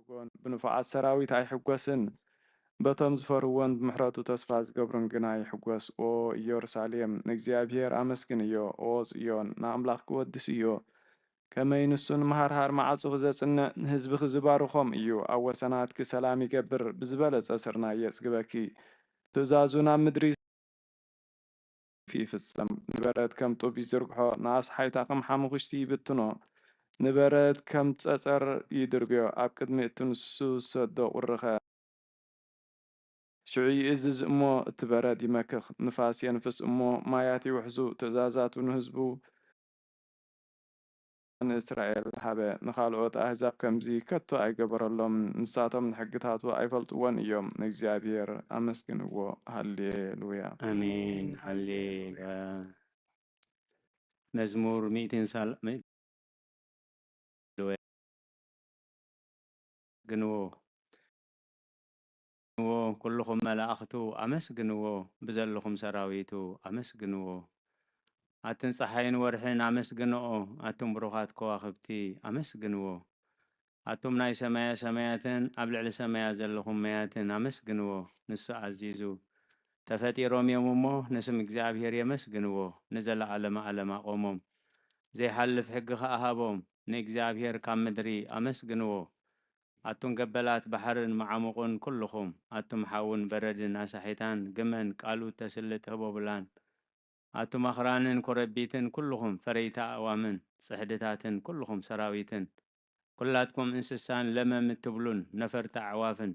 ዝጎን ብንፉዓት ሰራዊት ኣይሕጐስን በቶም ዝፈርዎን ብምሕረቱ ተስፋ ዝገብሩን ግና ይሕጐስ። ኦ ኢየሩሳሌም ንእግዚአብሔር ኣመስግን እዮ። ኦ ጽዮን ንኣምላኽ ክወድስ እዮ። ከመይ ንሱን መሃርሃር ማዕጹ ክዘጽንዕ ንህዝቢ ክዝባርኾም እዩ። ኣብ ወሰናትኪ ሰላም ይገብር ብዝበለጸ ስርናይ የጽግበኪ። ትእዛዙ ናብ ምድሪ ይፍጸም። ንበረት ከም ጡብ ይዝርግሖ ንኣስሓይታ ከም ሓሙኽሽቲ ይብትኖ። ንበረት ከም ጸጸር ይድርግዮ ኣብ ቅድሚ እቲ ንሱ ዝሰዶ ቁርኸ ሽዑ ይእዝዝ እሞ እቲ በረድ ይመክኽ። ንፋስ የንፍስ እሞ ማያት ይውሕዙ። ትእዛዛቱ ንህዝቡ ንእስራኤል ሃበ። ንኻልኦት ኣሕዛብ ከምዚ ከቶ ኣይገበረሎም። ንሳቶም ንሕግታቱ ኣይፈልጥዎን እዮም። ንእግዚአብሔር ኣመስግንዎ። ሃሌሉያ አሜን ሃሌሉያ። መዝሙር 100 ግንዎ ኩልኹም መላእኽቱ ኣመስግንዎ፣ ብዘለኹም ሰራዊቱ ኣመስግንዎ። ኣትን ፀሓይን ወርሕን ኣመስግንኦ፣ ኣቶም ብሩኻት ከዋኽብቲ ኣመስግንዎ። ኣቶም ናይ ሰማያ ሰማያትን ኣብ ልዕሊ ሰማያ ዘለኹም መያትን ኣመስግንዎ። ንሱ ኣዚዙ ተፈጢሮም እዮም እሞ ንስም እግዚኣብሔር የመስግንዎ። ንዘለዓለመ ዓለም ኣቆሞም ዘይሓልፍ ሕጊ ከኣሃቦም ንእግዚኣብሔር ካብ ምድሪ ኣመስግንዎ። ኣቱም ገበላት ባሕርን መዓሙቑን ኩልኹም ኣቱም ሓውን በረድን ኣሳሒታን ግመን ቃሉ ተስልጥ ህቦብላን ኣቱም ኣኽራንን ኮረቢትን ኩልኹም ፈረይታ ኣእዋምን ጽሕድታትን ኩልኹም ሰራዊትን ኩላትኩም እንስሳን ለመም እትብሉን ነፈርታ ኣዕዋፍን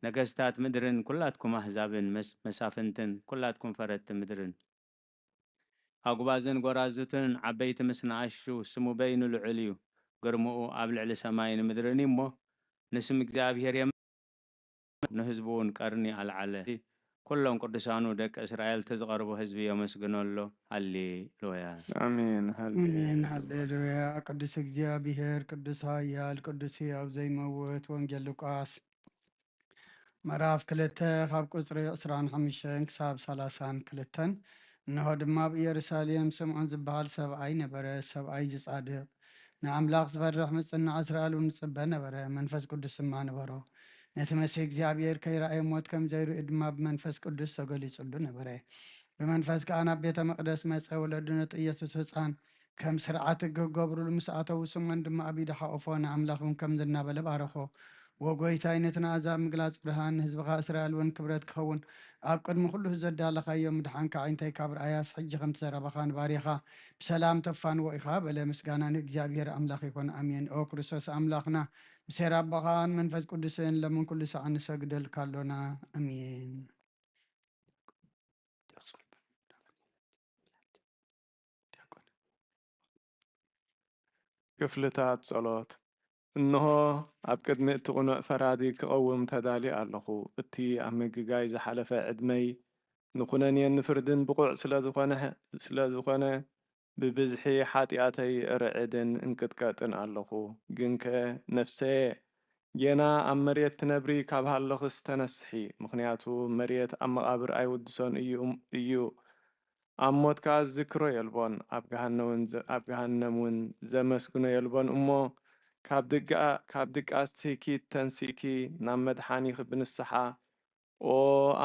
ነገስታት ምድርን ኩላትኩም ኣሕዛብን መሳፍንትን ኩላትኩም ፈረቲ ምድርን ኣጉባዝን ጎራዙትን ዓበይቲ ምስ ንኣሹ ስሙ በይኑ ልዑል እዩ። ግርምኡ ኣብ ልዕሊ ሰማይን ምድርን እሞ ንስም እግዚኣብሔር ንህዝቡን ቀርኒ ኣልዓለ። ኩሎም ቅዱሳኑ ደቂ እስራኤል ተዝቐርቡ ህዝቢ የመስግነሎ። ሃሌሉያ አሜን አሜን ሃሌሉያ። ቅዱስ እግዚአብሔር ቅዱስ ኃያል ቅዱስ ሕያው ዘይመውት ወንጌል ሉቃስ ምዕራፍ 2 ካብ ቁፅሪ 25 ክሳብ 32 እንሆ ድማ ብኢየሩሳሌም ስምዖን ዝበሃል ሰብኣይ ነበረ። ሰብኣይ ዝጻድቕ ንኣምላኽ ዝፈርሕ ምጽናዕ እስራኤል እውን ዝጽበ ነበረ። መንፈስ ቅዱስ ድማ ነበሮ። ነቲ መሲሕ እግዚኣብሔር ከይረኣየ ሞት ከም ዘይርኢ ድማ ብመንፈስ ቅዱስ ተገሊጹሉ ነበረ። ብመንፈስ ከዓ ናብ ቤተ መቅደስ መፀ። ወለዱ ነቲ ኢየሱስ ህፃን ከም ስርዓት ክገብሩሉ ምስ ኣተው ስምዖን ድማ ኣብ ኢዱ ሓቁፎ ንኣምላኽ እውን ከም ዝናበለ ባረኾ። ወጎይታይ ነቲ ንኣሕዛብ ምግላፅ ብርሃን ንህዝብኻ እስራኤል እውን ክብረት ክኸውን ኣብ ቅድሚ ኩሉ ዘዳለኻዮ ምድሓንካ ዓይንታይ ካብ ርኣያስ ሕጂ ከም ትዘረበኻ ንባሪኻ ብሰላም ተፋንዎ ኢኻ በለ። ምስጋና ንእግዚኣብሔር ኣምላኽ ይኮን ኣሜን። ኦ ክርስቶስ ኣምላኽና ምሴር ኣቦኻን መንፈስ ቅዱስን ለምን ኩሉ ሰዓት ንሰግደልካ ኣሎና ኣሜን። ክፍልታት ጸሎት እንሆ ኣብ ቅድሚ እቲ ቕኑዕ ፈራዲ ክቐውም ተዳልዩ ኣለኹ። እቲ ኣብ ምግጋይ ዝሓለፈ ዕድመይ ንኹነኔን ንፍርድን ብቑዕ ስለዝኾነ ብብዝሒ ሓጢኣተይ ርዕድን እንቅጥቀጥን ኣለኹ። ግንከ ነፍሰየ ጌና ኣብ መሬት ትነብሪ ካብ ሃለኽስ ተነስሒ። ምኽንያቱ መሬት ኣብ መቓብር ኣይውድሶን እዩ ኣብ ሞትካ ዝዝክሮ የልቦን ኣብ ገሃነም እውን ዘመስግኖ የልቦን እሞ ካብ ድቃስቲኪ ተንሲእኪ ናብ መድሓኒኽ ብንስሓ ኦ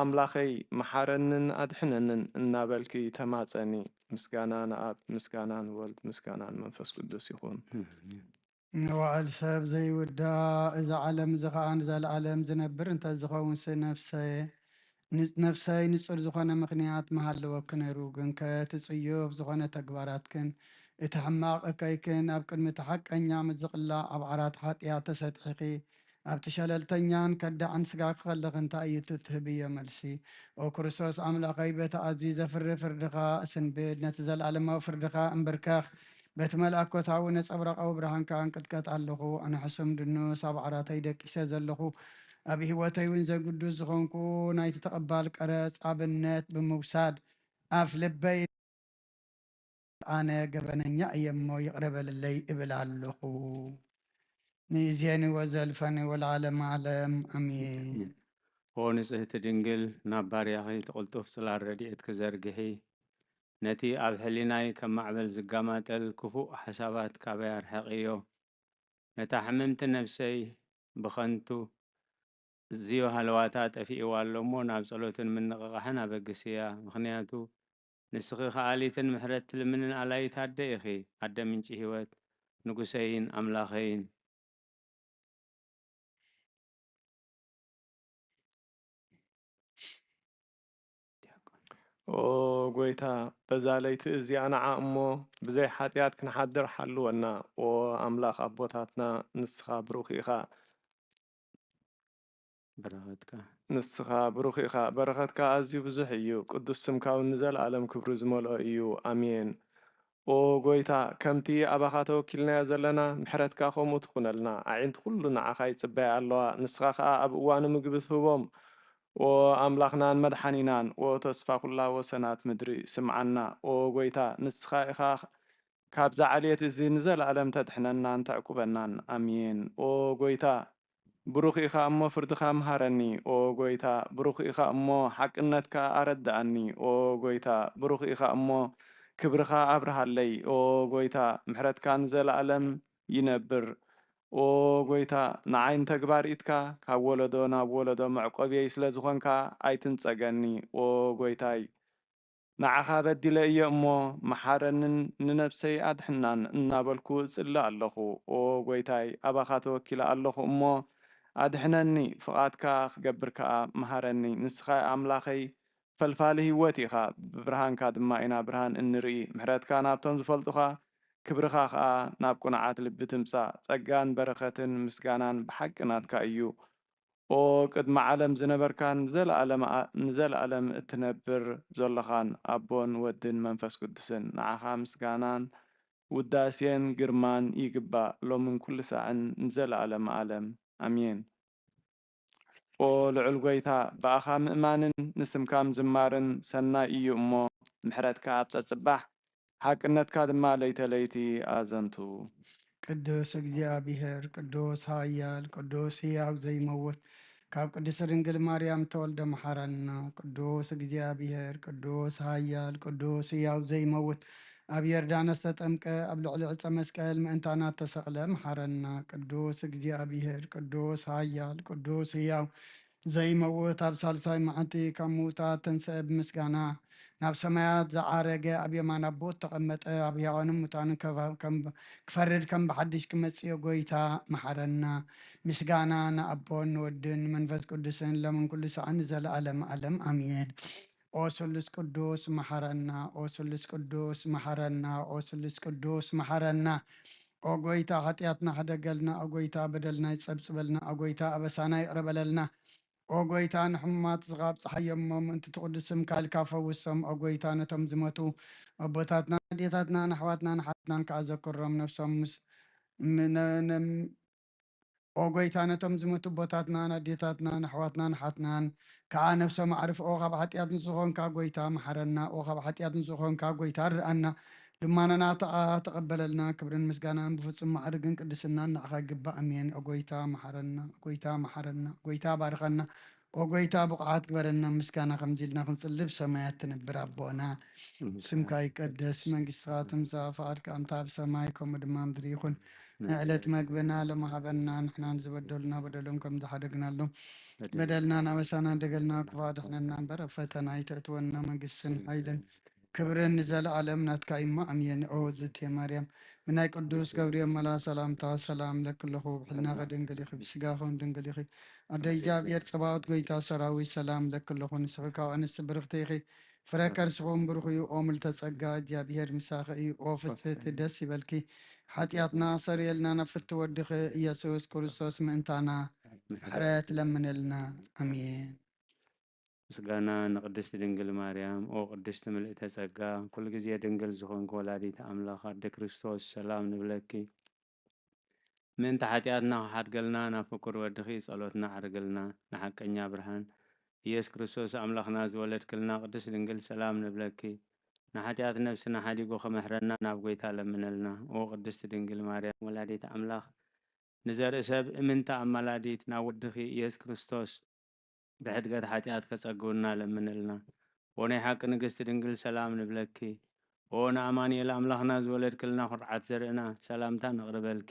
ኣምላኸይ መሓረንን ኣድሕነንን እናበልኪ ተማፀኒ። ምስጋና ንኣብ ምስጋና ንወልድ ምስጋና ንመንፈስ ቅዱስ ይኹን። ንዋዕል ሰብ ዘይውዳእ እዚ ዓለም እዚ ከዓ ንዘለዓለም ዝነብር እንተዝኸውንስ ነፍሰይ ንጹር ዝኾነ ምክንያት መሃለወክ ነይሩ። ግን ከቲ ጽዩፍ ዝኾነ ተግባራትክን እቲ ሕማቕ እከይክን ኣብ ቅድሚ እቲ ሓቀኛ ምዝቕላዕ ኣብ ዓራት ሓጢኣት ተሰጢሕኺ ኣብቲ ሸለልተኛን ከዳዕን ስጋ ክኸልኽ እንታይ እዩ ትህብዮ መልሲ? ኦ ክርስቶስ ኣምላኸይ በቲ ኣዝዩ ዘፍሪ ፍርድኻ እስንብድ ነቲ ዘለኣለማዊ ፍርድኻ እምብርከኽ በቲ መልኣኮታዊ ነፀብራቃዊ ብርሃንካ እንቅጥቀጥ ኣለኹ። ኣነ ሕሱም ድኑስ ኣብ ዓራተይ ደቂሰ ዘለኹ ኣብ ሂወተይ እውን ዘጉዱስ ዝኾንኩ ናይቲ ተቐባል ቀረፅ ኣብነት ብምውሳድ ኣፍ ልበይ ኣነ ገበነኛ እየ እሞ ይቕረበልለይ እብል ኣለኹ። ንእዜኒ ወዘልፈኒ ወለዓለመ ዓለም ኣሜን። ኦ ንጽህቲ ድንግል ናብ ባርያኺ ትቕልጡፍ ጽላል ረድኤት ክዘርግሒ ነቲ ኣብ ሕሊናይ ከም ማዕበል ዝጋማጠል ክፉእ ሓሳባት ካበይ ኣርሐቕዮ ነታ ሕምምቲ ነፍሰይ ብኸንቱ እዚዮ ሃለዋታ ጠፊእዋ ኣሎ እሞ ናብ ጸሎትን ምንቕቓሕን ኣበግስ እያ። ምኽንያቱ ንስኺ ኸኣሊትን ምሕረት ትልምንን ኣላይት ኣደ ኢኺ፣ ኣደ ምንጪ ህይወት ንጉሰይን ኣምላኸይን። ኦ ጎይታ በዛ ለይቲ እዚኣ ንዓ እሞ ብዘይ ሓጢኣት ክንሓድር ሓልወና። ኦ ኣምላኽ ኣቦታትና ንስኻ ብሩኽ ኢኻ፣ በረኸትካ ንስኻ ብሩኽ ኢኻ። በረኸትካ ኣዝዩ ብዙሕ እዩ። ቅዱስ ስምካ እውን ንዘለኣለም ክብሪ ዝመልኦ እዩ። ኣሜን። ኦ ጎይታ ከምቲ ኣባኻ ተወኪልናዮ ዘለና ምሕረትካ ከምኡ ትኹነልና። ኣዒንቲ ኩሉ ንዓኻ ይጽበያ ኣለዋ። ንስኻ ከዓ ኣብ እዋኑ ምግቢ ትህቦም። ኦ ኣምላኽናን መድሓኒናን ኦ ተስፋ ኩላ ወሰናት ምድሪ ስምዓና። ኦ ጎይታ ንስኻ ኢኻ ካብዛ ዓልየት እዚ ንዘለኣለም ተድሕነናን ተዕቁበናን። ኣሜን። ኦ ጎይታ ብሩኽ ኢኻ እሞ ፍርድኻ ምሃረኒ። ኦ ጎይታ ብሩኽ ኢኻ እሞ ሓቅነትካ ኣረድኣኒ። ኦ ጎይታ ብሩኽ ኢኻ እሞ ክብርኻ ኣብርሃለይ። ኦ ጎይታ ምሕረትካ ንዘለኣለም ይነብር። ኦ ጎይታ ንዓይን ተግባር ኢትካ ካብ ወለዶ ናብ ወለዶ መዕቆብየይ ስለ ዝኾንካ ኣይትንጸገኒ። ኦ ጎይታይ ንዓኻ በዲለ እየ እሞ መሓረንን ንነፍሰይ ኣድሕናን እናበልኩ እጽሊ ኣለኹ። ኦ ጎይታይ ኣባኻ ተወኪለ ኣለኹ እሞ ኣድሕነኒ፣ ፍቓድካ ክገብር ከዓ መሃረኒ። ንስኻ ኣምላኸይ ፈልፋሊ ህይወት ኢኻ፣ ብብርሃንካ ድማ ኢና ብርሃን እንርኢ። ምሕረትካ ናብቶም ዝፈልጡኻ ክብርኻ ከዓ ናብ ቁንዓት ልቢ ትምጻእ። ጸጋን በረኸትን ምስጋናን ብሓቂ ናትካ እዩ። ኦ ቅድሚ ዓለም ዝነበርካን ንዘለኣለም እትነብር ዘለኻን ኣቦን ወድን መንፈስ ቅዱስን ንዓኻ ምስጋናን ውዳሴን ግርማን ይግባእ ሎምን ኩሉ ሳዕን ንዘለኣለም ዓለም ኣሜን። ኦ ልዑል ጎይታ ብኣኻ ምእማንን ንስምካ ምዝማርን ሰናይ እዩ እሞ ምሕረትካ ኣብ ጸጽባሕ ሓቅነትካ ድማ ለይተለይቲ ኣዘንቱ። ቅዱስ እግዚአብሔር ቅዱስ ኃያል ቅዱስ ሕያው ዘይመውት ካብ ቅድስት ድንግል ማርያም ተወልደ መሐረና። ቅዱስ እግዚአብሔር ቅዱስ ኃያል ቅዱስ ሕያው ዘይመውት ኣብ ዮርዳኖስ ተጠምቀ ኣብ ልዕሊ ዕፀ መስቀል ምእንታና ተሰቕለ መሐረና። ቅዱስ እግዚአብሔር ቅዱስ ኃያል ቅዱስ ሕያው ዘይመውት ኣብ ሳልሳይ መዓልቲ ካብ ምውታት ተንሥአ ብምስጋና ናብ ሰማያት ዝዓረገ ኣብ የማን ኣቦት ተቐመጠ። ኣብ ሕያዋንን ሙታንን ክፈርድ ከም ብሓድሽ ክመጽእ ጎይታ መሐረና። ምስጋና ንኣቦን ንወድን መንፈስ ቅዱስን ሎምን ኩሉ ሰዓን ዘለኣለም ዓለም ኣሜን። ኦ ስሉስ ቅዱስ መሐረና። ኦ ስሉስ ቅዱስ መሐረና። ኦ ስሉስ ቅዱስ መሐረና። ኦ ጎይታ ኃጢአትና ሓደገልና። ኦ ጎይታ በደልና ይጸብጽበልና። ኦ ጎይታ ኣበሳና ይቕረበለልና። ኦ ጎይታ ንሕሙማት ዝቓብ ፀሓዮሞም ምእንቲ ትቅዱስ ስምካ ኢልካ ፈውሶም። ኦ ጎይታ ነቶም ዝመቱ ኣቦታትና ኣዴታትና ኣሕዋትና ንሓትናን ከዓ ዘክሮም ነፍሶም ኦ ጎይታ ነቶም ዝመቱ ቦታትናን ኣዴታትናን ኣሕዋትናን ሓትናን ከዓ ነፍሶም ኣዕርፍ። ኦ ካብ ሓጢአት ንዝኾንካ ጎይታ መሐረና። ኦ ካብ ሓጢአት ንዝኾንካ ጎይታ ርአና። ልማናና ተቐበለልና። ክብርን ምስጋናን ብፍጹም ማዕርግን ቅድስናን ንዓኻ ይግባእ ኣሜን። ኦ ጎይታ መሐረና። ጎይታ መሐረና። ጎይታ ባርኸና። ኦ ጎይታ ብቕዓት ግበረና። ምስጋና ከምዚ ኢልና ክንጽልብ ሰማያት ትነብር ኣቦና ስምካ ይቀደስ፣ መንግሥትካ ትምጻእ፣ ፈቃድካ እንታ ኣብ ሰማይ ከምኡ ድማ ምድሪ ይኹን። ንዕለት መግብና ሎሚ ሃበና፣ ንሕናን ዝበደሉና በደሎም ከም ዝሓደግናሎም በደልናን ኣበሳናን ደገልና ክፉ ኣድሕነና እምበር ኣብ ፈተና ኣይተእትወና። መንግስትን ሓይልን ክብርን ንዘለኣለም ናትካ እሞ ኣሜን። ኦ ዝቴ ማርያም ብናይ ቅዱስ ገብርኤል መልኣክ ሰላምታ ሰላም ለክለኹ ብሕልናኸ ድንግል ኢኺ ብስጋኹም ድንግል ኢኺ ኣደ እግዚኣብሔር ፀባኦት ጎይታ ሰራዊት ሰላም ለክለኹ። ንስኺ ካብ ኣንስቲ ብርክቲ ኢኺ ፍረ ከርስኹም ብሩኽ እዩ። ኦ ምልዕተ ጸጋ እግዚኣብሔር ምሳኺ እዩ። ኦ ፍስሕቲ ደስ ይበልኪ ሓጢአትና ሰሪየልና ናብ ፍቲ ወድኺ ኢየሱስ ክርስቶስ ምእንታና ምሕረት ለምነልና ኣሜን። ምስጋና ንቅድስቲ ድንግል ማርያም። ኦ ቅድስቲ ምልእተ ጸጋ ኩሉ ግዜ ድንግል ዝኾንክ ወላዲተ ኣምላኽ ኣደ ክርስቶስ ሰላም ንብለኪ። ምእንቲ ሓጢአትና ክሓድገልና ናብ ፍቁር ወድኺ ጸሎትና ዓርግልና። ንሓቀኛ ብርሃን ኢየሱስ ክርስቶስ ኣምላኽና ዝወለድክልና ቅድስት ድንግል ሰላም ንብለኪ። ንሓጢአት ነፍስና ሓዲጉ ከመሕረና ናብ ጎይታ ለምነልና። ኦ ቅድስቲ ድንግል ማርያም ወላዲተ ኣምላኽ ንዘርኢ ሰብ እምንታ ኣማላዲት ናብ ወድኺ ኢየሱስ ክርስቶስ ብሕድገት ሓጢአት ከጸግቡና ለምንልና። ኦ ናይ ሓቂ ንግስቲ ድንግል ሰላም ንብለኪ። ኦ ንኣማንኤል ኣምላኽና ዝወለድክልና ኩርዓት ዘርእና ሰላምታ ነቕርበልኪ።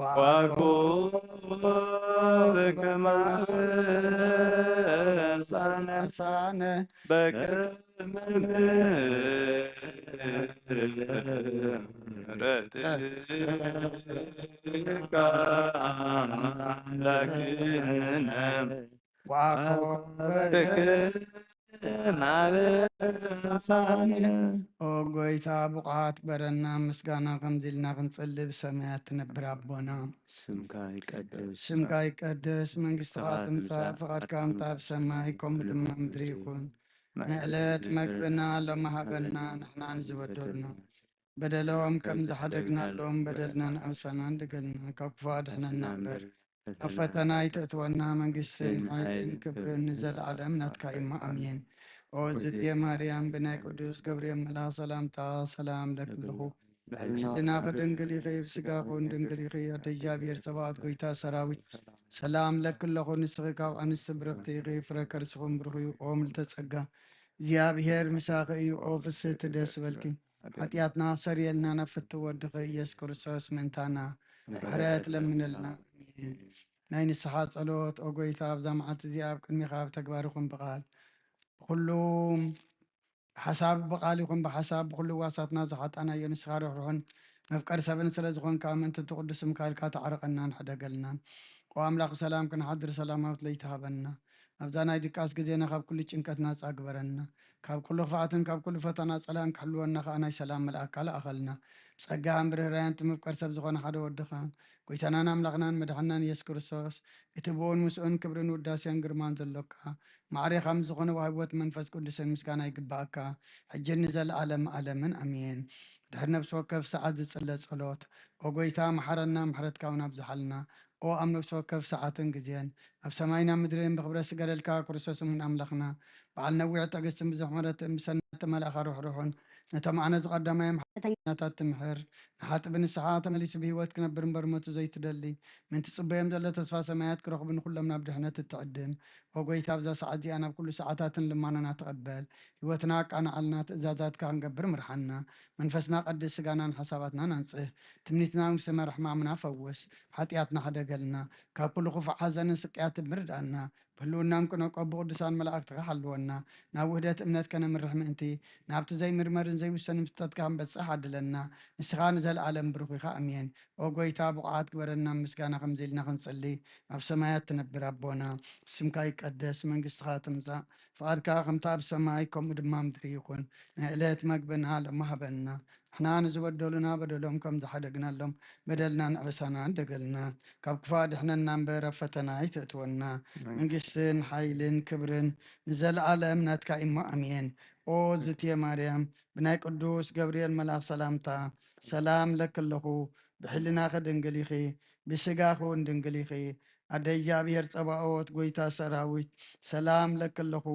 وأكون بكما سانة بكمن ردك لكن وعقوبتك ጎይታ ብቕዓት በረና ምስጋና ከምዚልና ክንጽልብ ሰማያት ትነብር ኣቦና ስምካ ይቀድስ ስምካ ይቀደስ መንግስትኻ ትምጻእ ፍቓድካ ምጣ ብሰማይ ከምኡ ድማ ምድሪ ይኩን ንዕለት መግብና ሎሚ ሃበና ንሕና ንዝበደሉና በደሎም ከም ዝሓደግናሎም በደልና ንኣውሳና ንድገልና ካብ ክፉ ኣድሕነና እምበር ኣብ ፈተና ይተእትወና መንግስትን ሓይልን ክብርን ንዘለዓለም ናትካ ኢማ ኣሜን ኦ እግዝእትየ ማርያም ብናይ ቅዱስ ገብርኤል መልኣክ ሰላምታ ሰላም ለክልኹ ብሕሊናኺ ድንግል ኢኺ ብስጋኹን ድንግል ኢኺ ኣደ እግዚኣብሔር ፀባኦት ጎይታ ሰራዊት ሰላም ለክለኹ ንስኺ ካብ ኣንስቲ ብርክቲ ኢኺ ፍረ ከርስኹም ብሩኽ እዩ ኦ ምልዕተ ጸጋ እግዚኣብሔር ምሳኺ እዩ ኦ ፍስሕቲ ደስ በልኪ ሓጢኣትና ሰሪየልና ናብ ፍቲ ወድኺ ኢየሱስ ክርስቶስ ምእንታና ምሕረት ለምነልና ናይ ንስሓ ጸሎት ኦ ጎይታ ኣብዛ መዓልቲ እዚኣ ኣብ ቅድሚኻ ኣብ ተግባር ይኹን ብቓል ኩሉ ሓሳብ ብቓል ይኹን ብሓሳብ ብኩሉ ዋሳትና ዝሓጣናዮ ንስኻ ርሕሩሕን መፍቀሪ ሰብን ስለ ዝኾንካ ምእንቲ ትቅዱስ ምካኤልካ ተዓረቐናን ሕደገልናን ኦ ኣምላኽ ሰላም ክንሓድር ሰላማዊት ለይተሃበና ኣብዛ ናይ ድቃስ ግዜና ካብ ኩሉ ጭንቀት ናፃ ግበረና ካብ ኩሉ ክፍኣትን ካብ ኩሉ ፈተና ፀላእን ክሕልወና ከዓ ናይ ሰላም መልኣክካ ለኣኸልና ብፀጋን ብርህራያን ትምፍቀር ሰብ ዝኾነ ሓደ ወድኻ ጎይታናን ኣምላኽናን መድሓናን ኢየሱስ ክርስቶስ እቲ ብኡን ምስኡን ክብርን ውዳሴን ግርማን ዘሎካ ማዕረ ከም ዝኾነ ዋህቦት መንፈስ ቅዱስን ምስጋና ይግባእካ ሕጂ ንዘለዓለም ዓለምን ኣሜን ድሕሪ ነብሲ ወከፍ ሰዓት ዝፅለ ጸሎት ኦ ጎይታ መሓረና ምሕረትካ እውን ኣብዝሓልና ኦ ኣብ ነብሲ ወከፍ ሰዓትን ግዜን ኣብ ሰማይና ምድርን ብክብረት ስገደልካ ክርስቶስ ምን ኣምላኽና በዓል ነዊዕ ትዕግስትን ብዙሕ ምሕረትን ብሰናቲ መልኣኻ ርሕሩሕን ነቶም ኣነ ዝቐዳማዮም ሓተኛታት ትምሕር ንሓጢ ብንስሓ ተመሊሱ ብሂወት ክነብር እምበር ሞቱ ዘይትደሊ ምንቲ ጽበዮም ዘሎ ተስፋ ሰማያት ክረኽቡ ንኩሎም ናብ ድሕነት እትዕድም ኦ ጎይታ ኣብዛ ሰዓት እዚኣ ናብ ኩሉ ሰዓታትን ልማናና ትቐበል ሂወትና ቃናዓልና ትእዛዛትካ ክንገብር ምርሓና መንፈስና ቀድስ ስጋናን ሓሳባትና ናንጽህ ትምኒትና ውስመ ረሕማምና ፈውስ ሓጢኣትና ሓደገልና ካብ ኩሉ ክፉዕ ሓዘንን ስቅያት ምርዳእና ብህልውናን ክነቆ ብቅዱሳን መላእክትካ ሓልወና ናብ ውህደት እምነት ከነምርሕ ምእንቲ ናብቲ ዘይምርመርን ዘይውሰንን ፍትተትካ ክንበፅሕ ዓድለና ንስኻ ንዘለዓለም ብሩኽ ኢኻ ኣሜን ኦ ጎይታ ብቕዓት ግበረና ምስጋና ከምዚ ኢልና ክንጽሊ ኣብ ሰማያት ትነብር ኣቦና ስምካ ይቀደስ መንግስትኻ ትምጻእ ፍቓድካ ከምታ ኣብ ሰማይ ከምኡ ድማ ምድሪ ይኹን ንዕለት መግብና ሎሚ ሃበና ንሕና ንዝበደሉና በደሎም ከም ዝሓደግናሎም በደልና ንዕበሳና ንደገልና ካብ ክፉ ኣድሕነና እምበር ኣብ ፈተና ይተእትወና መንግስትን ሓይልን ክብርን ንዘለዓለም ናትካ ኢሞ ኣሜን ኦ እግዝእትየ ማርያም ብናይ ቅዱስ ገብርኤል መልኣክ ሰላምታ ሰላም ለክለኹ ብሕሊናኺ ድንግል ኢኺ ብስጋኺ እውን ድንግል ኢኺ ኣደ እግዚኣብሔር ፀባኦት ጎይታ ሰራዊት ሰላም ለክለኹ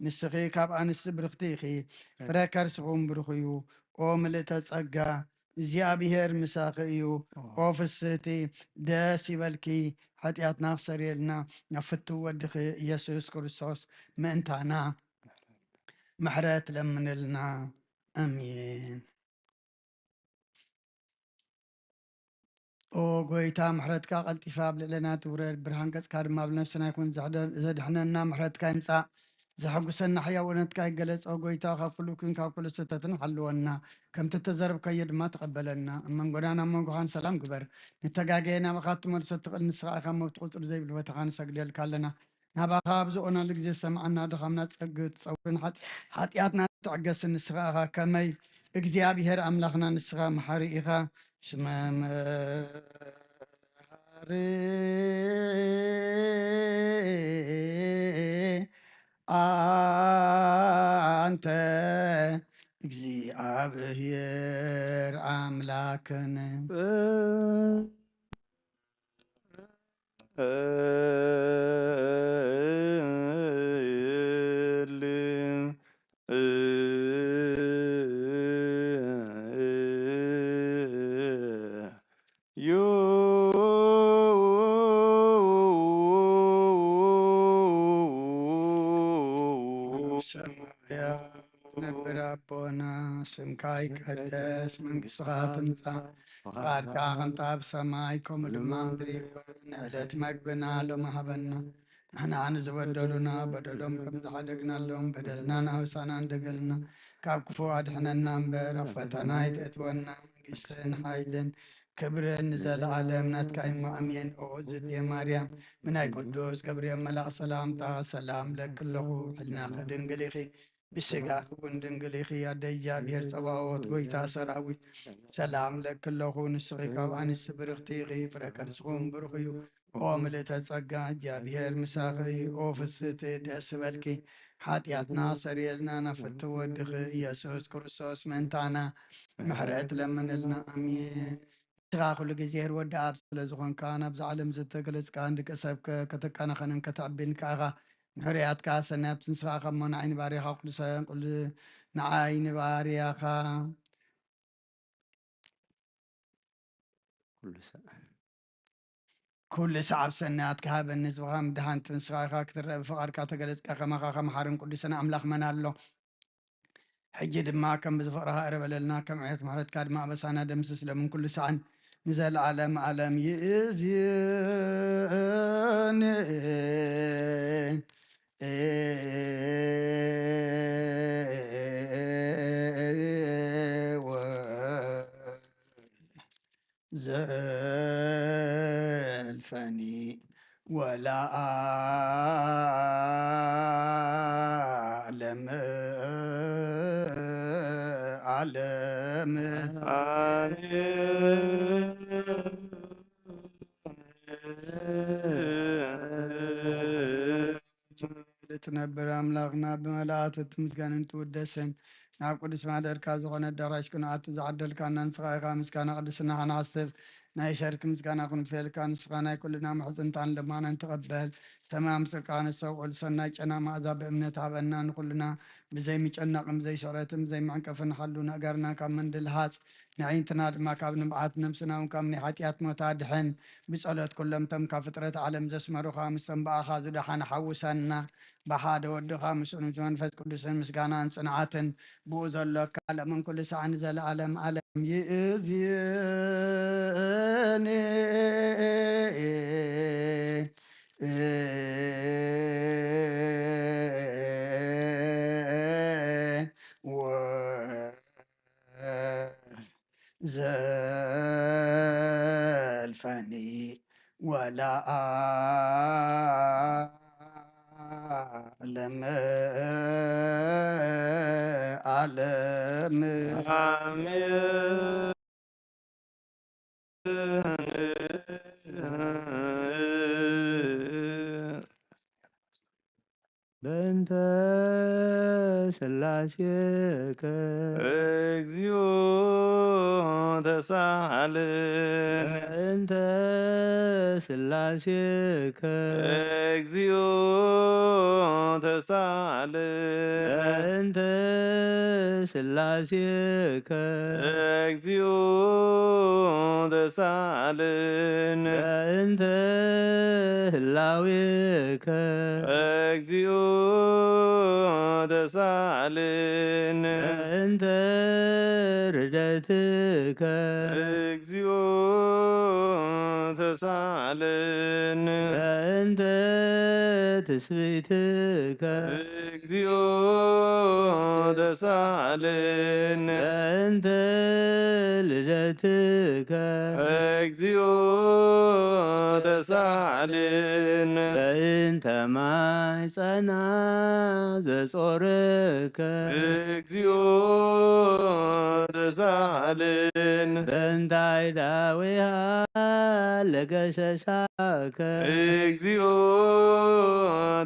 ንስኺ ካብ ኣንስቲ ብርክቲ ኢኺ ፍረ ከርስኹም ብሩኽ እዩ ኦ ምልእተ ጸጋ እግዚኣብሔር ምሳኺ እዩ ኦ ፍስህቲ ደስ ይበልኪ ሓጢኣትና ክሰሪየልና ናብ ፍቱ ወድኺ ኢየሱስ ክርስቶስ ምእንታና ምሕረት ለምንልና ኣሜን ኦ ጎይታ ምሕረትካ ቀልጢፋ ኣብ ልዕልና ትውረድ ብርሃን ገጽካ ድማ ኣብ ነፍስና ይኹን ዘድሕነና ምሕረትካ ይምፃእ ዘሐጉሰና ሕያውነትካ ይገለፅ ኦ ጎይታ ካብ ኩሉ ኩን ካብ ኩሉ ስህተትን ሓልወና ከምቲ ተዘረብከዮ ድማ ተቐበለና ኣብ መንጎናን ኣብ መንጎኻን ሰላም ግበር ንተጋገየ ናባኻ ትመልሶ ትኽእል ንስኻ ኢኻ መብቲ ቁፅሪ ዘይብል ቦታኻ ንሰግደልካ ኣለና ናባኻ ብዝኾነሉ ግዜ ሰማዓና ድኻምና ፀግት ፀውርን ሓጢኣትና ትዕገስን ንስኻ ኢኻ ከመይ እግዚኣብሔር ኣምላኽና ንስኻ መሓሪ ኢኻ ስመ መሃሪ አንተ እግዚአብሔር አምላክን ነብር አቦና ስምካ ይቀደስ መንግሥትኻ ትምጻእ ፍቃድካ ከምቲ ኣብ ሰማይ ከምኡ ድማ ምድሪ ይኩን ንዕለት መግብና ሎሚ ሃበና ንሕና ንዝበደሉና በደሎም ከም ዝሓደግናሎም በደልና ናውሳና እንደገልና ካብ ክፉ ኣድሕነና እምበር ኣብ ፈተና ይተእትወና መንግስትን ሓይልን ክብርን ንዘለዓለም ናትካ እሞ ኣሜን። ኦ እግዝእትየ ማርያም ብናይ ቅዱስ ገብርኤል መልኣክ ሰላምታ ሰላም ለክ ኣለኹ ሕሊናኺ ድንግል ኢኺ ብስጋኺ እውን ድንግል ኢኺ ኣደ እግዚኣብሔር ፀባኦት ጎይታ ሰራዊት ሰላም ለክ ኣለኹ ንስኺ ካብ ኣንስቲ ብርክቲ ኢኺ ፍረ ከርስኹም ብሩኽ እዩ። ኦ ምልእተ ጸጋ እግዚኣብሔር ምሳኺ ኦ ፍስቲ ደስ በልኪ ሓጢኣትና ሰሪየልና ናፈቲ ወድኺ ኢየሱስ ክርስቶስ ምእንታና ምሕረት ለምንልና ኣሜን። ንስኻ ኩሉ ግዜ ወዲ ኣብ ስለ ዝኾንካ ናብዚ ዓለም ዝተገለጽካ ንደቂ ሰብ ከተቃናኸንን ከተዕብን ከኣኻ ምሕርያትካ ሰናብቲ ንስኻ ከሞ ንዓይኒ ባርያኻ ቅዱሳን ቁል ንዓይኒ ባርያኻ ኩሉ ሰዓብ ሰናያት ክሃበኒ ዝብኻ ምድሃንቲ ንስኻ ኢኻ ክትረአ ብፍቓድካ ተገለጽካ ከማኻ ከመሓርን ቅዱስን ኣምላኽ መን ኣሎ ሕጂ ድማ ከም ብዝፍቕርኻ እረበለልና ከም ዕየት ምሕረትካ ድማ ኣበሳና ደምስስ ለምን ኩሉ ሰዓን ንዘለዓለም ዓለም ይእዝየኒ ዘልፈኒ ወለዓለም ዓለም ልትነብር ኣምላኽና ብመላእክት ምስጋንን ትውደስን ናብ ቅዱስ ማሕደርካ ዝኾነ ኣዳራሽ ክንኣቱ ዝዓደልካና ንስኻ ኢኻ ምስጋና ቅድስና ኸናስብ ናይ ሸርክ ምስጋና ክንፈልካ ንስኻ ናይ ኩልና ምሕፅንታን ልማናን ትቐበል ሰማይ ምስርካ ንሰውዕል ሰናይ ጨና ማእዛ ብእምነት ሃበና ንኩልና ብዘይምጨነቕን ብዘይስዕረትን ብዘይማዕንቀፍን ሓሉ ነገርና ካብ ምንድልሃፅ ንዒንትና ድማ ካብ ንብዓት ነብስና እውን ካብ ናይ ሓጢኣት ሞታ ድሕን ብጸሎት ኩሎምቶም ካብ ፍጥረት ዓለም ዘስመሩኻ ምስ ተንበኣኻ ዝደሓን ሓውሰና ብሓደ ወድኻ ምስኡን መንፈስ ቅዱስን ምስጋናን ጽንዓትን ብኡ ዘሎካ ለምን ኩሉ ሰዓት ንዘለዓለም ዓለም ይእዝየኒ ዘልፈኒ ወለዓለም ዓለም አሜን። በእንተ ሥላሴከ እግዚኦ ተሳሃልን በእንተ ሥላሴከ እግዚኦ ተሳሃልን በእንተ ሥላሴከ እግዚኦ ተሳሃልን በእንተ ህላዌከ እግዚኦ ተሳሃልን በእንተ ርደትከ እግዚኦ ተሳሃልን በእንተ ትስብእትከ እግዚኦ ተሳሃልን በእንተ ልደትከ እግዚኦ ተሳሃልን በእንተ ማኅፀና ዘጾርከ እግዚኦ ተሳሃልን በእንተ አይዳዊሃ ለገሰሳከ እግዚኦ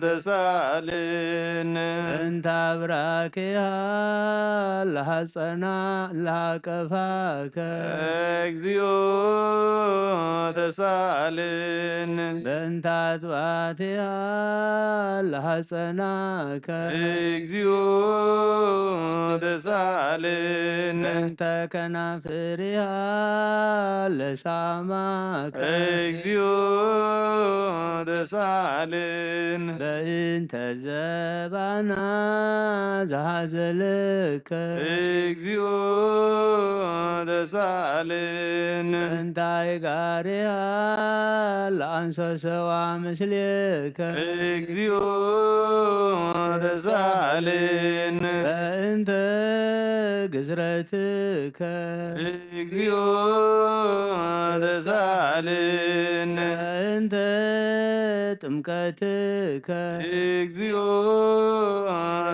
ተሳሃልን በእንተ አብራክሃ ለሐፀና ለሃቀፋከ እግዚኦ ተሳሃልን በእንተ አጥባትሃ ለሐፀናከ እግዚኦ ተሳሃልን በእንተ ከናፍርሃ ለሳማከ እግዚኦ ተሳልን በእንተ ዘባና ዘሃዘለከ እግዚኦ ተሳልን እንታይ ጋርያ ለአንሰ ሰዋ ምስሌከ እግዚኦ ተሳልን በእንተ ግዝረትከ እግዚኦ ተሳልን በእንተ ጥምቀትከ እግዚኦ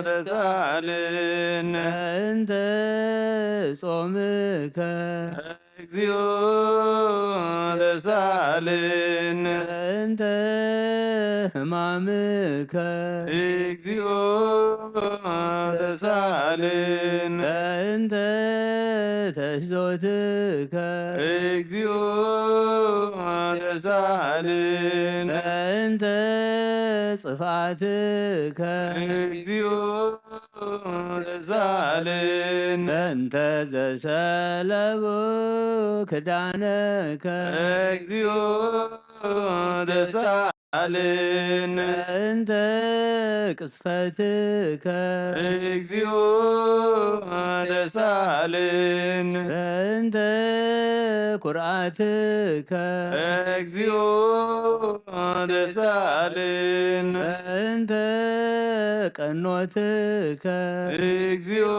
ተሳልን በእንተ ጾምከ እግዚኦ ተሳልን በእንተ ሕማምከ እግዚኦ ተሳልን በእንተ ተስዞትከ እግዚኦ ተሳልን በእንተ ጽፋትከ እግዚኦ ተሳልን በእንተ ዘሰለቡ ክዳነከ እግዚኦ ተሳልን በእንተ ቅስፈትከ እግዚኦ ተሳልን በእንተ ኩርአትከ እግዚኦ ተሳልን በእንተ ቀኖትከ እግዚኦ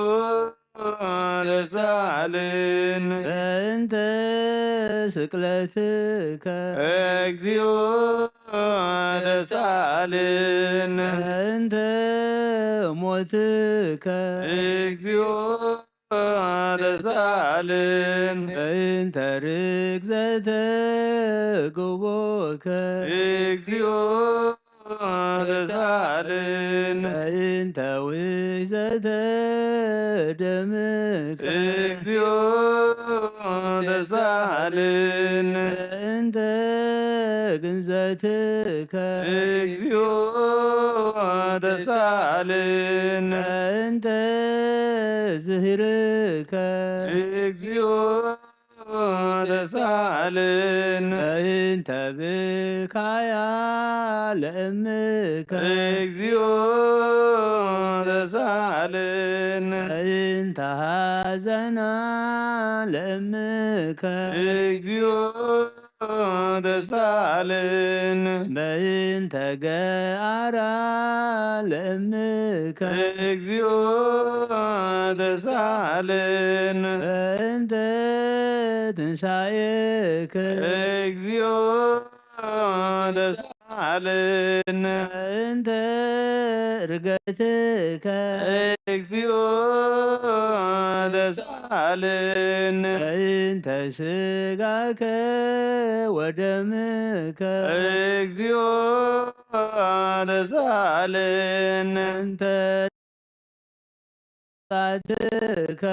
ተሳልን በእንተ ስቅለትከ እግዚኦ ተሳልን በእንተ ሞትከ እግዚኦ ተሳልን በእንተ ርግዘተ ግቦከ እግዚኦ ተሳልን በእንተ ውሕዘተ ደምከ እግዚኦ ተሳልን በእንተ ግንዘትከ እግዚኦ ተሳልን በእንተ ዝህርከ እግዚኦ ተሳልን በእንተ ብካያ ለእምከ እግዚኦ ተሳልን በእንተ ሐዘና ለእምከ እግዚኦ ተሳልን በእንተ ገአራ ለእምከ እግዚኦ ተሳልን በእንተ ትንሣኤከ እግዚኦ ተሳልን በእንተ ዕርገትከ እግዚኦ ተሳልን በእንተ ሥጋከ ወደምከ እግዚኦ ተሳልን እንተ ጣትከ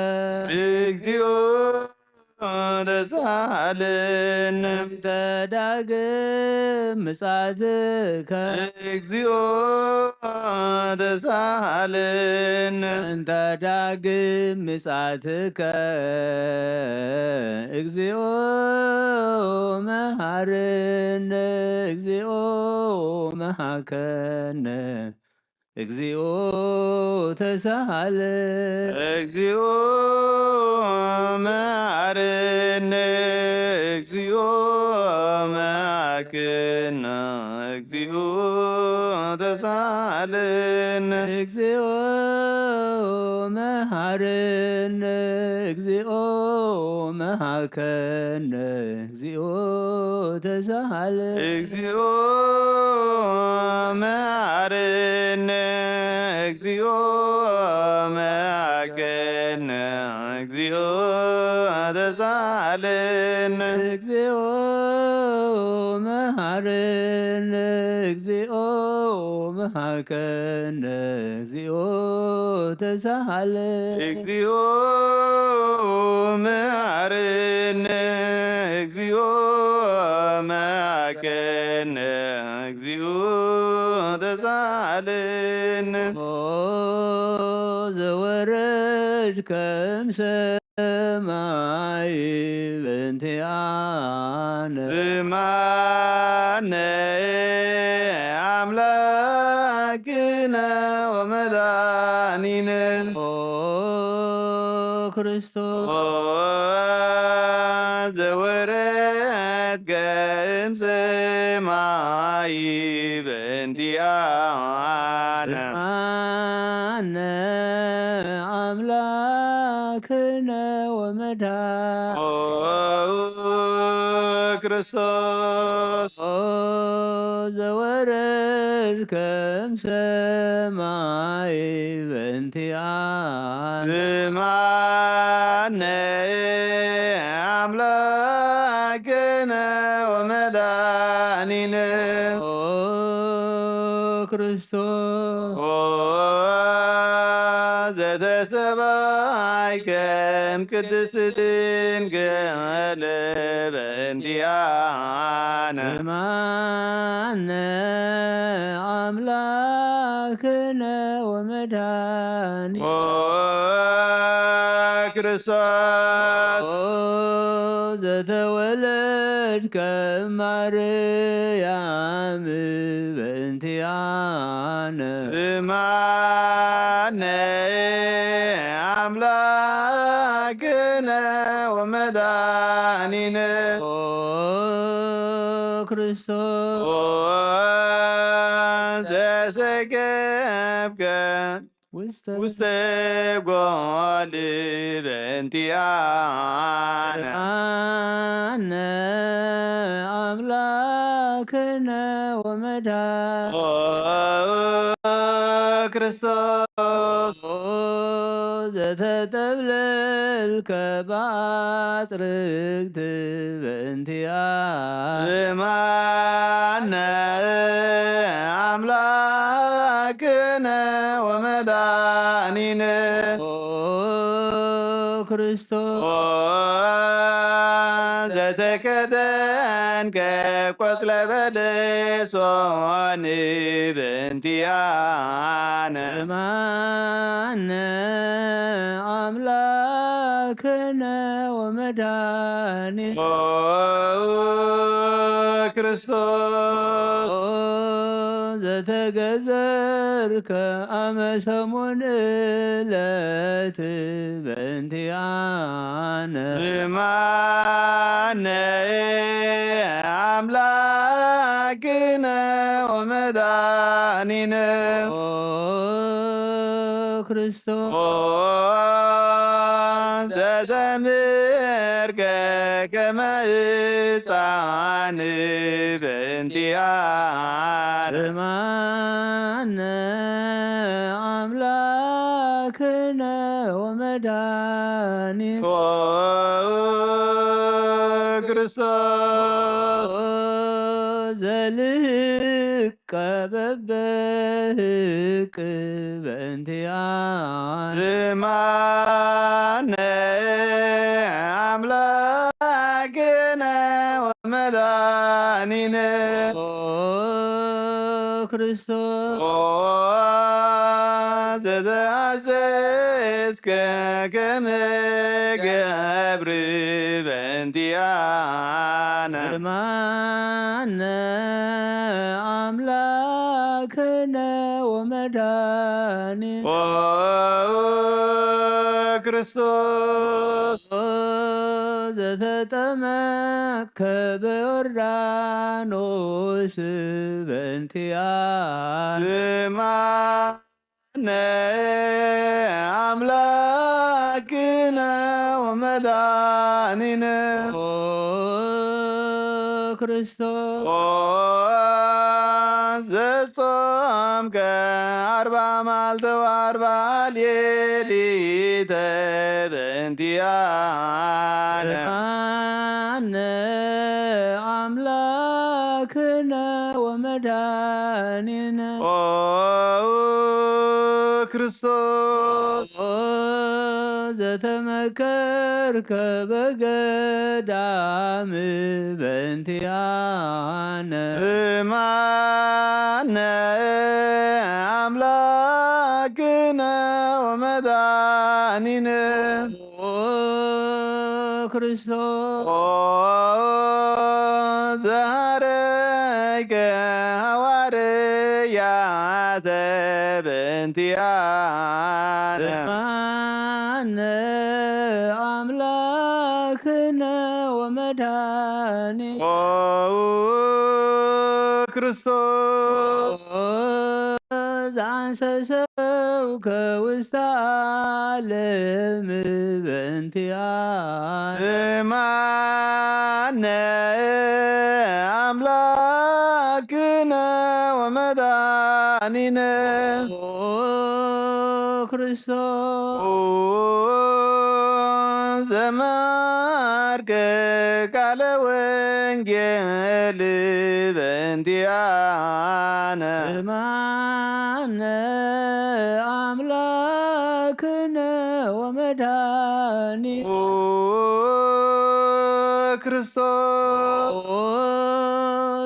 እግዚኦ ተሳልን እንተ ዳግም ምጻትከ እግዚኦ ተሳልን እንተ ዳግም ምጻትከ እግዚኦ መሐረነ እግዚኦ መሐከነ እግዚኦ ተሳሃለ እግዚኦ መሐረነ እግዚኦ መሐከነ እግዚኦ ተሳሃለን እግዚኦ መሐረነ እግዚኦ መሐከነ እግዚኦ ተሳሃለ እግዚኦ መሐረነ እግዚኦ መሐከነ እግዚኦ ተሳሃለን እግዚኦ መሐረነ እግዚኦ መሐከነ እግዚኦ ተሳሃለ እግዚኦ መሐረነ እግዚኦ መሐከነ እግዚኦ ተሳሃለን ኦ ዘወረድከ እምሰማይ በእንተ በእንቲአነ እማነ አምላክነ ወመድኃኒነ ኦ ክርስቶስ ዘወረድከ እምሰማይ በእንቲአነ በእንቲአነ አምላክነ ወመድኃኒነ ክርስቶስ ዘወረድከ እምሰማይ በእንቲአነ እማነ አምላክነ ወመድኃኒነ ኦ ክርስቶስ ዘተሰባይከ እምቅድስት ድንግል በእንቲአነ እማነ አምላክነ ወመድኃኒነ ክርስቶስ ዘተወለድከ እማርያም በእንቲአነ እማነ አምላክነ ወመድኃኒነ ኦ ክርስቶስ ዘሰገብከ ውስተ ጓል በእንቲአነ አነ አምላክነ ወመድኃኒነ ክርስቶስ ዘተጠብለልከ በአጽርቅት በእንቲአነ እማነ አምላክነ ወመድኃኒነ ኦ ክርስቶስ ዘተከደንከ ቆጽለ በለሶን በእንቲአነ እማነ አምላክነ ወመድኃኒነ ክርስቶስ ዘተገዘርከ አመ ሰሙን ዕለት በእንቲአነ እማነ አምላክነ ወመድኃኒነ ኦ ክርስቶስ ዘተምርከ ከመ ሕፃን በእንቲአነ እማነ አምላክነ ወመድኃኒነ ክርስቶስ ዘልህቀ በበህቅ በእንቲአነ እማነ አምላክነ ወመድኃኒነ ኦ ክርስቶስ ዘተአዘዝከ ከመ ገብር በእንቲአነ እማነ አምላክነ ወመድኃኒነ ክርስቶስ ዘተጠመቅከ በዮርዳኖስ በእንቲአነ እማነ አምላክነ ወመድኃኒነ ኦ ክርስቶስ ዘጾምከ 40 መዓልተ ወ40 ሌሊተ በእንቲአነ እማነ አምላክነ ወመድኃኒነ ክርስቶስ ዘተመከርከ በገዳም በእንቲአነ እማነ አምላክነ ወመድኃኒነ ኦ ክርስቶስ ዘሃረይከ ሐዋርያተ በእንቲአነ ማነ አምላክነ ወመድኃኒ ኦ ክርስቶስ ዘአንሰሰብከ ውስተ ዓለም በእንቲአነ ማነ አምላክነ ወመድኃኒነ ኦ ክርስቶስ ኦ ዘማርከ ቃለ ወንጌል በእንቲአነ ማነ አምላክነ ወመድኃኒ ኦ ክርስቶስ ኦ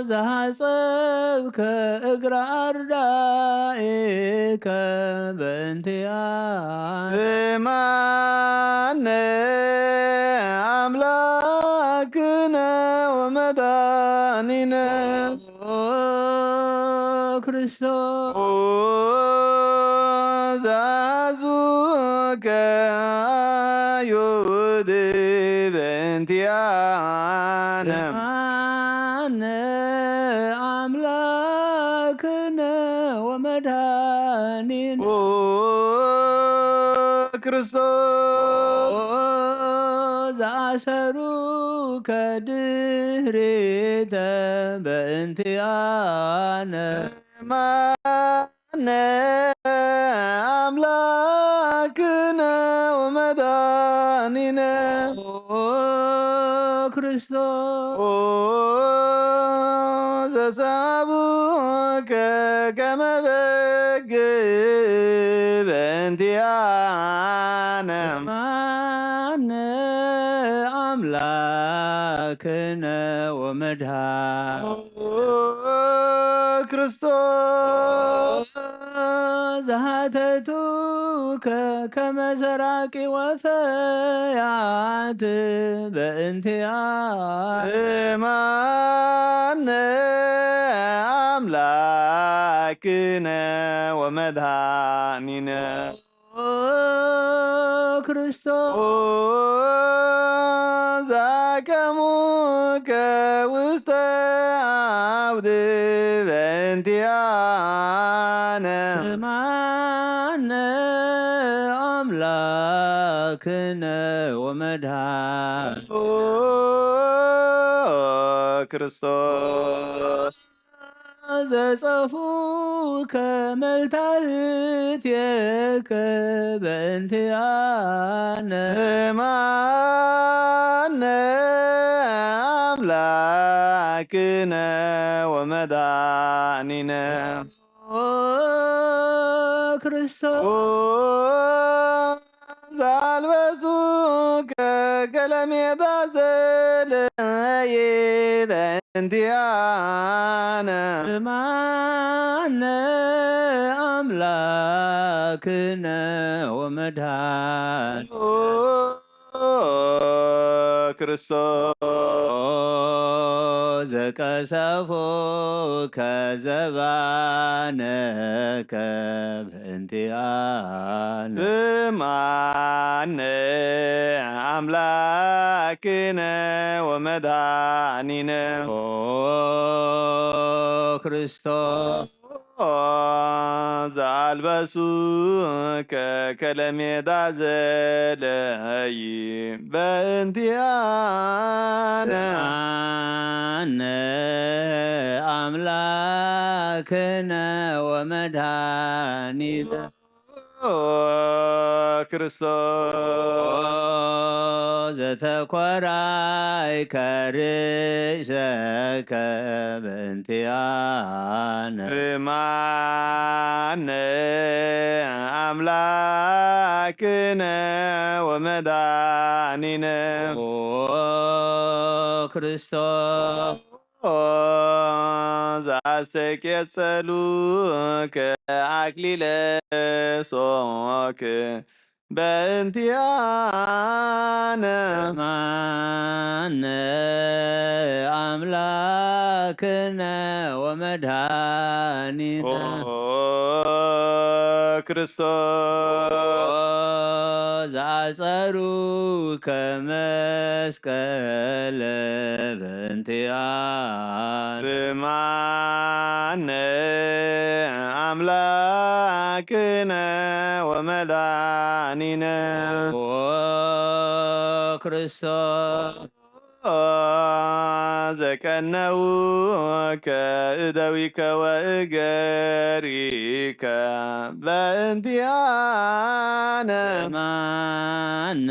ዘሐጸብከ እግረ አርዳኢከ በእንቲአነ ማነ አምላክነ ወመድኃኒነ ኦ ክርስቶስ ኦ ዘአዙከ አዩድ በእንቲአነ ማነ አምላክነ ወመድኃኒነ ኦ ክርስቶስ ዘአሰሩከ ድኅሬተ በእንቲአነ ማነ አምላክነ ወመድኃኒነ ኦ ክርስቶስ ኦ ዘሳቡከ ከመ በግ በእንቲአነ ማነ አምላክነ ወመድኃኒ ኦ ክርስቶስ ዘሃተቱከ ከመ ሰራቂ ወፈያት በእንቲአነ ማነ አምላክነ ወመድኃኒነ ኦ ክርስቶስ ኦ ዘአቀሙከ ውስተ አውድ በእንቲአነ ማነ አምላክነ ወመድኃኒ ኦ ክርስቶስ ዘጸፉከ መልታህትየከ በእንቲአነ ማነ አምላክነ ወመድኃኒነ ኦ ክርስቶስ ኦ ዘአልበሱከ ከለሜታ ዘለየ በእንቲአነ ማነ አምላክነ ወመድኃኒ ኦ ክርስቶስ ዘቀሰፎ ከዘባነከ በእንቲአነ ማነ አምላክነ ወመድኃኒነ ኦ ክርስቶስ ዘአልበሱከ ከለሜዳ ዘለይ በእንቲአነ ማነ አምላክነ ወመድኃኒነ ክርስቶስ ዘተኰራይከ ርእሰከ በእንቲአነ ማነ አምላክነ ወመድኃኒነ ኦ ክርስቶስ ዘአስተቄጸሉከ አክሊለ ሦክ በእንቲአነ ማነ አምላክ أملاكنا ومدهاننا ክርስቶስ زعصروا كمسكال بنتيان بمعنى أملاكنا ومداننا وكريستوس ዘቀነው ከእደዊከ ወእገሪከ በእንቲአነ ማነ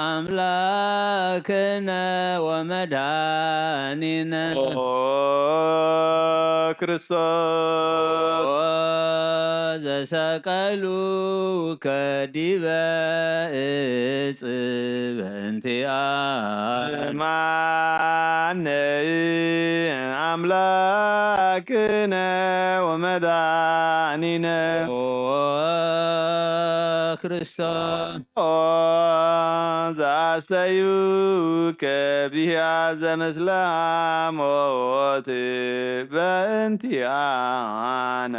أملاكنا ومداننا ክርስቶስ زسقلوا كديب ዕፅ በእንቲአነ ማነ አምላክነ ወመድኃኒነ ክርስቶስ ዘአስተዩ ከቢሃ ዘምስለ ሞት በእንቲአነ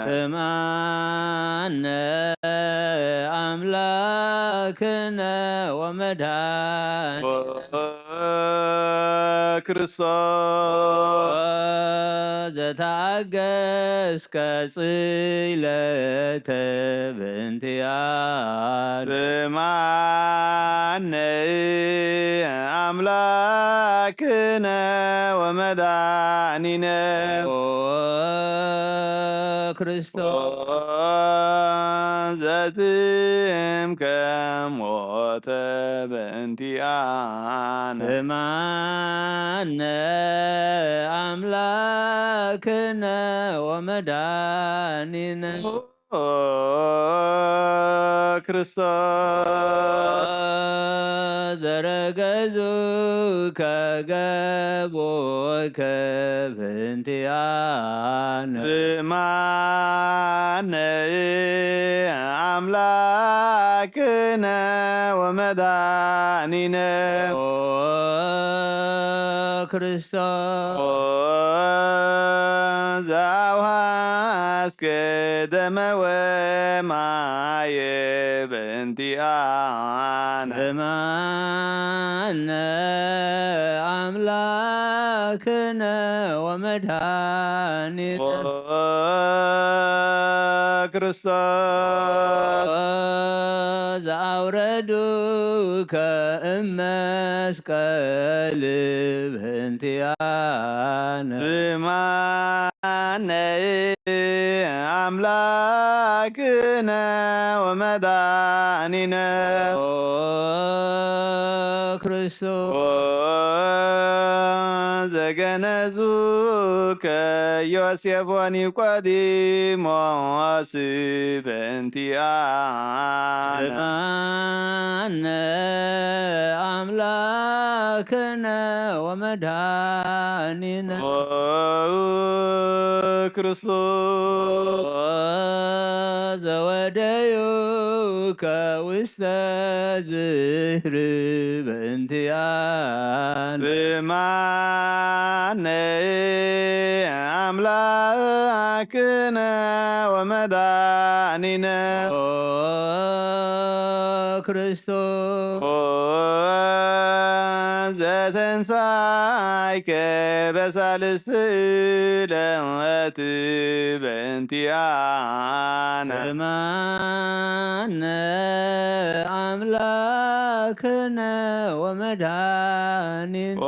በማነ አምላክነ ወመድኃኒነ ክርስቶስ ዘታገስከ ጽይለተ በእንቲአነ በማነ አምላክነ ወመድኃኒነ ክርስቶስ ዘትምከ ሞተ በእንቲአነ በማነ አምላክነ ወመድኃኒነ ክርስቶስ ዘረገዙ ከገቦከ በእንቲአነ በማነ አምላክነ ወመድኃኒነ ክርስቶስ ዘአውሃዝከ ደመ ወማየ በእንቲአነ በማነ አምላክነ ወመድኃኒነ ክርስቶስ ዘአውረዱ ከእመስቀል በእንቲአነ በማነ አምላክነ ወመድኃኒነ ክርስቶስ ዘገነዙ ከዮሴፍ ወኒቆዲሞስ በእንቲአነ በማነ አምላክነ ወመድኃኒነ ክርስቶስ ዘወደዩ ከውስተ ዝህር በእንቲአነ በማነ አምላክነ ወመድኃኒነ ክርስቶስ ዘተንሣእከ በሳልስት ዕለት በእንቲአነ በማነ አምላክነ ወመድኃኒነ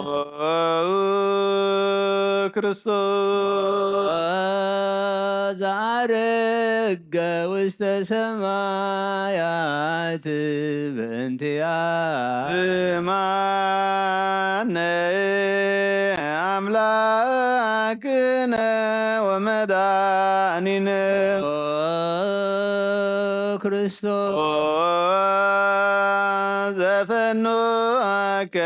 ክርስቶስ ዘዐረገ ውስተ ሰማያት በእንቲአነ በማነ አምላክነ ወመድኃኒነ ክርስቶስ ዘፈኖከ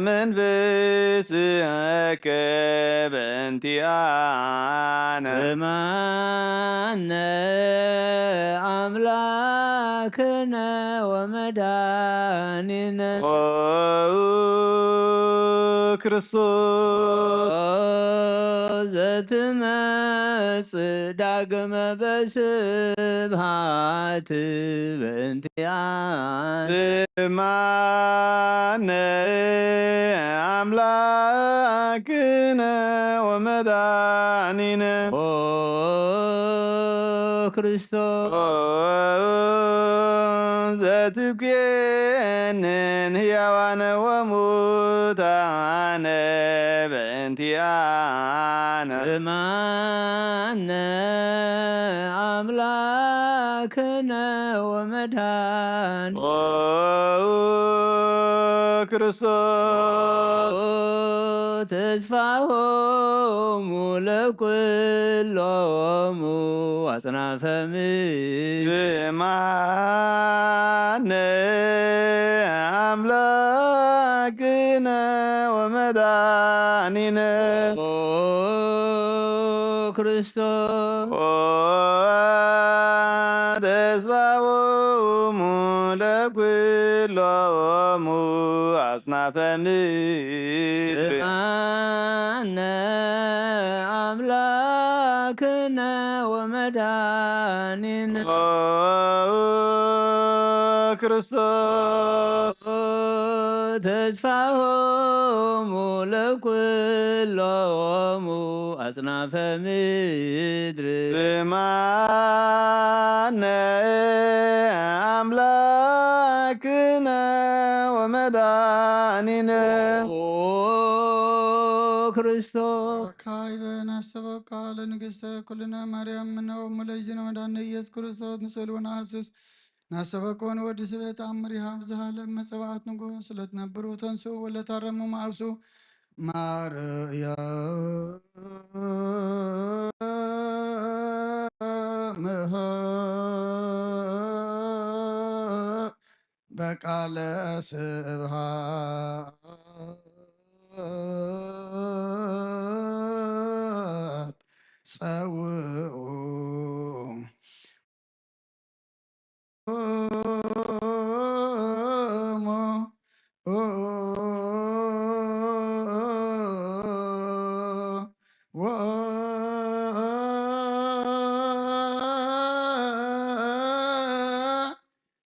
መንፈስከ በእንቲአነ በማነ አምላክነ ወመድኃኒነ ክርስቶስ ዘትመጽእ ዳግመ በስብሐት በእንቲአነ ስማነ አምላክነ ወመድኃኒነ ኦ ክርስቶስ ዘትኩነን ሕያዋነ ወሙታነ በእንቲአነ ስማነ አምላክነ ወመድኃኒነ ኦ ክርስቶስ ተስፋሆሙ ለኩሎሙ አጽናፈ ምድር ስማነ አምላክነ ወመድኃኒነ ኦ ክርስቶስ ተስፋሆሙ ለኩሎሙ አጽናፈ ምድር ስማነ አምላክነ ወመድኃኒነ ክርስቶስ ተስፋሆሙ ለኩሎሙ አጽናፈ ምድር ስማነ አምላክነ ወመድኃኒነ ኦ ክርስቶስ ካይበን አሰበካ ለንግሥተ ኩልነ ማርያም ነው ሙለይዝነ መድኃኒነ ኢየሱስ ክርስቶስ ንስእል ወነሐስስ ናሰበኮን ወዲ ስቤት አምሪሃ ብዝሃለ መጽባዕት ንጉሥ ስለትነብሩ ተንሱ ወለታረሙ ማእብሱ ማርያም በቃለ ስብሐት ጸውዑ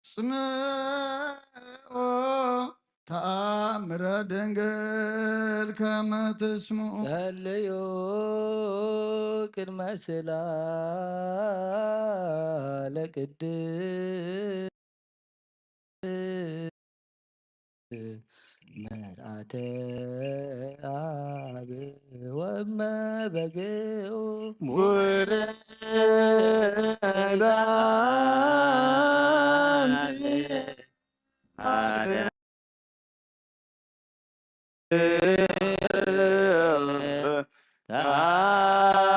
ጽንኦ ተአምረ ድንግል ከመ ትስምዑ ጸልዩ ቅድመ ስላ ለቅድስ መርአተ አብ ወእመ በግዑ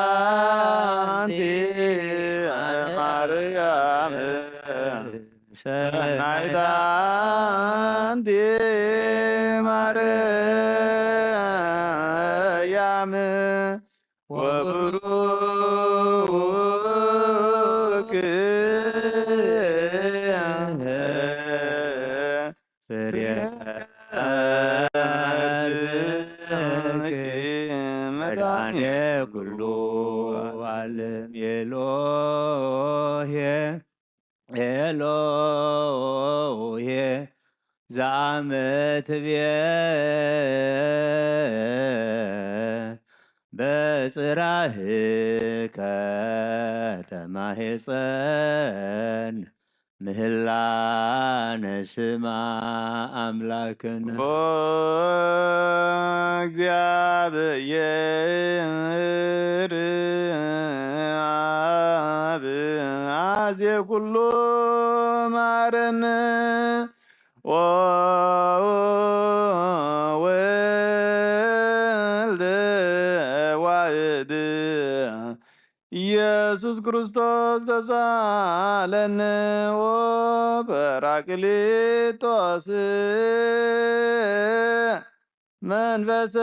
አንቲ ማርያም ሰናይታ አንቲ ማርያም ወቡሩክ ፍሬ መድኃኔ ኩሉ ዓለም ኤሎሄ ኤሎሄ ዘአመትብየ በጽራህከ ተማሄፀን ምህላነ ስማ አምላክነ እግዚአብሔር አብ አዜ ኩሎ ማረነ ወወልድ ዋሕድ ኢየሱስ ክርስቶስ ተሳለነ ወጰራቅሊጦስ መንፈሰ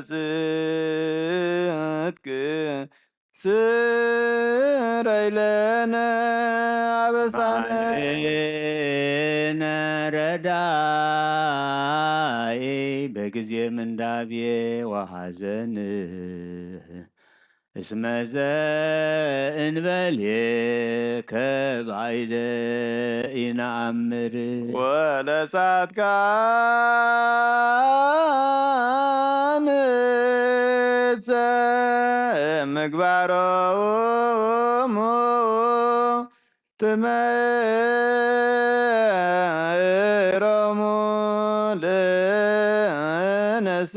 ጽድቅ ስረይ ለነ አበሳነ ማርነ ረዳይ በጊዜ ምንዳቤ ወሐዘን እስመ ዘእንበሌከ ባዕደ ኢነአምር ወለጻድቃን ምግባሮሙ ትመሮሙ ለነሰ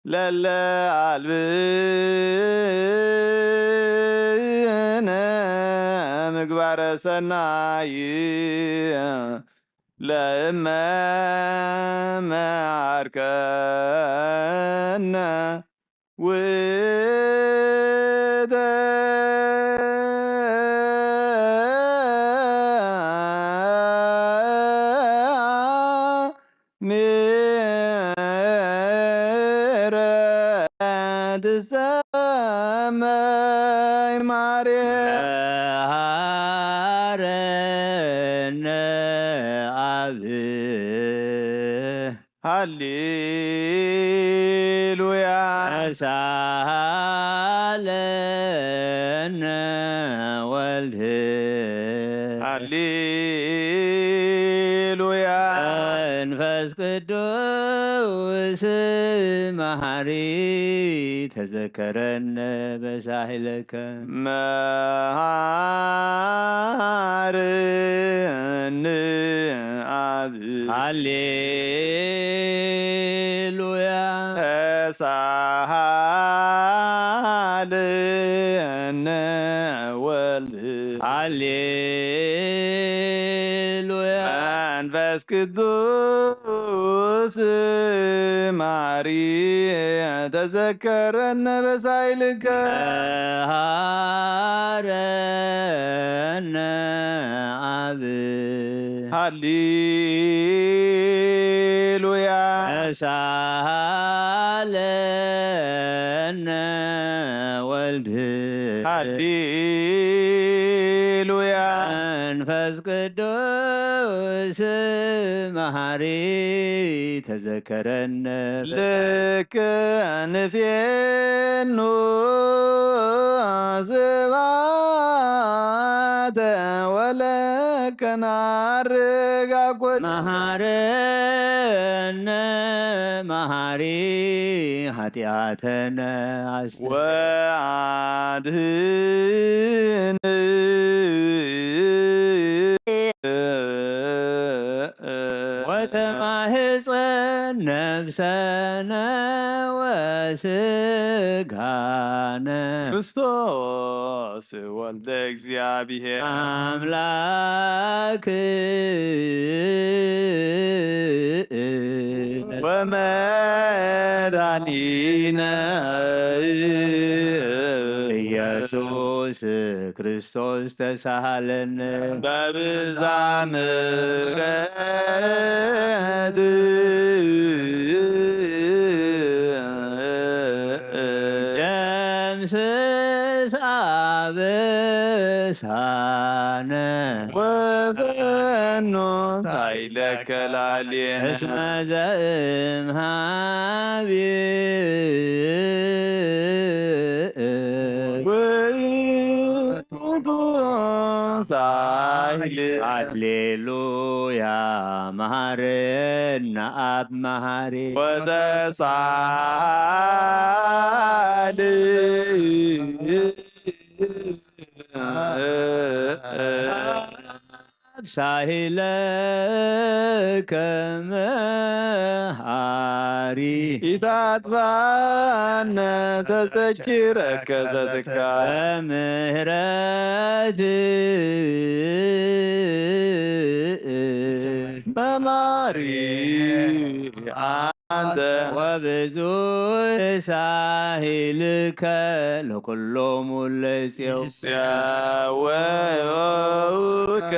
ለለ አልብነ ምግባረ ሰናይ ለእመ መዓርከነ ውእተ ምሕረት ሰማይ ማርያም ሃረነ አብ ሃሌሉያ ሳለነ ወልድ ሃሌሉያ መንፈስ ቅዱስ መሐሪ ተዘከረነ በሳህለከ መሐረነ አብ ሃሌሉያ ተሳሃለነ ወልድ ሃሌሉያ መንፈስ ቅዱስ ማሪ ተዘከረነ በሳይልከ ሃረነ አብ ሃሌሉያ ሳለነ ወልድ ሃሌሉያ መንፈስ ቅዱስ መሐሪ ተዘከረነ ልክ ንፌኑ ስብሐተ ወለከ ናርጋጎት መሐረነ መሐሪ ኃጢአተነ ወአድኅን ወተማህፀን ነፍሰነ ወስጋነ ክርስቶስ ወልደ እግዚአብሔር አምላክ ወመድኃኒነ ኢየሱስ ክርስቶስ ተሳሃለነ በብዛ ምሕረት ደምስስ አበሳነ ወፈኖ ሳይለከ ላሌነ እስመ ዘእምሃቤ ውእቱ ሳይል ሃሌሉያ መሐረነ አብ መሐሪ ወተሳል ሳሂለከ መሐሪ ኢታጥፋነ ተዘኪረከ ዘትካለ በምህረት መማሪ አንተ ወብዙ ሳሂልከ ለኩሎሙ ለጽዮው ያወከ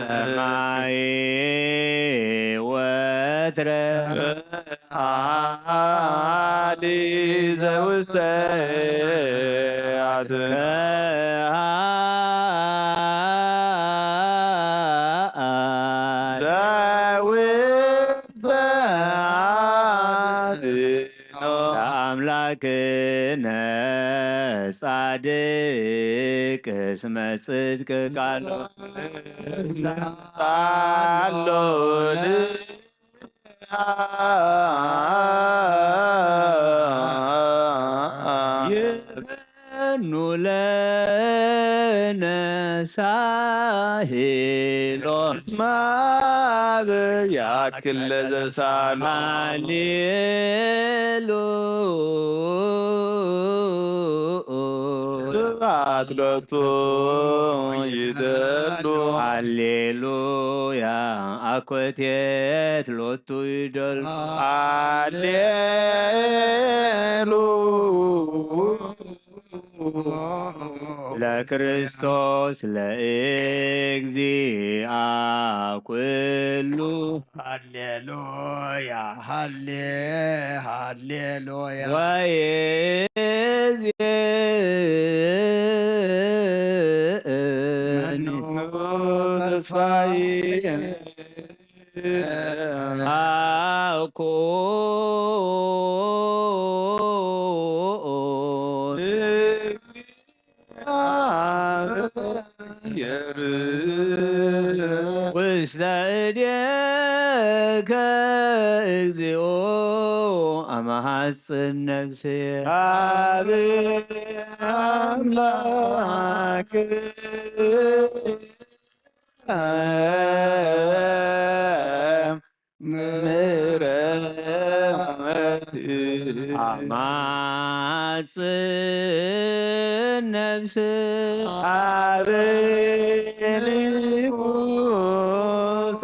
ሰማይ በትረ አሊ ዘውስተ አትነ ዘውስተ አትነ አምላክነ ጻድቅ እስመ ጽድቅ ቃሉ ቃሎ ይፈኑ ለነ ሳሂሎ እስመ ያክል ለዘሳሉ አትሎቱ ይደሉ ሃሌሉያ አኮቴት ሎቱ ይደሉ ሃሌሉ ለክርስቶስ ለእግዚአ ኩሉ ሃሌሉያ ሃሌሉያ ወይእዜኒ ተስፋዬ አኮ ውስተ እዴከ እግዚኦ አማሐፅን ነፍስየ አብ አምላክ ምሕረት አማጽን ነፍስ አብሊሙሰ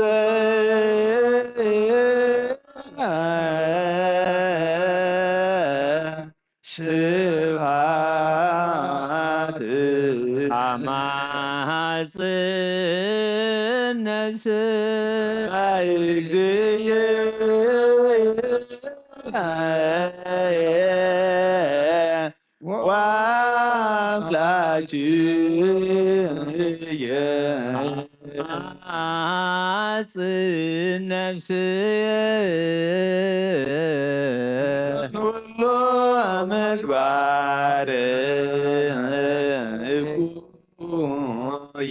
ሽብሃት አማጽን ነፍስ አይግዝየ ወአምላክየ አማጽን ነፍስየ ሁሉ ምግባር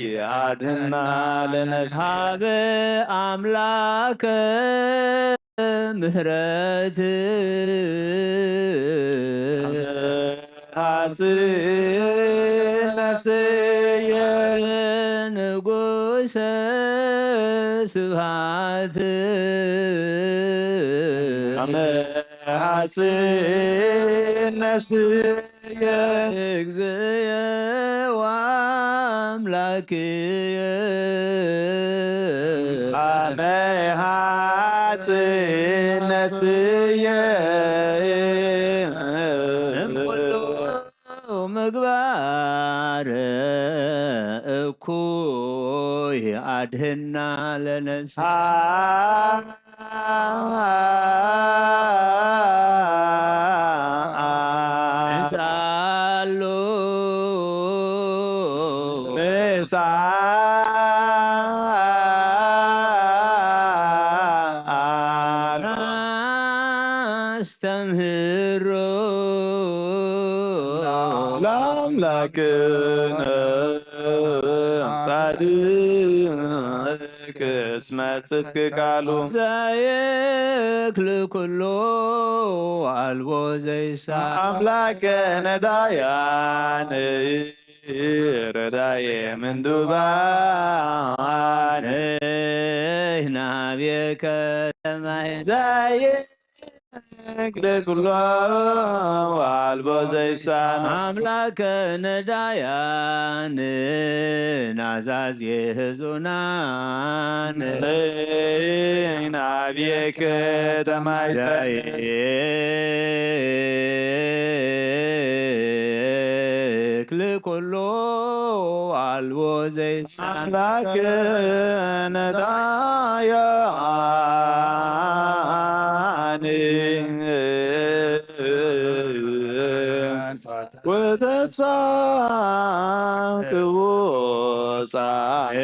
ያድህና ለነፍስ ሀበ አምላከ ምህረት ሐስን ነፍስየ ንጉሰ ስብሐት ሐስን ነፍስየ እግዚእየ ወአምላክየ አነ ሐስን ነፍስየ እምኩሉ ምግባር እኩይ አድህና ለነፍስ እንሳሎ አስተምህሮ ለአምላክነ ጻድቅ እስመ ጽድቅ ቃሉ ዘይክል ኩሎ አልቦ ዘይሳ አምላከ ነዳያን ረዳየ ምንዱባን ናቤከ ሰማይ ዘይክል ኩሎ አልቦ ዘይሳን አምላከ ነዳያን ናዛዝ የህዙናን ናብየከ ዘይክል ኩሎ አልቦ ዘይሳን አምላከ ነዳያን ተስፋ ክቡፃን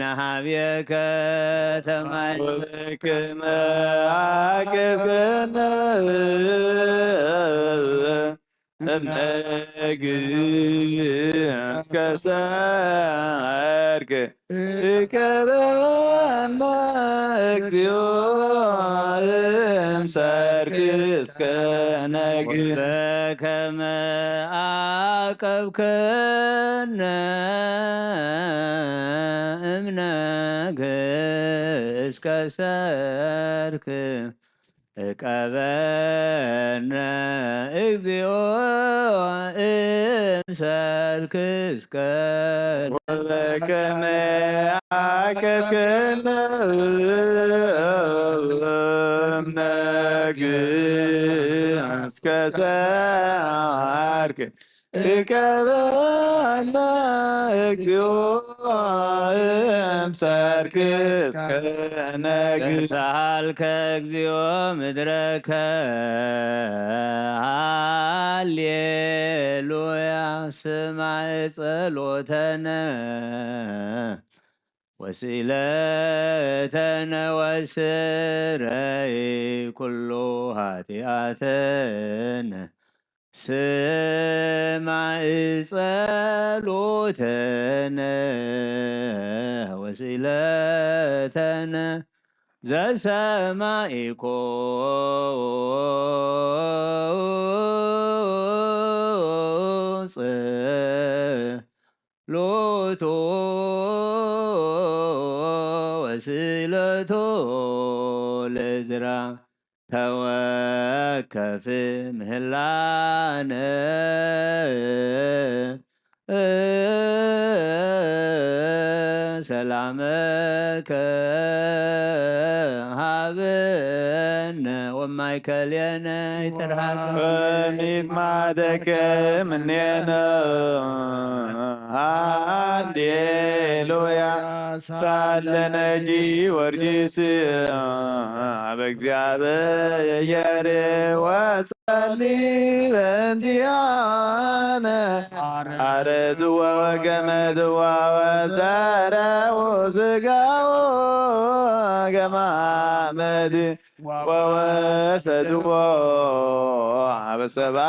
ናሃብየከ ተማይ ወክመ አቅብከነ እምነግ እስከ ሰርክ እቀበና እግዚኦ እምሰርክ እስከ ነግ በከመ አቀብከነ እምነግ እስከ ሰርክ እቀበነ እግዚኦ እምሰርክ እስከ ወበከመ አቀብከነ እምነግ እስከ ሰርክ እቀበና እግዚኦ እምሰርክ እስከ ነግ ሳልከ እግዚኦ ምድረከ ሃሌሉያ ስማዕ ጸሎተነ ወስእለተነ ወስረይ ኩሉ ኃጢአተነ ስማዕ ጸሎተነ ወስእለተነ ዘሰማኢኮ ጸሎቶ ወስእለቶ ለዝራ ተወከፍ ምህላነ ሰላመከ ሃበነ ወማእከሌነ ይትርሃቅ ማደከ ምኔነ ሃሌሉያ ሳለነ ጊዮርጊስ በእግዚአብሔር ወጸሊ በእንቲአነ አረድዋ ወገመድዋ ወዘረው ስጋው ገማመድ ወወሰድዎ በሰብአ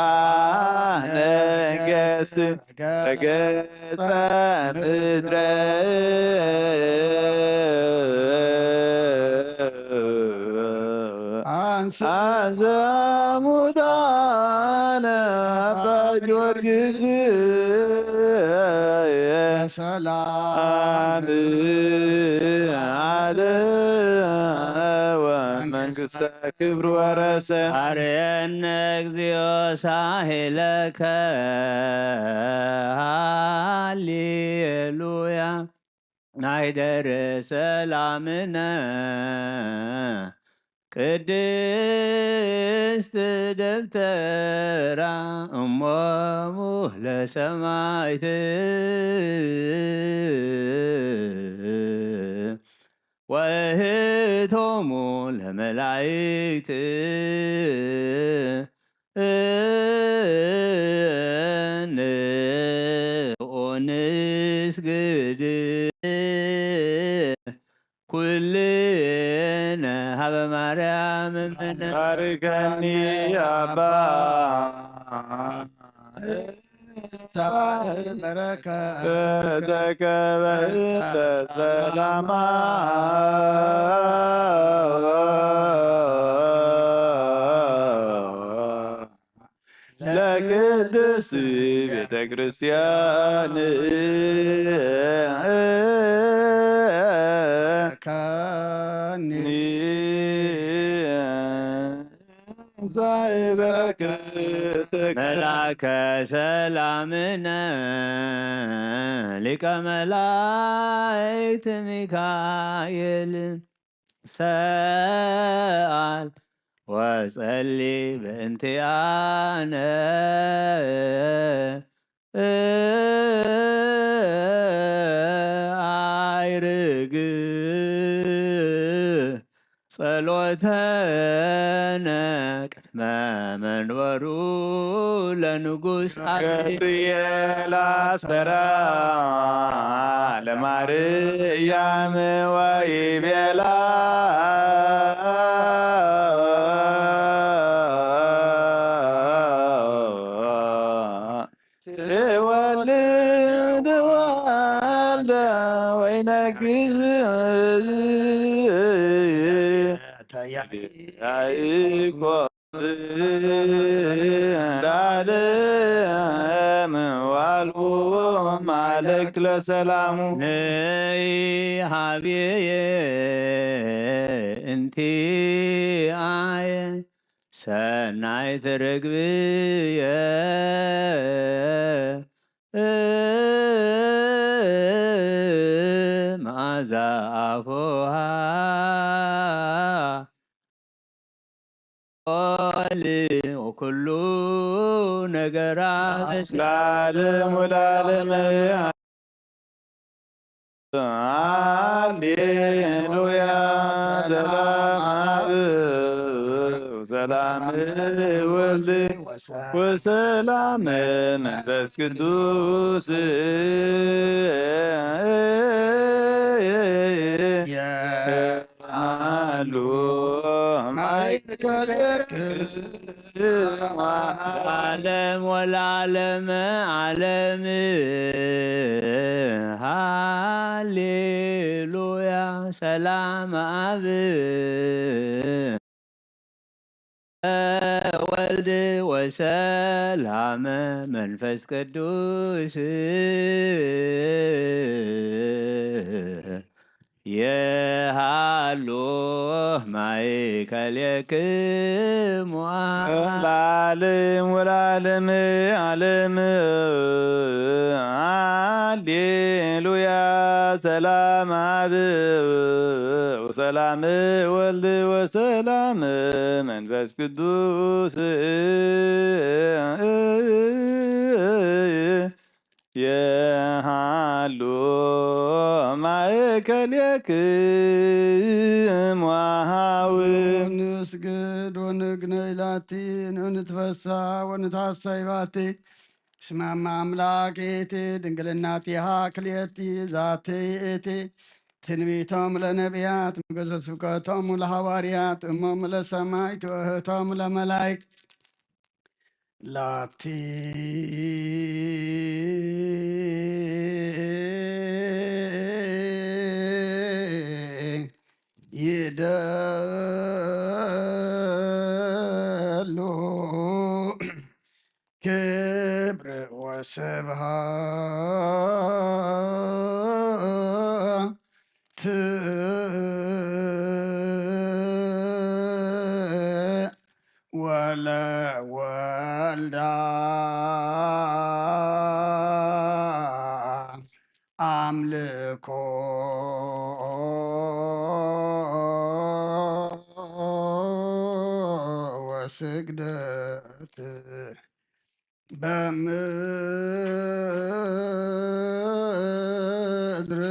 ነገሥት በገጸ ምድረ አንሰ ሙታነ አባ ጊዮርጊስ ሰላም አለወ መንግሥተ ክብር ወረሰ አርየነ እግዚኦ ሳሄለከ ሃሌሉያ ናይደር ሰላምነ ቅድስት ደብተራ እሞሙ ለሰማዕት ወእህቶሙ ለመላእክት ንስግድ ኩልነ ሀበ ማርያም እምነ ባርከኒ አባ ተቀበልተ ሰላማ ለቅድስት ቤተ ክርስቲያን ከኒ መላከ ሰላምነ ሊቀ መላእክት ሚካኤል ሰአል ወጸሊ በእንቲአነ አይርግ ጸሎተነ ቅድመ መመንበሩ ለንጉሥ ገብርኤል አስተራ ለማርያም ወይቤላ ትወልድ ወልደ ወይነግዝ ያዕቆብ እንዳለም ዋልኡ ማለክ ለሰላሙ ነይ ሃብየ እንቲአየ ሰናይ ትርግብየ መዓዛ አፉሃ ወኩሉ ነገራት ለዓለም ወለዓለመ ሃሌሉያ ሰላም ወልድ ወሰላም መንፈስ ቅዱስ አሉ ዓለም ወለዓለመ ዓለም ሃሌሉያ ሰላም አብ ወልድ ወሰላም መንፈስ ቅዱስ የሃሎ ማእከሌክሙ ለዓለም ወለዓለመ ዓለም ሃሌሉያ ሰላም አብ ወሰላም ወልድ ወሰላም መንፈስ ቅዱስ የሃሎ ማእከሌክሙ ንስግድ ወንግነይ ላቲ ንትፈሳ ወንታሰይ ባቲ እስማማ አምላኬቲ ድንግልናቲሃ ክልኤቲ ዛቲ እቲ ትንቢቶም ለነቢያት መገዘ ስብከቶም ለሐዋርያት እሞም ለሰማዕት ወእህቶም ለመላእክት ላቲ ይደሉ ክብር ወስብሐት ወለወልዳ አምልኮ ወስግደት በምድር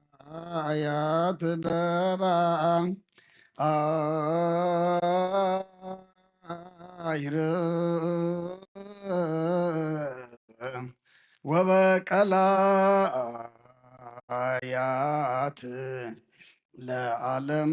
ወበሰማያት በባሕር ወበቀላያት ለዓለም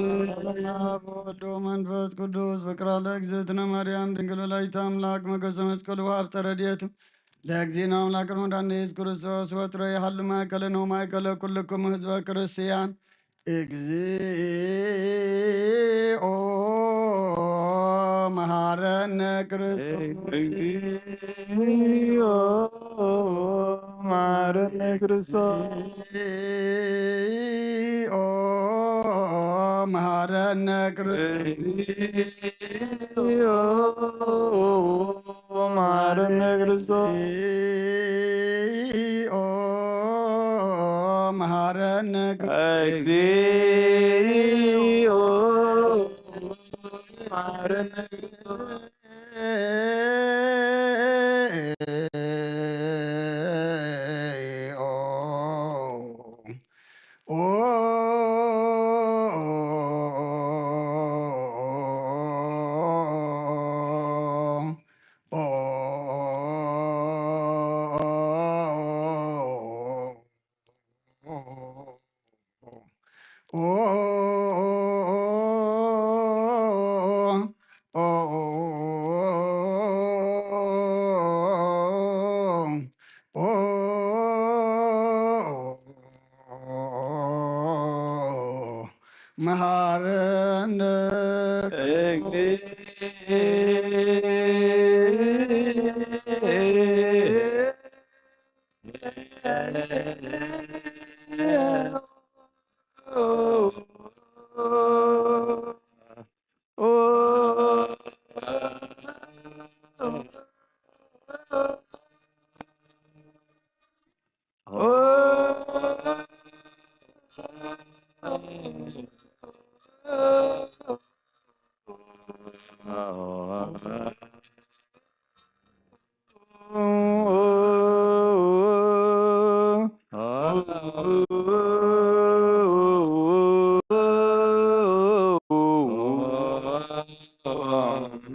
ወወልድ ወመንፈስ ቅዱስ በቅራ ለእግዝእትነ ማርያም ድንግል ወላዲተ አምላክ መገሰ መስቀሉ ሀብተ ረድኤቱ ለእግዚእነ አምላክ መድኃኒነ ኢየሱስ ክርስቶስ ወትረ ይሃሉ ማእከለነ ወማእከለ ኩልክሙ ህዝበ ክርስቲያን እግዚኦ መሐረነ ማረነ ክርስቶስ እግዚኦ መሐረነ ማረነ ክርስቶስ እግዚኦ መሐረነ እግዚኦ መሃረነ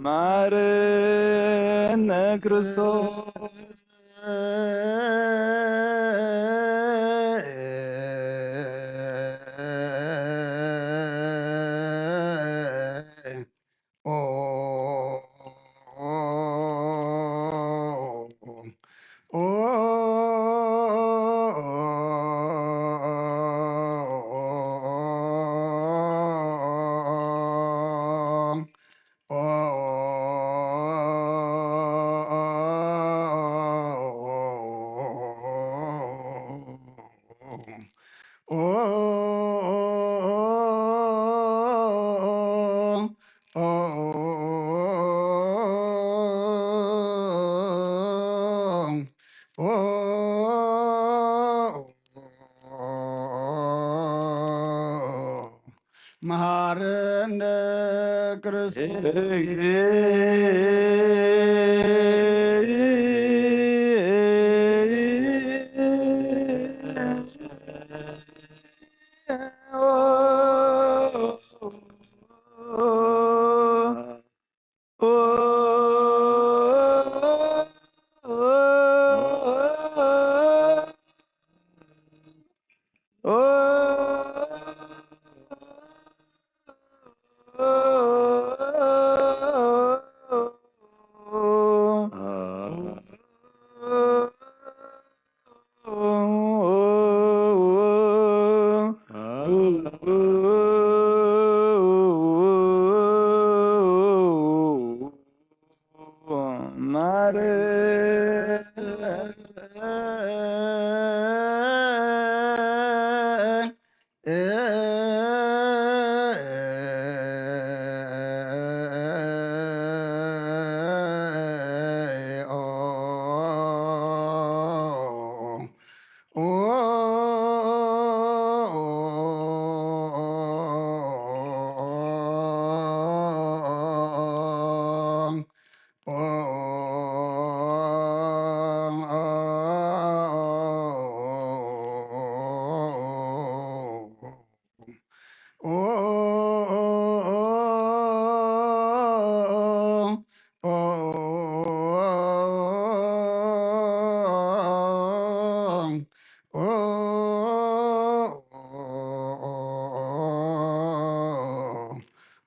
ማረነ ክርስቶስ መሃረነ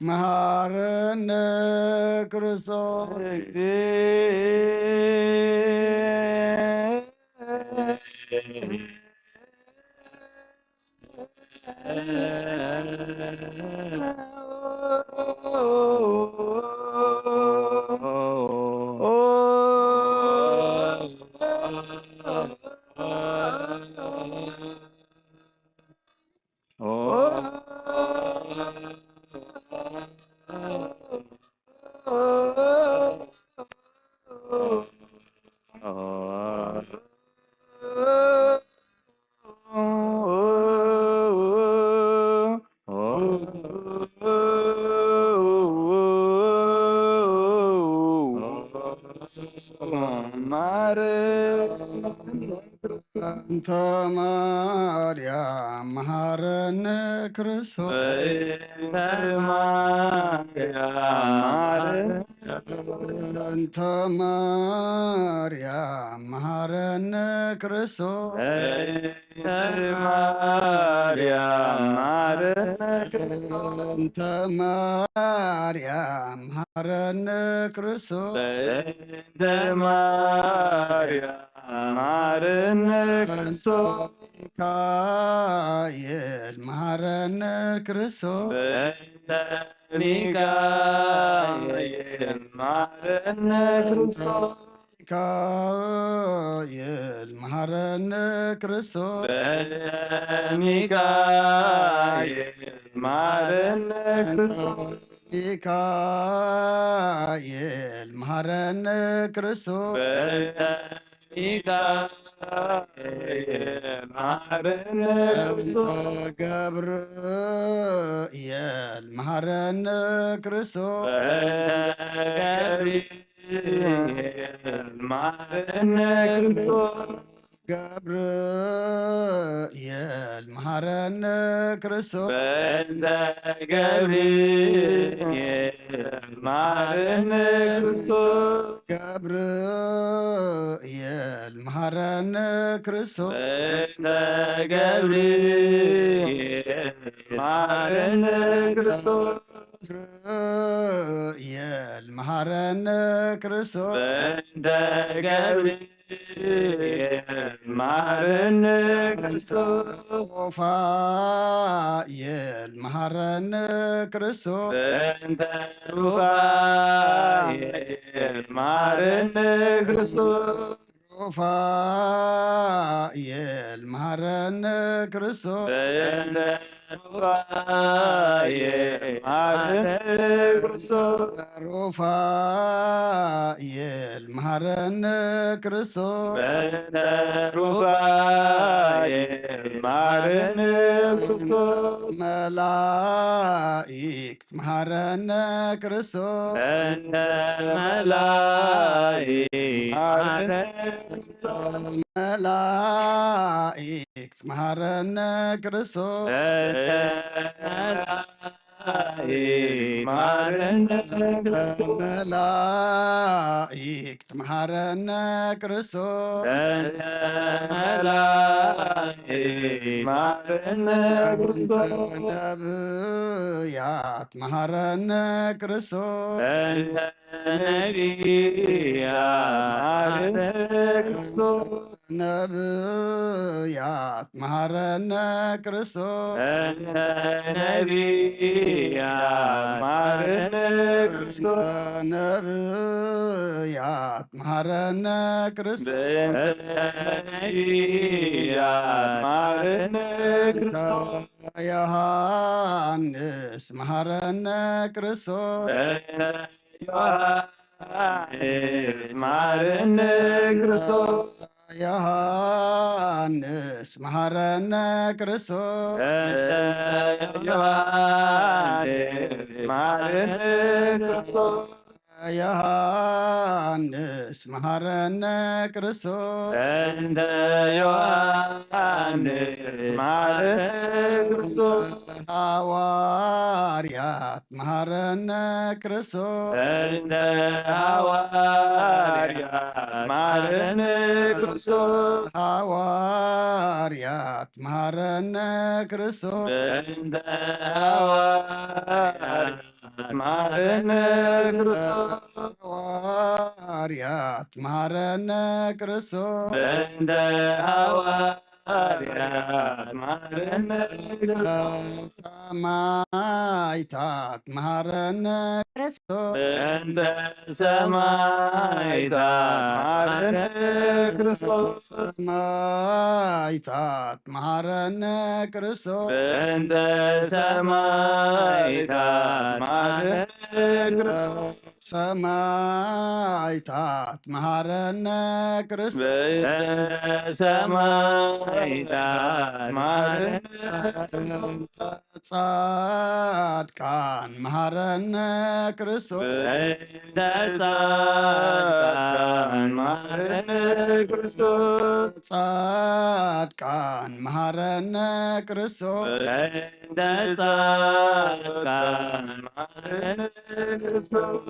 መሃረነ ክርስቶስ እንተ ማርያም መሐረነ ክርስቶስ እንተ ማርያም መሐረነ ክርስቶስ እንተ ማርያም መሐረነ ክርስቶስ ሚካኤል መሐረነ ክርስቶስ ሚካኤል መሐረነ ክርስቶስ ሚካኤል መሐረነ ክርስቶስ ገብርኤል መሐረነ ክርስቶስ ገብርኤል መሐረነ ክርስቶስ ገብርኤል መሐረነ ክርስቶስ ገብርኤል መሐረነ ክርስቶስ ሩፋኤል መሐረነ ክርስቶስ ሩፋኤል መሐረነ ክርስቶስ ሩፋኤል መሐረነ ክርስቶስ መላእክት መሐረነ ክርስቶስ መላእክት መሐረነ ክርስቶስ መላእክት መሐረነ ክርስቶስ ነቢያት መሐረነ ክርስቶስ ነቢያት መሐረነ ክርስቶስ ነቢያት መሐረነ ክርስቶስ ዮሐንስ መሐረነ ክርስቶስ ዮሐንስ መሐረነ ክርስቶስ ዮሐንስ መሐረነ ክርስቶስ ሐዋርያት መሐረነ ክርስቶስ ሐዋርያት መሐረነ ክርስቶስ ሐዋርያት መሐረነ ክርስቶስ ሰማዕታት መሐረነ ክርስቶስ ሰማዕታት መሐረነ ክርስቶስ ሰማዕታት መሐረነ ክርስቶስ ሰይጣን ማረነ ጻድቃን መሐረነ ክርስቶስ ጻድቃን ማረነ ክርስቶስ ጻድቃን መሐረነ ክርስቶስ ጻድቃን ማረነ ክርስቶስ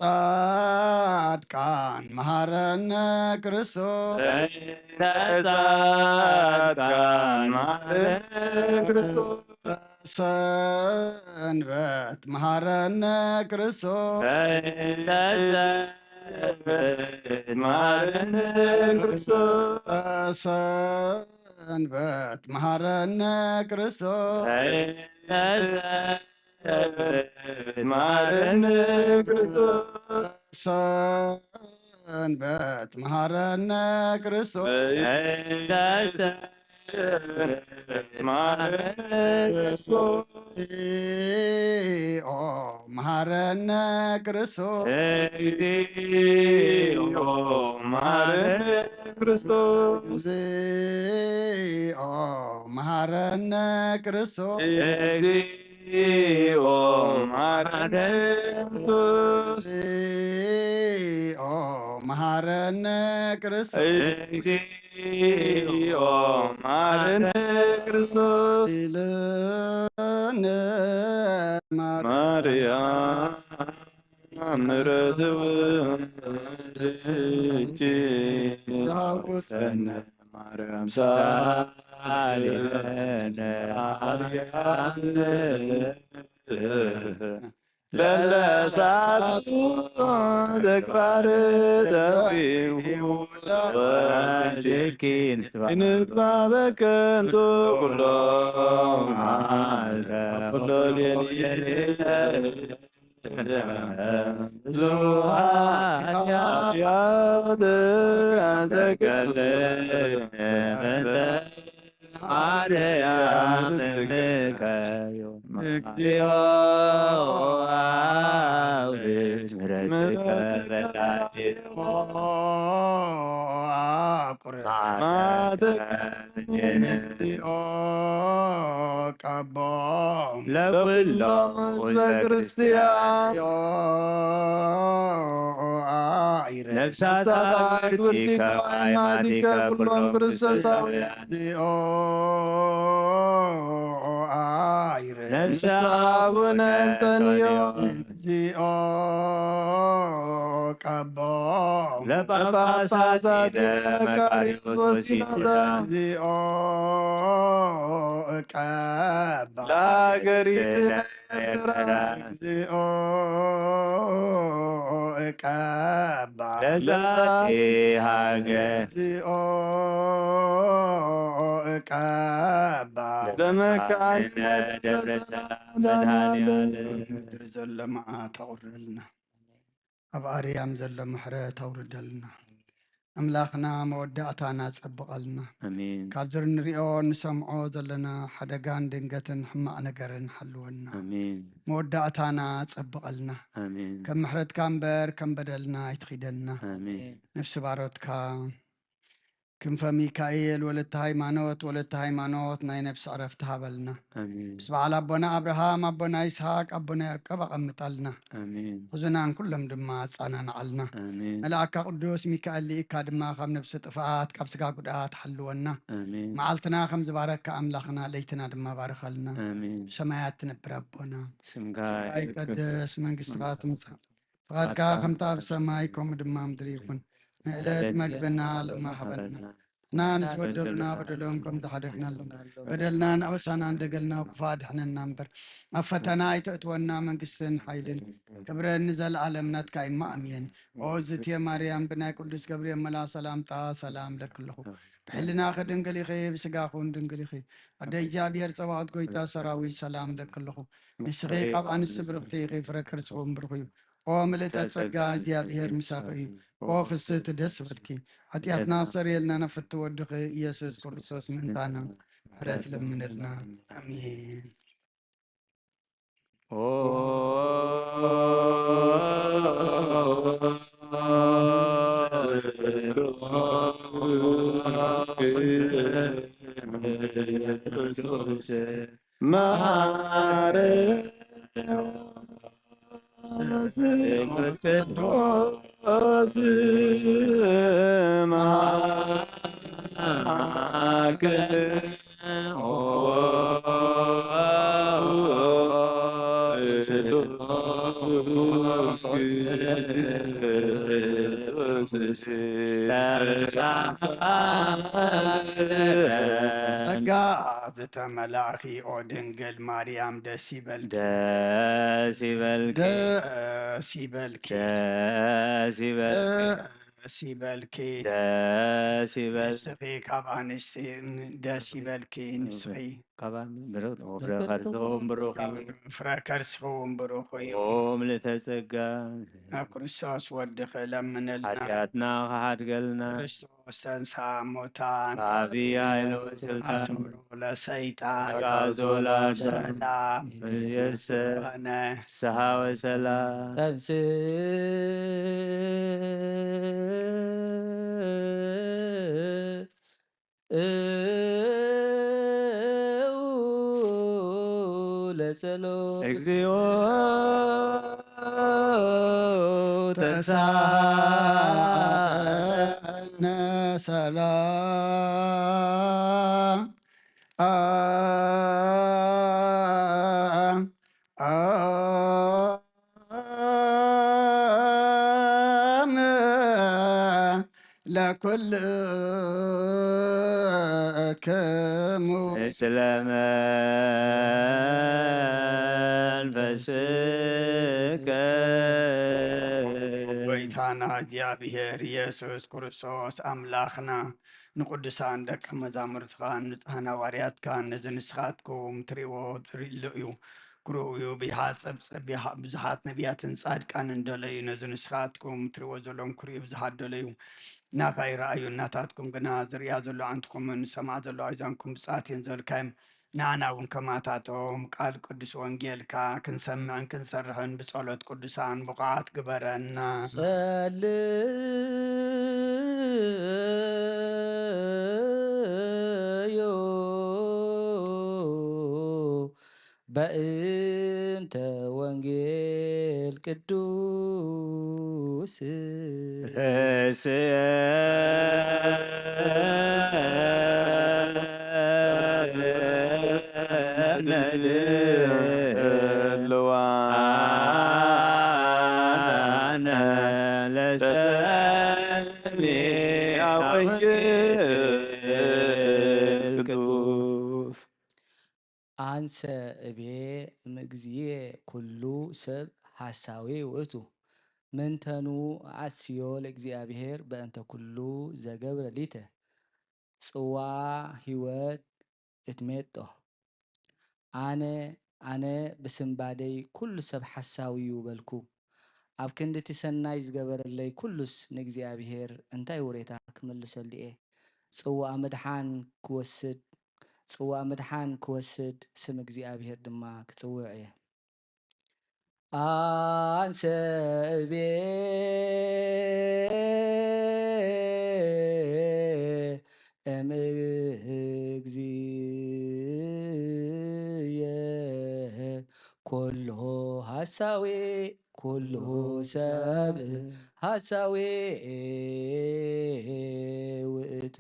ጻድቃን መሐረነ ክርስቶስ ጻድቃን ማረነ ክርስቶስ ሰንበት መሐረነ ክርስቶስ ማረነ ክርስቶስ ሰንበት መሐረነ ክርስቶስ ማረነ ክርስቶስ ሰንበት መሐረነ ክርስቶስ ማረነ ክርስቶስ እግዚኦ መሐረነ ክርስቶስ እግዚኦ ማረነ ክርስቶስ እግዚኦ መሐረነ ክርስቶስ እግዚኦ ማረነ ክርስቶስ እግዚኦ መሐረነ ክርስቶስ እግዚኦ ማረነ ክርስቶስ ኢልነ ማርያም ምሕረት ወልጅ ያውቁትነ ማርያም ሳሌነ ለለሳቱ ተግባር ተዊሁ ወጅኪን ንጥባ በከንቱ ኩሎ መዓልተ ኩሎ ሌሊት ብዙኃን ኃጢአት አንተቀለ ማርያም ንከዮ እግዚኦ አውልድ ምሕረትከ በላዕሌነ እግዚኦ ቀቦም ለኩሎም ሕዝበ ክርስቲያን ነፍሳት አክብርቲከ ወአዕማዲከ ኩሎም ክርስቶሳውያን ነፍሳት አቡነ አንቶንዮስ እግዚኦ ቀቦም ለጳጳሳት ለመቃርዮስ ወሲኖዳ እግዚኦ ቀባ ለአገሪቱ ኤርትራ እግዚኦ ቀባ ለዛቲ ሀገር እግዚኦ ቀባ ለመካነ ደብረ ሰላም መድኃኔዓለም ምድሪ ዘሎ መዓት አውርደልና ኣብ ኣርያም ዘሎ ምሕረት ኣውርደልና ኣምላኽና መወዳእታና ፀብቐልና አሜን ካብዚ እንሪኦ ንሰምዖ ዘለና ሓደጋን ድንገትን ሕማቕ ነገርን ሓልወና አሜን መወዳእታና ፀብቐልና አሜን ከም ምሕረትካ እምበር ከም በደልና ኣይትኺደና አሜን ነፍሲ ባሮትካ ክንፈ ሚካኤል ወለተ ሃይማኖት ናይ ነፍሲ ዕረፍቲ ሃበልና አሜን ምስ በዓል ኣቦና ኣብርሃም ኣቦና ይስሓቅ ኣቦና ያዕቆብ ኣቐምጣልና አሜን ሕዙናን ኩሎም ድማ ኣፃናንዓልና አሜን መልኣካ ቅዱስ ሚካኤል ሊኢካ ድማ ካብ ነፍሲ ጥፍኣት ካብ ስጋ ጉድኣት ሓልወና አሜን መዓልትና ከም ዝባረካ ኣምላኽና ለይትና ድማ ባርኸልና አሜን ሰማያት ትነብር ኣቦና ስምካ ኣይቀደስ መንግስትካ ትምፃእ ፍቓድካ ከምታ ኣብ ሰማይ ከምኡ ድማ ምድሪ ይኹን ንዕለት መግብና ሎማ ሃበና ና ንዝበደሉና በደሎም ከም ዝሓደግናሎም በደልናን ኣበሳናን ደገልና ክፉ ኣድሕነና እምበር ኣብ ፈተና ኣይተእትወና መንግስትን ሓይልን ክብረን ንዘለዓለም ናትካ ኢማ ኣምየን ኦ ዝትየ ማርያም ብናይ ቅዱስ ገብርኤል መላ ሰላምጣ ሰላም ለክለኹ ብሕልናኸ ድንግል ኢኺ ብስጋኹን ድንግል ኢኺ ኣደ እግዚኣብሔር ፀባዖት ጎይታ ሰራዊት ሰላም ለክለኹ ንስኺ ካብ ኣንስቲ ብርክቲ ኢኺ ፍረ ክርስኹም ብርኽ እዩ ኦ ምልእተ ጸጋ እግዚኣብሔር ምሳኺ እዩ ኦ ፍስሕቲ ደስ በልኪ ኃጢአትና ሰሪየልና ነፍቲ ወድኺ ኢየሱስ ክርስቶስ ምንታና ምሕረት ለምንልና አሜን ኦ ቅዱስ ማርያስ ክርስቶስ ጸጋ ዝተመላእኺ ኦ ድንግል ማርያም ደስ ይበልኪ ደስ ይበልኪ ደስ ይበልኪ ደስ ይበልኪ ደስ ይበልኪ ደስ ይበልኪ ንስኺ ካብ ኣንስቲ ደስ ይበልኪ ንስኺ ካባን ብሩኽ ፍረ ከርሶም ብሩኽ እዩ ፍረ ከርስኹም ብሩኽ እዩ ኦም ልተጸጋ ኣብ ክርስቶስ ወድኺ ለምንልና ሓጢኣትና ኸሓድገልና ክርስቶስ ተንሥአ እሙታን ዓብዪ ኃይሎ ስልጣን ኣትምሮ ለሰይጣን አጋዞ ላዳ ሰላም የሰ ኮነ ፍስሓ ወሰላም ተንስ ለጸሎት እግዚኦ ተሳነ ሰላም ለኩልክሙ ስለ መንፈስከ ጎይታና እግዚአብሔር ኢየሱስ ክርስቶስ ኣምላኽና ንቅዱሳን ደቀ መዛሙርትካ ንፅሓን ሃዋርያትካ ነዚ ንስኻትኩም ትሪእዎ ዝርኢሉ እዩ ክርእዩ እዩ ብሓፀብ ብዙሓት ነቢያትን ጻድቃንን ደለዩ ነዚ ንስኻትኩም ትሪእዎ ዘሎም ክርእዩ ብዙሓት ደለዩ ናኻ ይረኣዩ እናታትኩም ግና ዝርያ ዘሎ ዓንትኩምን ሰማዕ ዘሎ ኣዛንኩም ብፃትየን ዘልካዮም ንኣና እውን ከማታቶም ቃል ቅዱስ ወንጌልካ ክንሰምዕን ክንሰርሕን ብጸሎት ቅዱሳን ብቕዓት ግበረና ጸልዩ በእንተ ወንጌል ቅዱስ ልዋነ ለሰሚዐ ወንጌል ቅዱስ አንሰ እቤ እምግዚእ ኩሉ ሰብ ሐሳዊ ውእቱ ምንተኑ አስዮ ለእግዚአብሔር በእንተ ኩሉ ዘገብረ ሊተ ጽዋ ህይወት እትሜጦ አነ ብስምባደይ ኩሉ ሰብ ሓሳዊ እዩ በልኩ ኣብ ክንድቲ ሰናይ ዝገበረለይ ኩሉስ ንእግዚአብሔር እንታይ ውሬታ ክምልሰሉ እየ ጽዋእ መድሓን ክወስድ ስም እግዚአብሔር ድማ ክጽውዕ እየ አንሰ እቤ እምግዚየ ኩሉ ሐሳዊ ኩሉ ሰብ ሐሳዊ ውእቱ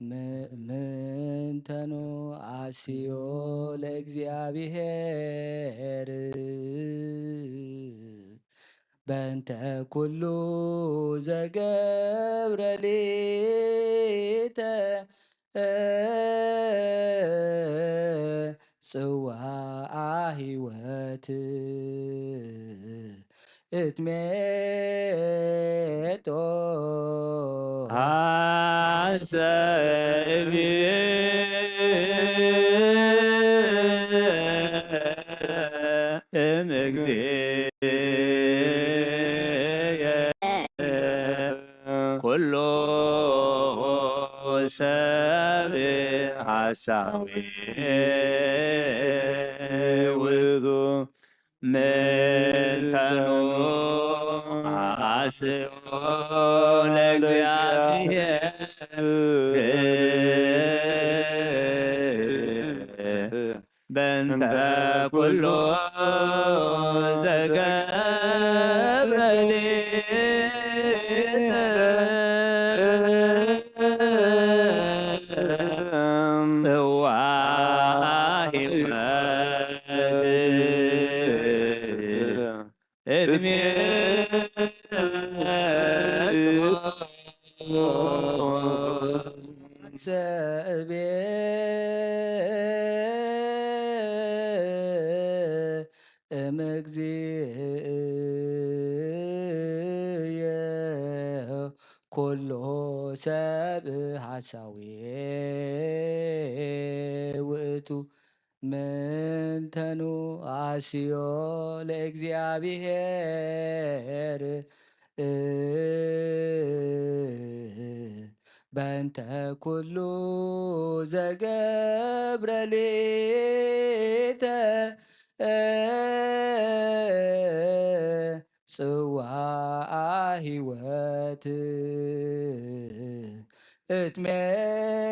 ምንተኑ አስዮ ለእግዚአብሔር በእንተ ኩሉ ዘገብረ ሊተ ጽዋአ ህይወት እትሜጦ አንሰ እቤ እምግዚእየ ኩሉ ሰብ ሐሳዊ ውእቱ ምንተኑ አስዮ ለእግዚአብሔር በእንተ ኩሉ ዘገብረ ጽዋ ሕይወት እድሜ ዘእቤ እምግዚእየ ኩሉ ሰብ ሐሳዊ ውእቱ ምንተኑ አስዮ ለእግዚአብሔር በእንተ ኩሉ ዘገብረ ሌተ ጽዋዐ ሕይወት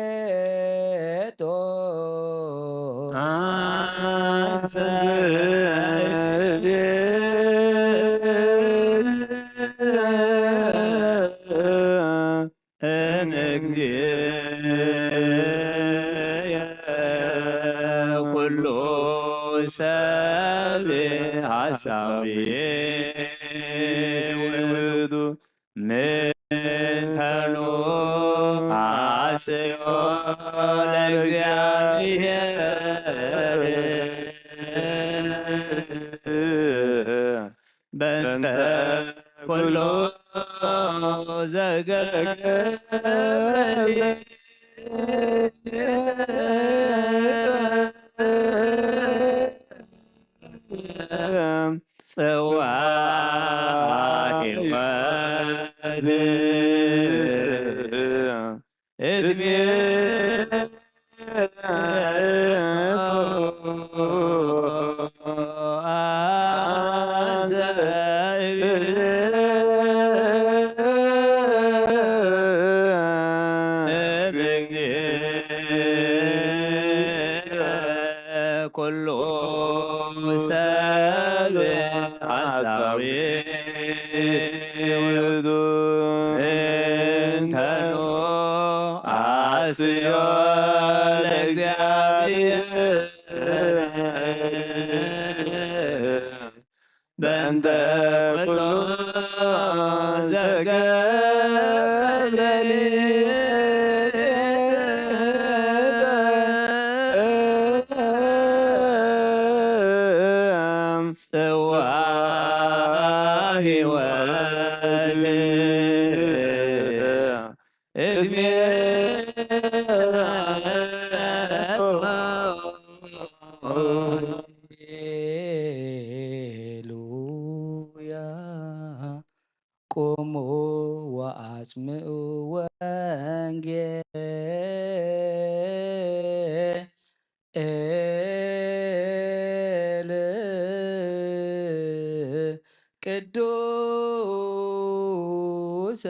እትሜቶ አንሰ እምግዚእየ ኩሉ ሰብ ሐሳዊ ውእቱ ምንተኑ አስዮ ለእግዚአብሔር በእንተ ኩሉ ዘገብረ ጽዋ ሕይወት እድሜ ኩሉ ሰብ ሐሳዊ ውእቱ ምንተኑ አስዮ ለእግዚአብሔር በእንተ ኩሉ ዘገብረ ጽዋ ሕይወት እድሜ ሃሌሉያ ቆሞ ወአጽምዑ ወንጌል ቅዱሰ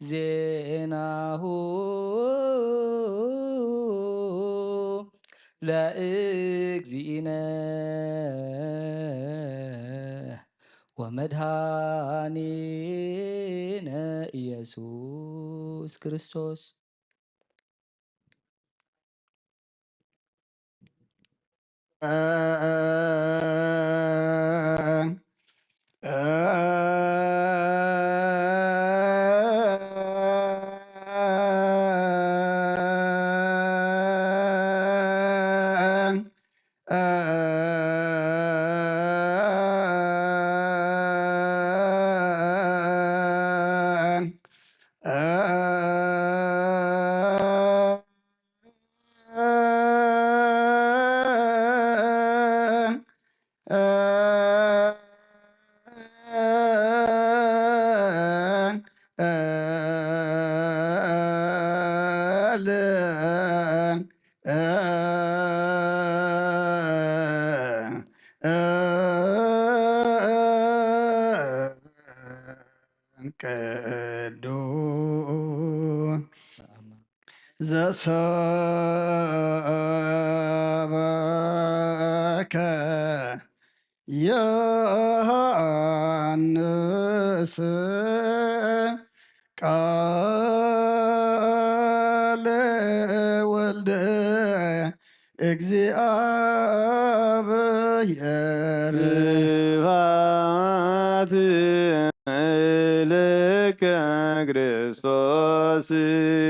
ዜናሁ ለእግዚእነ ወመድኃኒነ ኢየሱስ ክርስቶስ ቅዱስ ያንስ ቃለ ወልደ እግዚአብሔር ስብሐት ለከ ክርስቶስ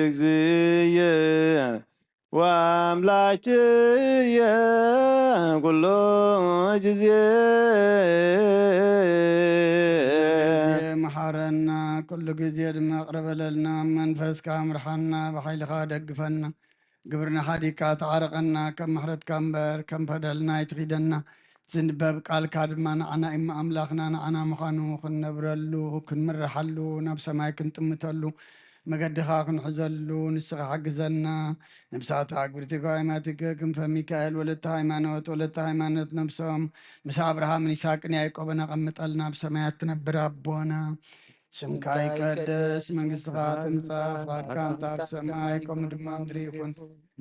እግዚእየ ወአምላክየ ኩሎ ጊዜ መሐረና ኩሉ ጊዜ ድማ ቅረበለልና መንፈስካ ምርሓና ብሓይልኻ ደግፈና ግብርና ሓዲካ ተዓረቐና ከም ምሕረትካ እምበር ከም ፈደልና ይትኺደና ዝንበብ ቃልካ ድማ ንዓና ኢማ ኣምላኽና ንዓና ምዃኑ ክንነብረሉ ክንምርሓሉ ናብ ሰማይ ክንጥምተሉ መገድኻ ክንሕዘሉ ንስኻ ሓግዘና ነብሳታ ግብርቲ ጓይማቲከ ክንፈ ሚካኤል ወለተ ሃይማኖት ነብሶም ምስ አብርሃምን ይስሐቅን ያዕቆብን ኣቐምጠልና ብሰማያት ትነብር ኣቦና ስምካ ይቀደስ መንግስትኻ ትምጻእ ፍቃድካ እንታ ኣብ ሰማይ ከምኡ ድማ ምድሪ ይኹን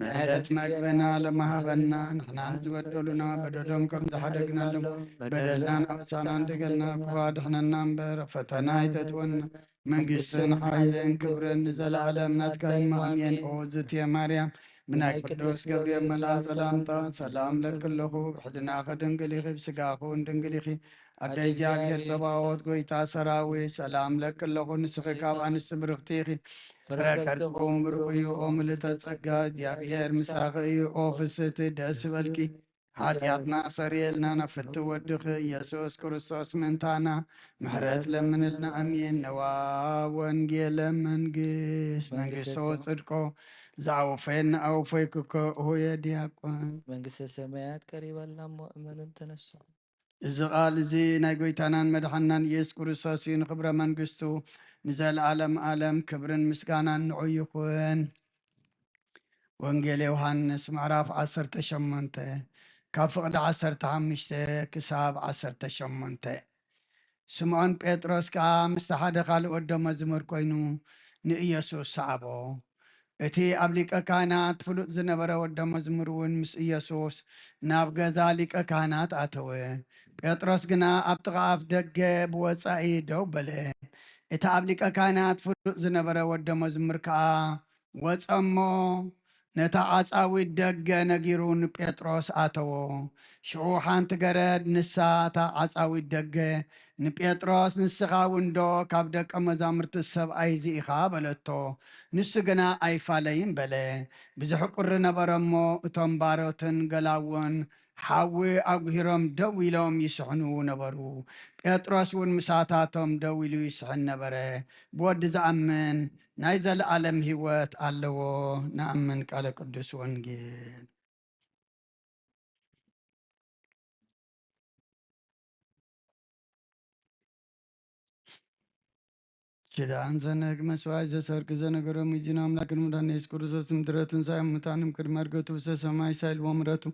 ንዕለት መግብና ለመሃበና ንሕና ዝበደሉና በደሎም ከም ዝሓደግናሎም በደልናን ኣምሳና እንደገልና እኳ ድሕነና እምበር ፈተና ይተትወና መንግስትን ሓይልን ክብርን ንዘለዓለም ናትካ ኢማ ኣሜን። ኦ ዝትየ ማርያም ብናይ ቅዱስ ገብርኤል መልኣክ ሰላምታ ሰላም ለክለኹ ብሕድና ድንግል ኢኺ ብስጋኹን ድንግል ኢኺ ኣደይ እግዚኣብሔር ፀባዖት ጎይታ ሰራዊት ሰላም ለክለኹ ንስኺ ካብ ኣንስቲ ብርክቲ ኢኺ ፍረ ከርቁም ብሩኽ እዩ ኦ ምልዕተ ጸጋ እግዚኣብሔር ምሳኺ እዩ ኦ ፍስቲ ደስ በልኪ ሓጢኣትና ሰሪየልና ናብ ፍቲ ወድኺ ኢየሱስ ክርስቶስ ምእንታና ምሕረት ለምንልና ኣሜን። ነዋ ወንጌለ መንግስቶ ጽድቆ ዝኣውፈየና ኣውፈይክኮ ሆየ ዲያቆን መንግስተ ሰማያት ቀሪበልና እሞ እመኑን ተነሱ። እዚ ቃል እዚ ናይ ጎይታናን መድሓናን ኢየሱስ ክርስቶስ እዩ ንክብረ መንግስቱ ንዘለዓለም ዓለም ክብርን ምስጋናን ንዑ ይኹን። ወንጌል ዮሃንስ ምዕራፍ 18 ካብ ፍቕዲ 15 ክሳብ 18 ስምዖን ጴጥሮስ ከዓ ምስ ሓደ ካልእ ወዲ መዝሙር ኮይኑ ንኢየሱስ ሰዓቦ እቲ ኣብ ሊቀ ካህናት ፍሉጥ ዝነበረ ወዲ መዝሙር እውን ምስ ኢየሱስ ናብ ገዛ ሊቀ ካህናት ኣተወ። ጴጥሮስ ግና ኣብ ጥቓ ኣፍ ደገ ብወፃኢ ደው በለ። እቲ ኣብ ሊቀ ካህናት ፍሉጥ ዝነበረ ወዲ መዝሙር ከዓ ወፀሞ ነታ ዓፃዊት ደገ ነጊሩ ንጴጥሮስ ኣተዎ። ሽዑ ሓንቲ ገረድ ንሳ እታ ዓፃዊት ደገ ንጴጥሮስ ንስኻ ውንዶ ካብ ደቀ መዛሙርቲ ሰብኣይ ኢኻ በለቶ። ንሱ ግና ኣይፋለይን በለ። ብዙሕ ቁሪ ነበረ እሞ እቶም ባሮትን ገላውን ሓዊ ኣጉሂሮም ደው ኢሎም ይስሕኑ ነበሩ። ጴጥሮስ እውን ምሳታቶም ደው ኢሉ ይስሕን ነበረ። ብወዲ ዝኣምን ናይ ዘለዓለም ህይወት ኣለዎ። ንኣምን ቃለ ቅዱስ ወንጌል ኪዳን ዘነግ መስዋዕት ዘሰርክ ዘነገሮም ይዚና አምላክን ሙዳን ኢየሱስ ክርስቶስ ምድረትን ሳይሆን ሙታንም ቅድመ ዕርገቱ ውስተ ሰማይ ሳይልዎ ምሕረቱ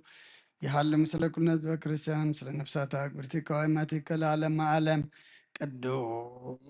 ይሃሉ ምስለ ኩልነ ህዝበ ክርስቲያን ምስለ ነፍሳት አግብርቲ ከዋይማት ከለዓለመ ዓለም ቅዱስ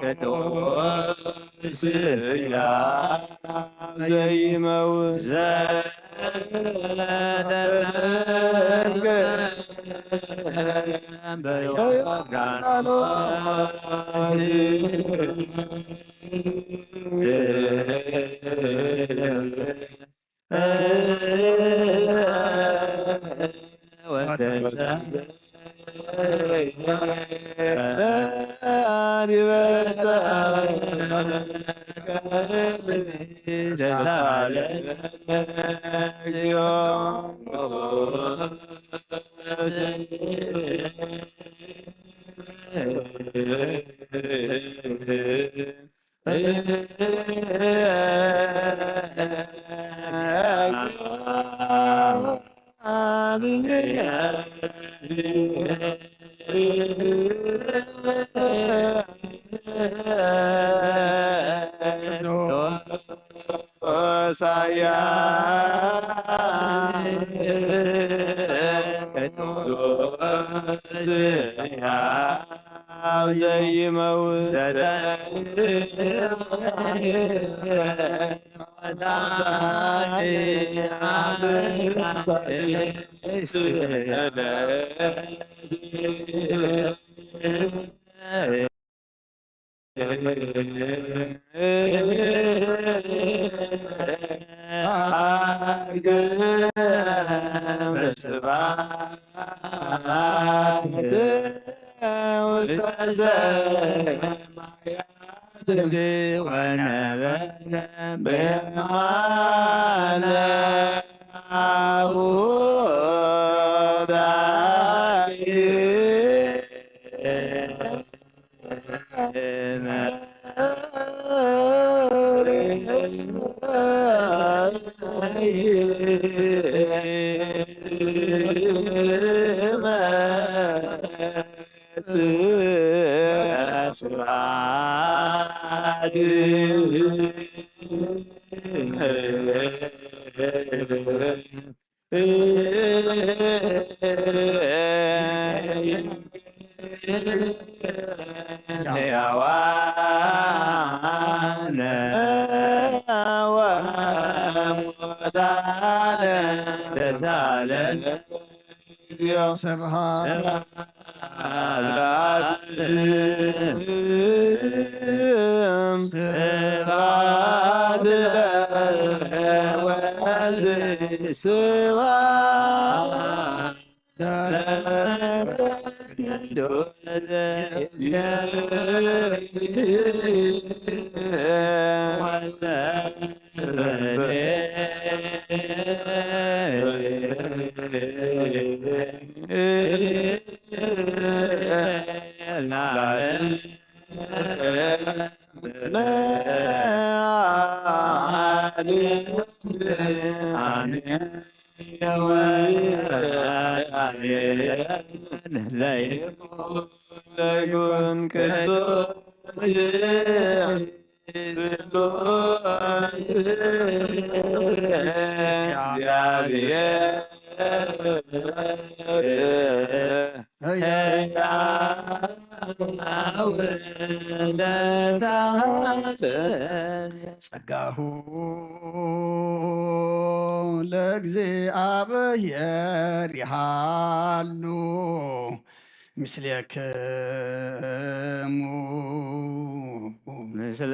ቅዱስ ዘይመውት سبحان ጸጋሁ ለእግዚአብሔር ይሃሉ ምስሌክሙ ምስለ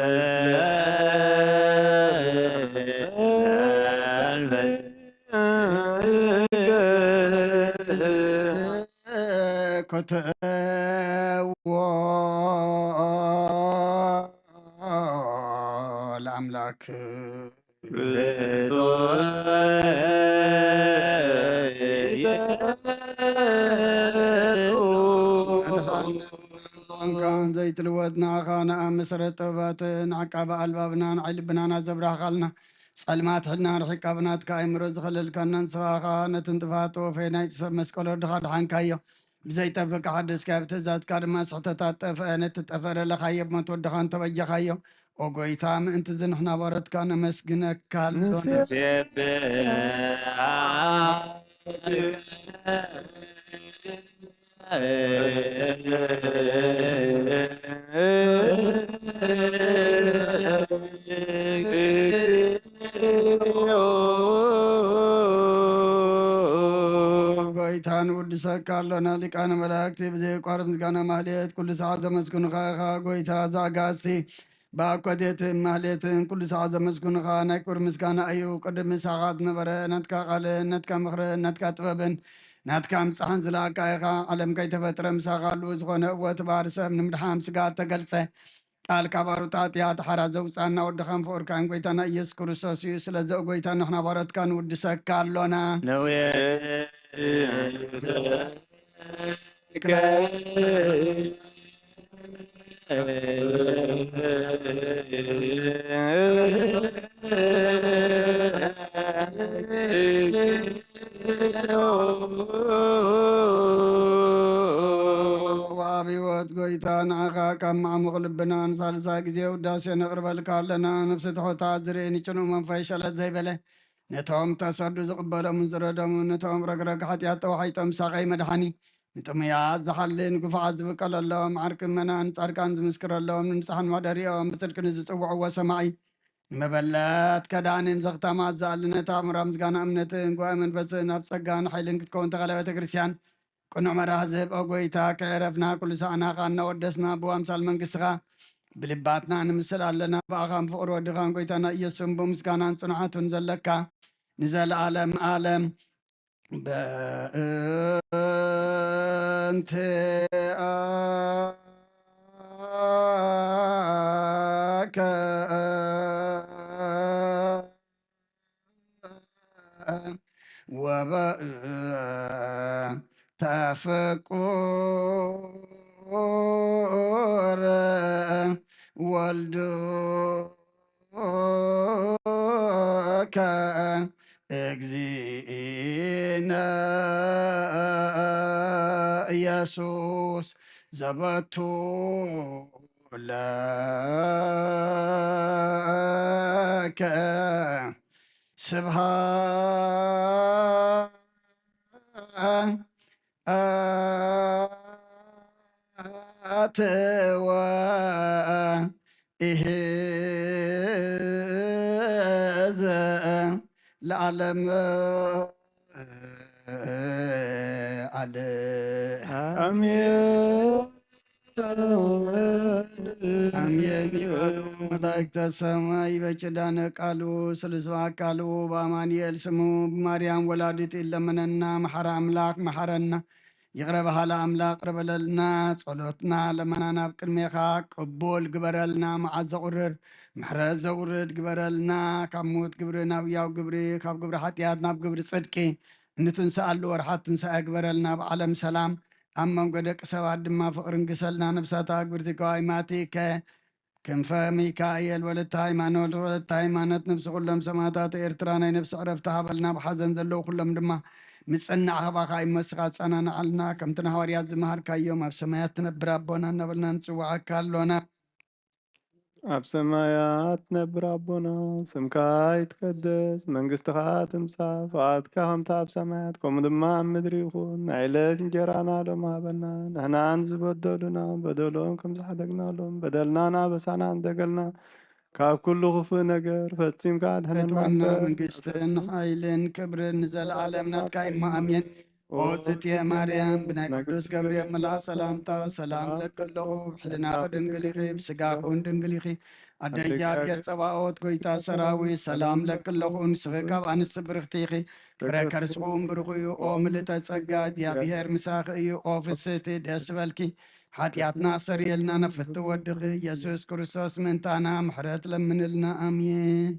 ኮተዎ ለአምላክ እንኳን ዘይትልወጥና ኻና መሰረት ጥበባትን ዓቃባ ኣልባብና ንዓይልብናና ዘብራኻልና ጸልማት ሕድና ርሒቃብናትካ ኣእምሮ ዝኸለልካና ንስኻኻ ነትን ጥፋት ወፈይ ናይ ሰብ መስቀሎ ድኻ ድሓንካዮ ብዘይጠፍካ ሓደስካ ብትእዛዝካ ድማ ስሕተታት ጠፍአ ነቲ ጠፈረለኻዮ ብሞት ወድኻ እንተበጀኻዮ ወጎይታ ምእንቲ ዝንሕና ባረትካ ነመስግነካ ኣሎና ጎይታን ውድሰካ ኣሎና ሊቃነ መላእክቲ ብዘይቋር ምስጋና ማህሌት ኩሉ ሰዓት ዘመስግኑኻ ኢኻ ጎይታ ዛጋስቲ ብኣኮቴት ማህሌትን ኩሉ ሰዓት ዘመስግኑኻ ናይ ክብሪ ምስጋና እዩ ቅድሚ ምሳኻ ዝነበረ ናትካ ቃልን ናትካ ምኽርን ናትካ ጥበብን ናትካ ምፅሓን ዝለኣካ ኢኻ ዓለም ከይተፈጥረ ምሳኻ ኣለዎ ዝኾነ እወት ባር ሰብ ንምድሓም ስጋ ተገልፀ ቃል ካብ ኣሩጣት እያ ተሓራ ዘውፃና ወድኻን ፍቅርካን ጎይታና ኢየሱስ ክርስቶስ እዩ ስለዚ ጎይታ ንሕና ባሮትካ ንውድሰካ ኣሎና ዋቢወት ጎይታ ንዓኻ ካብ ማዕሙቕ ልብና ንሳልሳይ ግዜ ውዳሴ ነቕርበልካ ኣለና ነፍሲ ትሖታት ዝርኢ ንጭኑ መንፈስ ሸለት ዘይበለ ነቶም ተሰዱ ዝቕበሎምን ዝረደሙን ነቶም ረግረግ ሓጢኣት ተዋሒጦም ሳቐይ መድሓኒ ንጥሙያት ዝሓልን ጉፍዓት ዝብቀለሎም ዓርቂ መናን ጻድቃን ዝምስክረሎም ንንፅሓን ማደሪኦም ብጽድቂ ንዝፅውዕዎ ሰማዒ ንመበለት ከዳንን ዘኽተማት ዝኣልነት ኣእምራ ምስጋና እምነትን ጉባኤ መንፈስን ኣብ ጸጋን ሓይልን ክትከውን ተኸለ ቤተ ክርስቲያን ቅኑዕ መራህ ዝህብ ጎይታ ከዕረፍና ኩሉ ሰዓና ኻ እናወደስና ብኣምሳል መንግስትኻ ብልባትና ንምስል ኣለና ብኣኻን ፍቕሪ ወድኻን ጎይታና ኢየሱስን ብምስጋናን ጽኑዓቱን ዘለካ ንዘለዓለም ዓለም በእንተ አከ ተፍቁር ወልዱከ እግዚእነ ኢየሱስ ዘበቱ ለከ ስብሃት ወኢሕዝ ለዓለም አሜን አሜን ይበሉ መላእክተ ሰማይ በጭዳነ ቃሉ ስልስባ ቃሉ በአማኑኤል ስሙ በማርያም ወላዲት ይለመነና መሐረ አምላክ መሐረና ይቅረበሃላ አምላክ ቅረበለልና ጸሎትና ለመናና ቅድሜኻ ቅቡል ግበረልና መዓዝ ዘቁርር ምሕረት ዘውርድ ግበረልና ካብ ሞት ግብሪ ናብ ያው ግብሪ ካብ ግብሪ ሓጢኣት ናብ ግብሪ ጽድቂ እንትንስኣሉ ወርሓት ትንስኣ ግበረልና ብዓለም ሰላም ኣብ መንጎ ደቂ ሰባት ድማ ፍቅርን ግሰልና ነብሳታ ግብርቲ ከዋይማቲከ ክንፈ ሚካኤል ወለተ ሃይማኖት ወለተ ሃይማኖት ነብሲ ኩሎም ሰማዕታት ኤርትራ ናይ ነብሲ ዕረፍቲ ሃበልና ብሓዘን ዘለዉ ኩሎም ድማ ምፅናዕ ሃባኻ ይመስኻ ፀናንዓልና ከምቲ ንሃዋርያት ዝመሃርካዮም ኣብ ሰማያት ትነብር ኣቦና እናበልና ንፅዋዓካ ኣሎና ኣብ ሰማያት ነብር ኣቦና ስምካ ይትቀደስ መንግስትኻ ትምጻእ ፈቃድካ ከምቲ ኣብ ሰማያት ከምኡ ድማ ኣብ ምድሪ ይኹን ናይ ዕለት እንጀራና ሎሚ ሃበና ንሕና ንዝበደሉና በደሎም ከም ዝሓደግናሎም በደልና ናበሳና እንተገልና ካብ ኩሉ ክፉእ ነገር ፈጺምካ ድሕነና እትወና መንግስትን ሓይልን ክብርን ንዘለዓለም ናትካ ኢማ ኣሜን ኦዝትየ ማርያም ብናይ ቅዱስ ገብርኤል መልኣክ ሰላምታ ሰላም ለክለኹ ብሕልና ድንግል ኢኺ ብስጋኹን ድንግል ኢኺ ኣደ እግዚኣብሔር ፀባኦት ጎይታ ሰራዊት ሰላም ለክለኹ ንስኺ ካብ ኣንስቲ ብርክቲ ኢኺ ፍረ ከርስኹም ብሩኽ እዩ ኦ ምልዕተ ጸጋ እግዚኣብሔር ምሳኺ እዩ ኦ ፍስቲ ደስ በልኪ ሓጢኣትና ሰሪየልና ነፍቲ ወድኺ ኢየሱስ ክርስቶስ ምንታና ምሕረት ለምንልና ኣሜን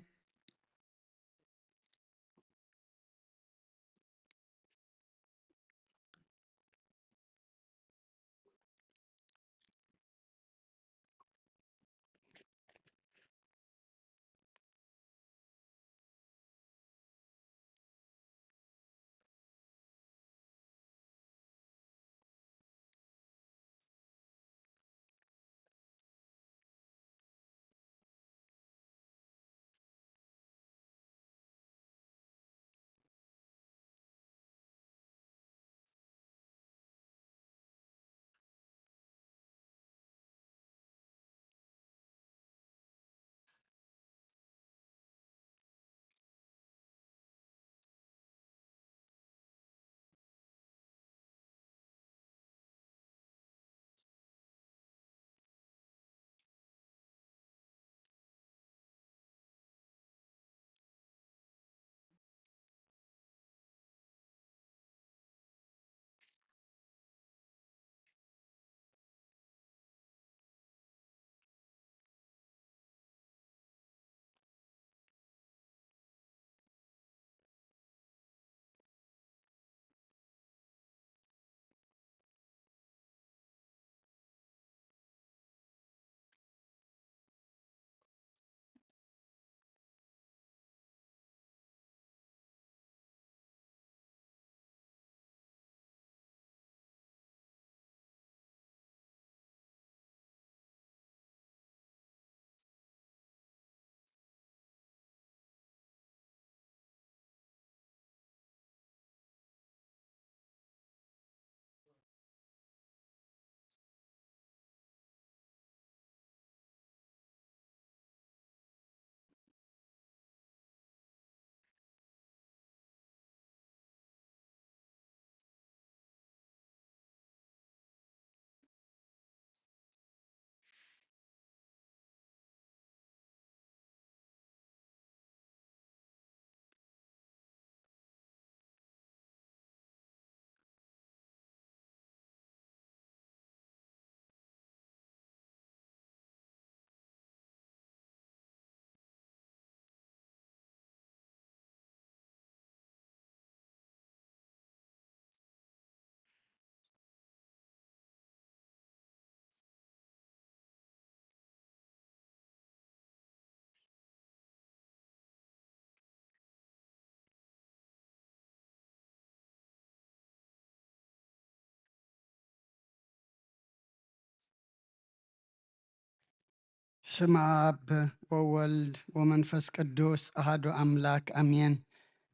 በስመ አብ ወወልድ ወመንፈስ ቅዱስ አሐዱ አምላክ አሜን።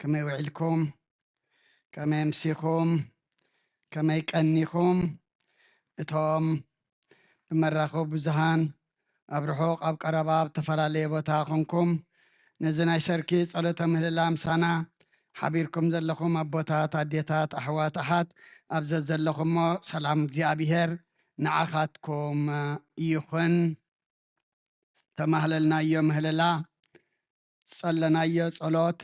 ከመይ ውዒልኩም፣ ከመይ ኣምሲኹም፣ ከመይ ቀኒኹም። እቶም ብመራኸቢ ብዙሃን ኣብ ርሑቕ ኣብ ቀረባ ብተፈላለየ ቦታ ኮንኩም ነዚ ናይ ሰርኪ ጸሎተ ምህልላ ምሳና ሓቢርኩም ዘለኹም ኣቦታት፣ ኣዴታት፣ ኣሕዋት፣ ኣሓት ኣብ ዘለኹሞ ሰላም እግዚኣብሔር ንዓኻትኩም ይኹን። ተማህለልናዮ ምህልላ፣ ጸለናዮ ጸሎት፣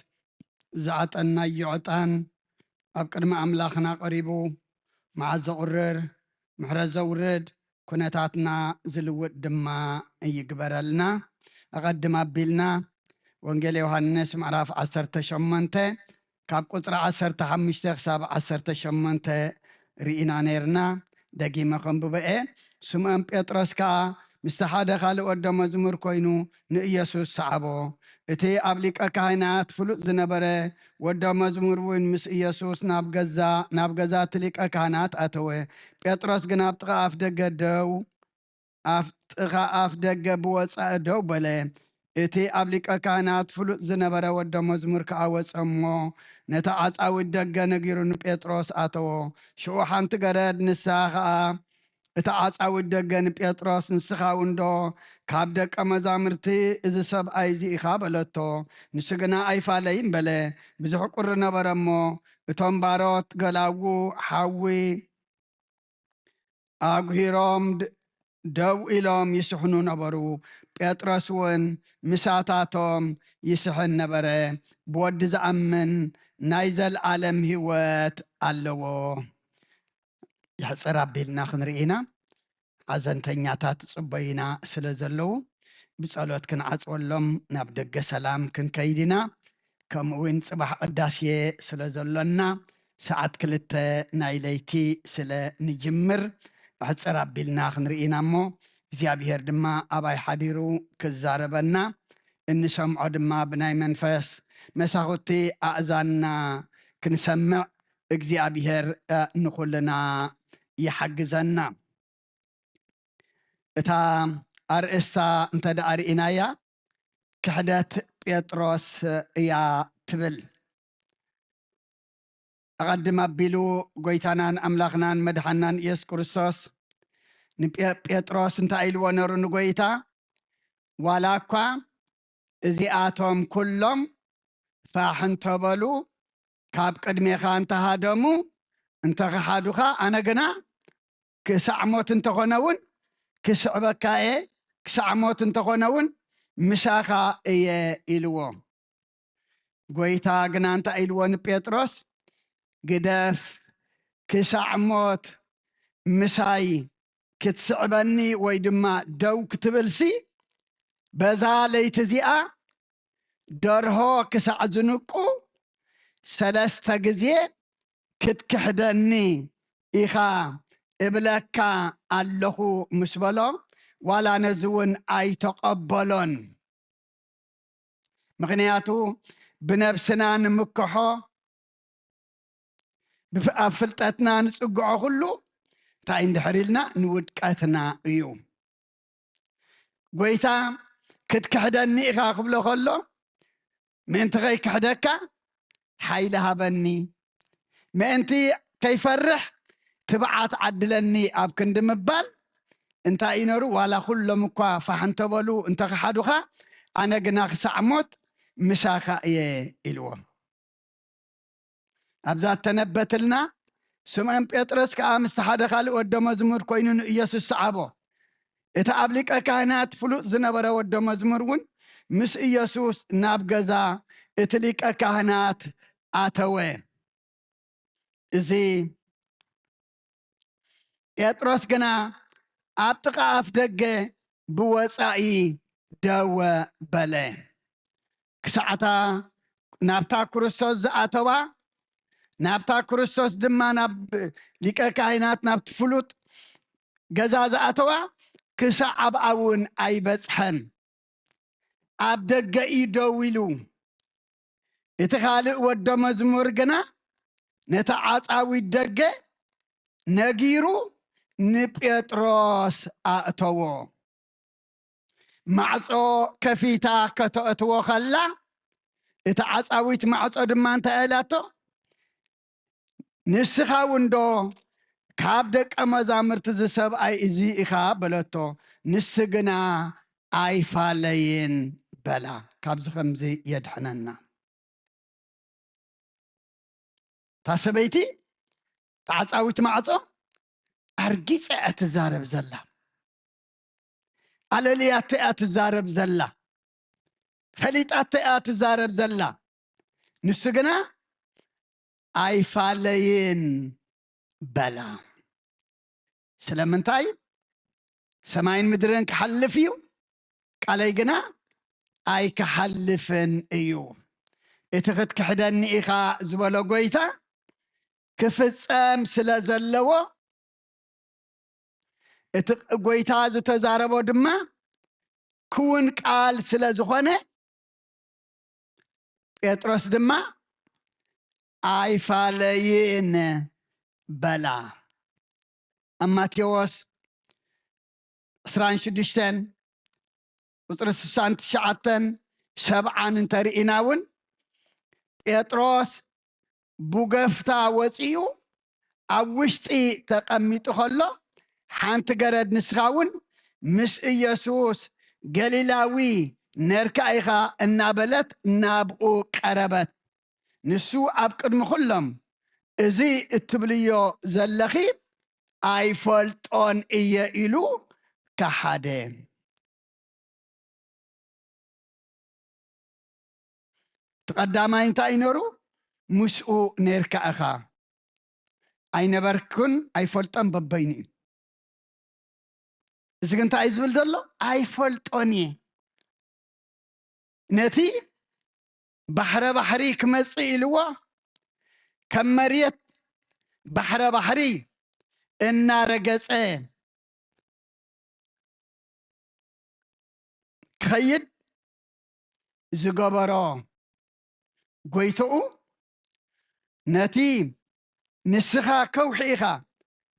ዝዓጠናዮ ዕጣን ኣብ ቅድሚ ኣምላኽና ቀሪቡ መዓዝ ዘቑርር ምሕረት ዘውርድ ኩነታትና ዝልውጥ ድማ ይግበረልና። ኣቐድም ኣቢልና ወንጌል ዮሃንስ ምዕራፍ 18 ካብ ቁፅሪ 15 ክሳብ 18 ርኢና ነርና። ደጊመ ከንብበአ ስምዖን ጴጥሮስ ከዓ ምስቲ ሓደ ካልእ ወዲ መዝሙር ኮይኑ ንኢየሱስ ሰዓቦ። እቲ ኣብ ሊቀ ካህናት ፍሉጥ ዝነበረ ወዲ መዝሙር እውን ምስ ኢየሱስ ናብ ገዛ እቲ ሊቀ ካህናት ኣተወ። ጴጥሮስ ግን ኣብ ጥቓ ኣፍ ደገ ብወፃኢ ደው በለ። እቲ ኣብ ሊቀ ካህናት ፍሉጥ ዝነበረ ወዲ መዝሙር ከዓ ወፀ እሞ ነታ ዓፃዊት ደገ ነጊሩ ንጴጥሮስ ኣተዎ። ሽዑ ሓንቲ ገረድ ንሳ ከዓ እታ ዓፃዊት ደገ ንጴጥሮስ ንስኻ ውንዶ ካብ ደቀ መዛሙርቲ እዚ ሰብኣይ እዚ ኢኻ በለቶ። ንሱ ግና ኣይፋለይን በለ። ብዙሕ ቁሪ ነበረ እሞ እቶም ባሮት ገላዉ ሓዊ ኣጉሂሮም ደው ኢሎም ይስሕኑ ነበሩ። ጴጥሮስ እውን ምሳታቶም ይስሕን ነበረ። ብወዲ ዝኣምን ናይ ዘለዓለም ህይወት ኣለዎ። ይሕፅር ኣቢልና ክንርኢና ሓዘንተኛታት ጽበይና ስለ ዘለዉ ብጸሎት ክንዓፅወሎም ናብ ደገ ሰላም ክንከይድና። ከምኡውን ጽባሕ ቅዳስየ ስለ ዘሎና ሰዓት 2 ናይ ለይቲ ስለ ንጅምር ብሕፅር ኣቢልና ክንርኢና እሞ እግዚኣብሔር ድማ ኣባይ ሓዲሩ ክዛረበና እንሰምዖ ድማ ብናይ መንፈስ መሳኹቲ ኣእዛንና ክንሰምዕ እግዚኣብሔር ንኹልና ይሓግዘና። እታ ኣርእስታ እንተ ደኣ ርኢናያ ክሕደት ጴጥሮስ እያ ትብል። ኣቐድም ኣቢሉ ጎይታናን ኣምላኽናን መድሓናን ኢየሱስ ክርስቶስ ንጴጥሮስ እንታይ ኢልዎ ነሩ? ንጎይታ ዋላ እኳ እዚኣቶም ኩሎም ፋሕ እንተበሉ ካብ ቅድሜኻ እንተሃደሙ እንተኸሓዱኻ ኣነ ግና ክሳዕ ሞት እንተኾነውን ክስዕበካ እየ፣ ክሳዕ ሞት እንተኾነውን ምሳኻ እየ ኢልዎ። ጎይታ ግና እንታይ ኢልዎ ንጴጥሮስ? ግደፍ ክሳዕ ሞት ምሳይ ክትስዕበኒ ወይ ድማ ደው ክትብልሲ በዛ ለይቲ እዚኣ ደርሆ ክሳዕ ዝንቁ 3 ግዜ ክትክሕደኒ ኢኻ እብለካ ኣለኹ ምስ በሎ ዋላ ነዚ እውን ኣይተቐበሎን። ምክንያቱ ብነብስና ንምክሖ ኣብ ፍልጠትና ንፅግዖ ኩሉ እንታይ እንድሕር ኢልና ንውድቀትና እዩ። ጎይታ ክትክሕደኒ ኢኻ ክብሎ ከሎ ምእንቲ ከይክሕደካ ሓይሊ ሃበኒ፣ ምእንቲ ከይፈርሕ ትብዓት ዓድለኒ ኣብ ክንዲ ምባል እንታይ ይነሩ? ዋላ ኩሎም እኳ ፋሕ እንተበሉ እንተኸሓዱኻ ኣነ ግና ክሳዕ ሞት ምሳኻ እየ ኢልዎም። ኣብዛ ተነበትልና ስምዖን ጴጥሮስ ከዓ ምስ ሓደ ካልእ ወዲ መዝሙር ኮይኑ ንኢየሱስ ሰዓቦ። እቲ ኣብ ሊቀ ካህናት ፍሉጥ ዝነበረ ወዲ መዝሙር እውን ምስ ኢየሱስ ናብ ገዛ እቲ ሊቀ ካህናት ኣተወ። እዚ ጴጥሮስ ግና ኣብ ጥቓ ኣፍ ደገ ብወፃኢ ደወ በለ። ክሳዕታ ናብታ ክርስቶስ ዝኣተዋ ናብታ ክርስቶስ ድማ ናብ ሊቀ ካህናት ናብቲ ፍሉጥ ገዛ ዝኣተዋ ክሳዕ ኣብኣ እውን ኣይበፅሐን። ኣብ ደገ እዩ ደው ኢሉ። እቲ ካልእ ወዲ መዝሙር ግና ነታ ዓፃዊት ደገ ነጊሩ ንጴጥሮስ ኣእተዎ። معصو كفيتا كتأتو خلا اتعصاويت معصو دما انت الاتو نسخا وندو كابدك امازامرت زسب اي ازي اخا بلتو نسغنا اي فالين بلا كابز خمزي يدحننا تاسبيتي تعصاويت معصو ارجيص اتزارب زلا على ليات اتزارب زلا فليطات اتزارب زلا نسغنا اي فالين بلا سلامنتاي سماين مدرن كحلفيو قالي جنا اي كحلفن ايو اتخت كحدني اخا زبلو غويتا كفصم سلازلو ات غويتا زتزاربو دما كون قال سلازخونه بيتروس دما اي فالين بلا اما تيوس سران شدشتن وطرس سانت شعتن سبعان انترئناون بيتروس بوغفتا وصيو اوشتي تقميطو خلو حانت غرد نسخاون مس يسوس غليلاوي نركايخا انابلت نابقو قربت نسو اب قدم خلم ازي اتبليو زلخي اي فولطون ايه الو كحاده تقداماي انت اينورو مسؤ نركاخا اي نبركن اي فولطن ببيني إذا كنت عايز بلدلو اي فولطوني نتي بحري كمصي لوا كمريت بحري ان رجصه خيد زغبرو غويتو نتي نسخا كوحيخا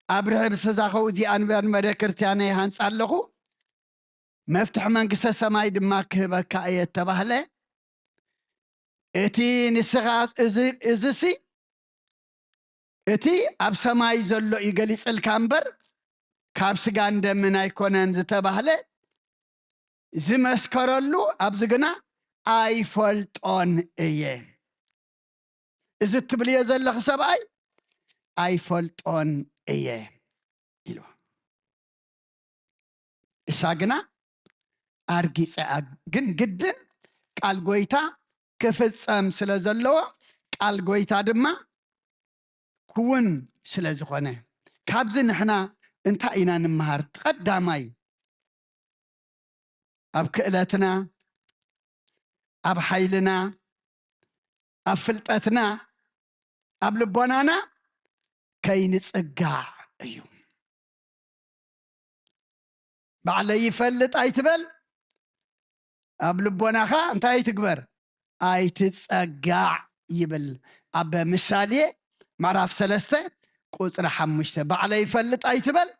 ابره بسزاخو دي انبر مدكرتياني هانص علخو مفتح منكسه سماي دما كبكا يتبهله اتي نسخاس ازسي اتي اب سماي زلو يغليص الكامبر كابسغا اندمن ايكونن زتبهله زمسكرلو ابزغنا اي فولطون ايه از تبلي زلخ سباي اي فولطون ايه يلو اساغنا ارغيص جن جدن قال غويتا كفصم سلازلو قال غويتا دما كون سلازخونه كابزن احنا انت اينا نمهر تقداماي اب كلاتنا اب حيلنا اب فلطتنا اب لبونانا كاين صقع ايو بعلي يفلط ايتبل اب لبوناخا انت ايتكبر ايتصقع يبل اب مثالي معرف 3 قصر 5 بعلي يفلط ايتبل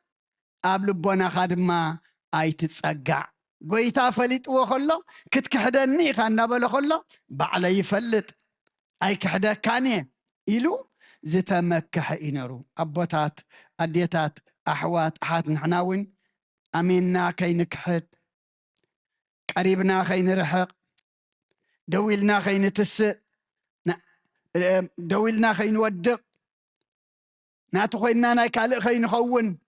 اب لبوناخا دما ايتصقع غويتا فليط وخلو كتكحدني خانا بل خلو بعلي يفلط اي كحدا كاني يلو زتمكح ينرو ابوتات اديتات احوات احات نحناون اميننا كاين كحد قريبنا خاين رحق دويلنا خاين تس دويلنا خاين ودق ناتو خوينا ناي كالق خاين خون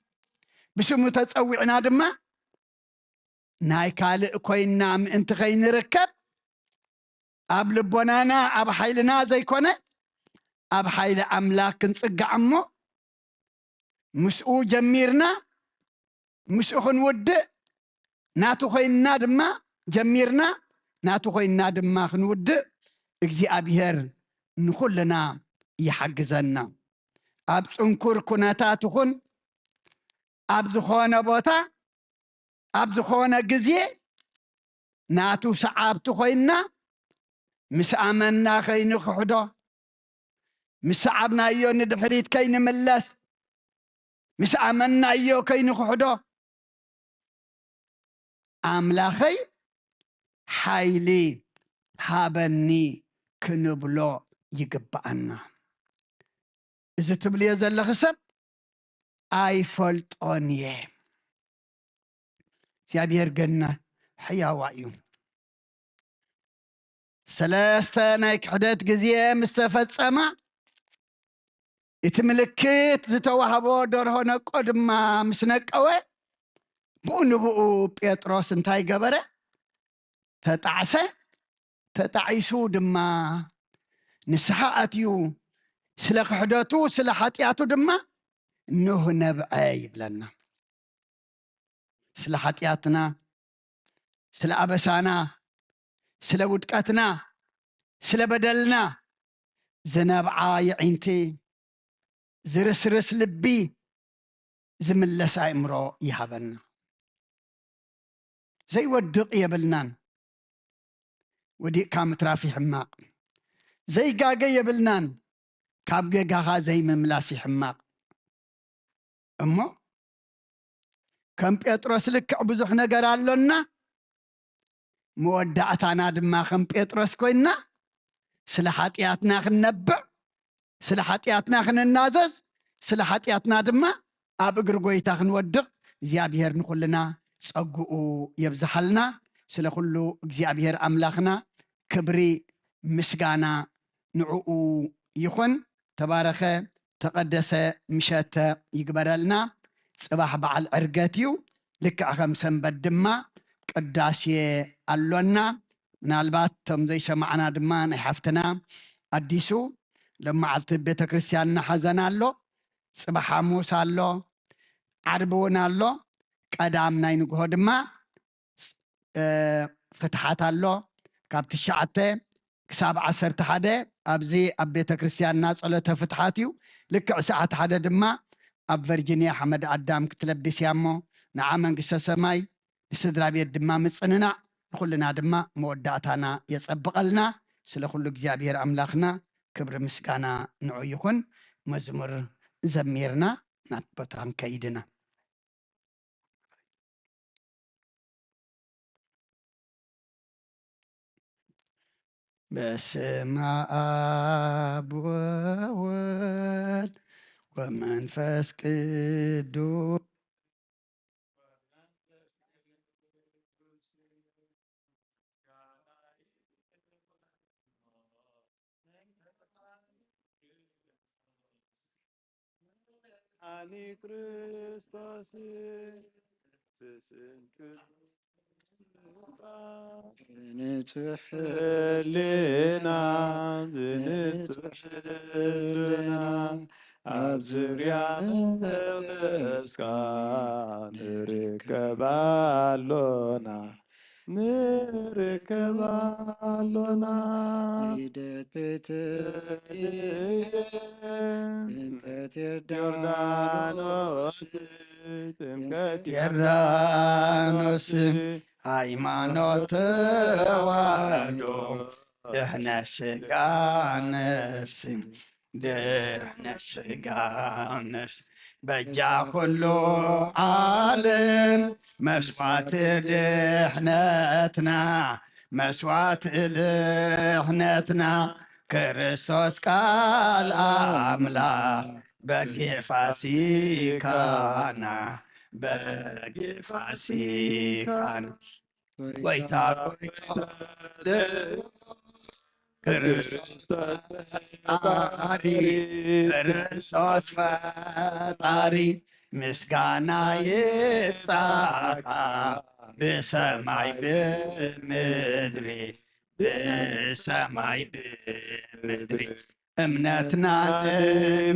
بسمو تصوعنا دما ناي كالق كوينا انت خاين ركب اب لبونانا اب حيلنا زي كونه اب حيل املاك نصقعمو مسؤو جميرنا مسؤو خنود ناتو خوينا دما جميرنا ناتو خوينا دما خنود اجزي ابيهر نخلنا يحجزنا اب صنكر كناتاتو خن اب زخونه بوتا اب زخونه غزي ناتو سعابتو خوينا مسامنا خين خحدو مسعبنا يو ندحريت كاين ملس مسامنا يو كاين خحدو املاخي ሓይሊ ሃበኒ ክንብሎ ይግባአና እዚ ትብልዮ ዘለኺ ሰብ ኣይፈልጦን እየ እግዚኣብሔር ገና ሕያዋ እዩ ሰለስተ ናይ ክሕደት ግዜ ምስ ተፈፀመ እቲ ምልክት ዝተዋህቦ ደርሆ ነቆ ድማ ምስ ነቀወ ብኡ ንብኡ ጴጥሮስ እንታይ ገበረ ተጣዕሰ ተጣዒሱ ድማ ንስሓ ኣትዩ ስለ ክሕደቱ ስለ ሓጢኣቱ ድማ ንህ ነብዐ ይብለና ስለ ሓጢኣትና ስለ ኣበሳና ስለ ውድቀትና ስለ በደልና ዝነብዓ ይዒንቲ ዝርስርስ ልቢ ዝምለስ ኣእምሮ ይሃበና ዘይወድቕ የብልናን ወዲቕካ ምትራፍ ይሕማቕ ዘይጋገ የብልናን ካብ ገጋኻ ዘይምምላስ ይሕማቕ እሞ ከም ጴጥሮስ ልክዕ ብዙሕ ነገር ኣሎና መወዳእታና ድማ ከም ጴጥሮስ ኮይና ስለ ሓጢኣትና ክንነብዕ ስለ ሓጢኣትና ክንናዘዝ ስለ ሓጢኣትና ድማ ኣብ እግሪ ጎይታ ክንወድቕ እግዚኣብሔር ንኩልና ፀጉኡ የብዝሓልና ስለ ኩሉ እግዚኣብሔር ኣምላኽና ክብሪ ምስጋና ንዕኡ ይኹን ተባረኸ ተቐደሰ ምሸተ ይግበረልና ጽባሕ በዓል ዕርገት እዩ ልክዕ ከም ሰንበት ድማ ቅዳሴ ኣሎና ምናልባት ቶም ዘይሰማዕና ድማ ናይ ሓፍትና ኣዲሱ ለመዓልቲ ቤተ ክርስቲያንና ሓዘን ኣሎ ጽባሕ ሐሙስ ኣሎ ዓርቢ እውን ኣሎ ቀዳም ናይ ንግሆ ድማ ፍትሓት ኣሎ ካብ 9 ክሳብ 11 ኣብዚ ኣብ ቤተ ክርስቲያንና ጸሎተ ፍትሓት እዩ ልክዕ ሰዓት 1 ድማ ኣብ ቨርጂኒያ ሓመድ ኣዳም ክትለብስ እያ እሞ ንዓ መንግስተ ሰማይ ንስድራ ቤት ድማ ምፅንናዕ ንኩልና ድማ መወዳእታና የጸብቐልና ስለ ኩሉ እግዚኣብሔር ኣምላኽና ክብሪ ምስጋና ንዑ ይኹን መዝሙር ዘሚርና ናብ ቦታ ከይድና በስመ አብ ወወልድ ወመንፈስ ቅዱስ አኒ ክርስቶስ ንጹሕ ህሊና ብንጹሕ ህሊና ኣብ ዙርያ መቕደስካ ንርከባሎና ንርከባሎና ልደት ጥምቀት ዮርዳኖስ ጥምቀት ዮርዳኖስ ሃይማኖት ተዋህዶ ድሕነ ስጋ ነፍስ ድሕነ ስጋ ነፍስ በጃ ኩሉ ዓለም መስዋዕት ድሕነትና መስዋዕት ድሕነትና ክርስቶስ ቃል አምላክ በጊዕ ፋሲካና በጊዕ ፋሲካና ጎይታ ክርስቶስ ፈጣሪ ክርስቶስ ፈጣሪ ምስጋና ይብጻሕካ ብሰማይ ብምድሪ ብሰማይ ብምድሪ እምነትና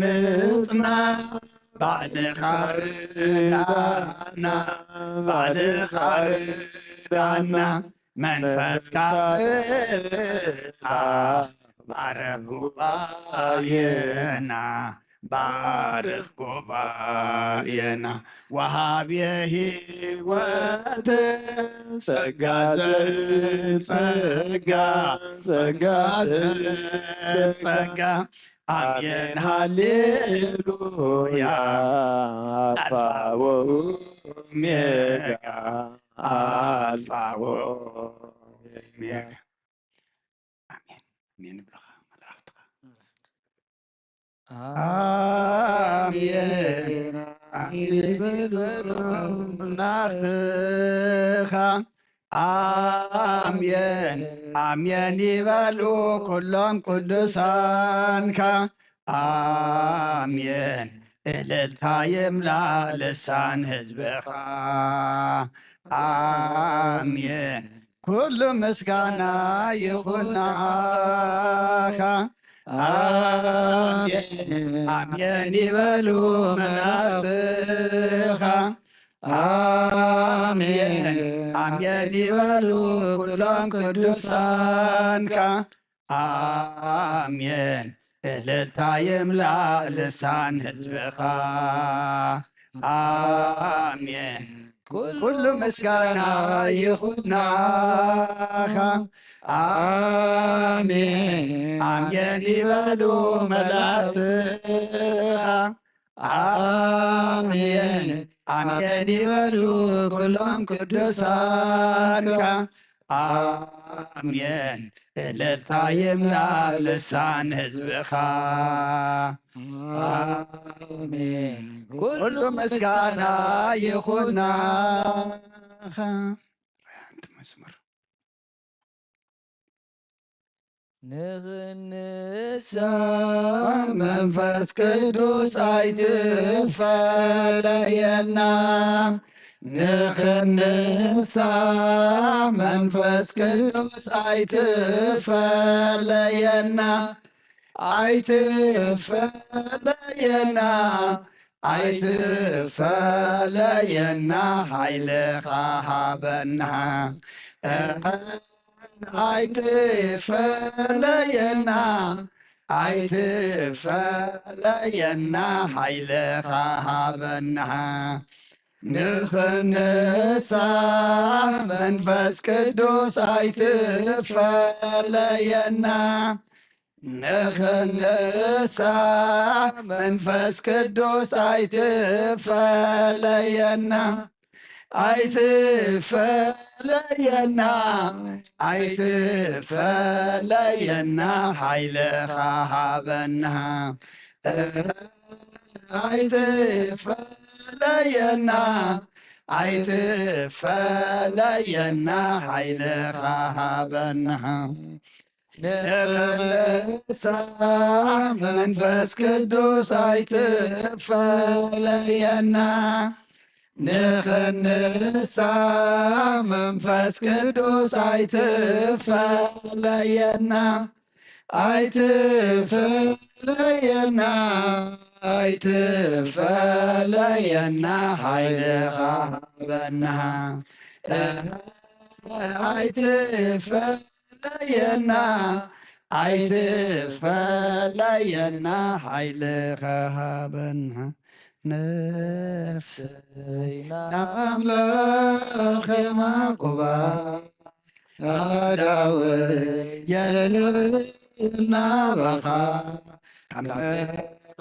ንምጽናዕ ባዕልኻ ርዳእና ባዕልኻ ርዳእና መንፈስካ ብርታ ባርኽ ጉባኤና ባርኽ ጉባኤና ወሃብየ ሕይወት ጸጋ ዘጸጋ ጸጋ ዘጸጋ አሜን ሃሌሉያ አልፋ ወኦሜጋ አልፋ አሜን አሜን ብለኻ መላእኽትኻ አሜን ይበሉ ናፍኻ አሜን አሜን ይበሉ ኩሎም ቅዱሳንካ አሜን እልልታ ይምላ ልሳን ህዝብኻ አሜን ኩሉ ምስጋና ይኹን ንዓኻ አሜን አሜን ይበሉ መላእኽትኻ አሜን አሜን ይበሉ ኩሎም ቅዱሳንካ አሜን እልልታ ይምላ ልሳን ህዝብኻ አሜን ኩሉ ምስጋና ይኹን ንዓኻ አሜን አሜን ይበሉ መላእኽትኻ አሜን አሜን ይበሉ ኩሎም ቅዱሳንካ አሜን እልልታ ይምላ ልሳን ህዝብኻ አሜን ኩሉ ምስጋና ይኹን ንዓኻ መዝሙር ንኽንሳ መንፈስ ቅዱስ አይትፈለየና ንኽንሳ መንፈስ ቅዱስ አይትፈለየና አይትፈለየና አይትፈለየና ኃይልኻ ሃበና አይትፈለየና አይትፈለየና ኃይልኻ ሃበና ንኽንሳ መንፈስ ቅዱስ አይትፈለየና ንኽንሳ መንፈስ ቅዱስ አይትፈለየና አይትፈለየና አይትፈለየና ኃይልኻ ሃበና አይትፈለየና አይትፈለየና ኃይልኻ ሃበና ንኽንሳ መንፈስ ቅዱስ አይትፈለየና ንኽንሳ መንፈስ ቅዱስ አይትፈለየና አይትፈለየና አይትፈለየና ኃይልኻ ሃበና አይትፈለየና አይትፈለየና ኃይልኻ ሃበና ነፍሰይ ናአምላኽ የማቁባ አዳወይ የልልና ባኻ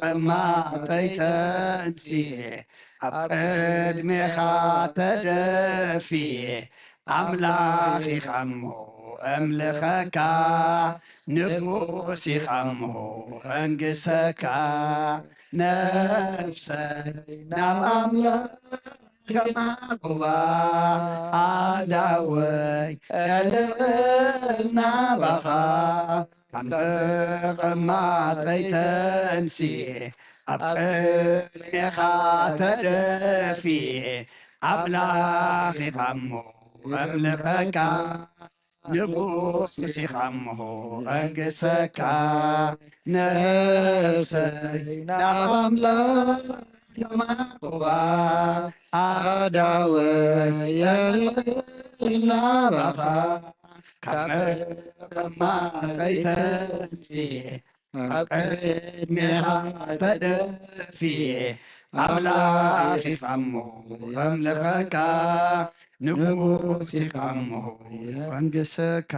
ቀማጠይተንፊ ኣብ ቅድሜኻ ተደፊ ኣምላኽ ኢኻ እሞ أملخك نبوسي أنقسك نفسي نعم أملك معقوبة عداوي يلنا بخا كم ما تنسي أبقى خاطر في أبلاغ خمو أملكك نبوس في خمه أنقسك نفسي نعم لا معقوبة عداوي يلنا بخا كم ما تنسي أبقى تدفي أملاك فمه أملكك نبوسي فمه أنقسك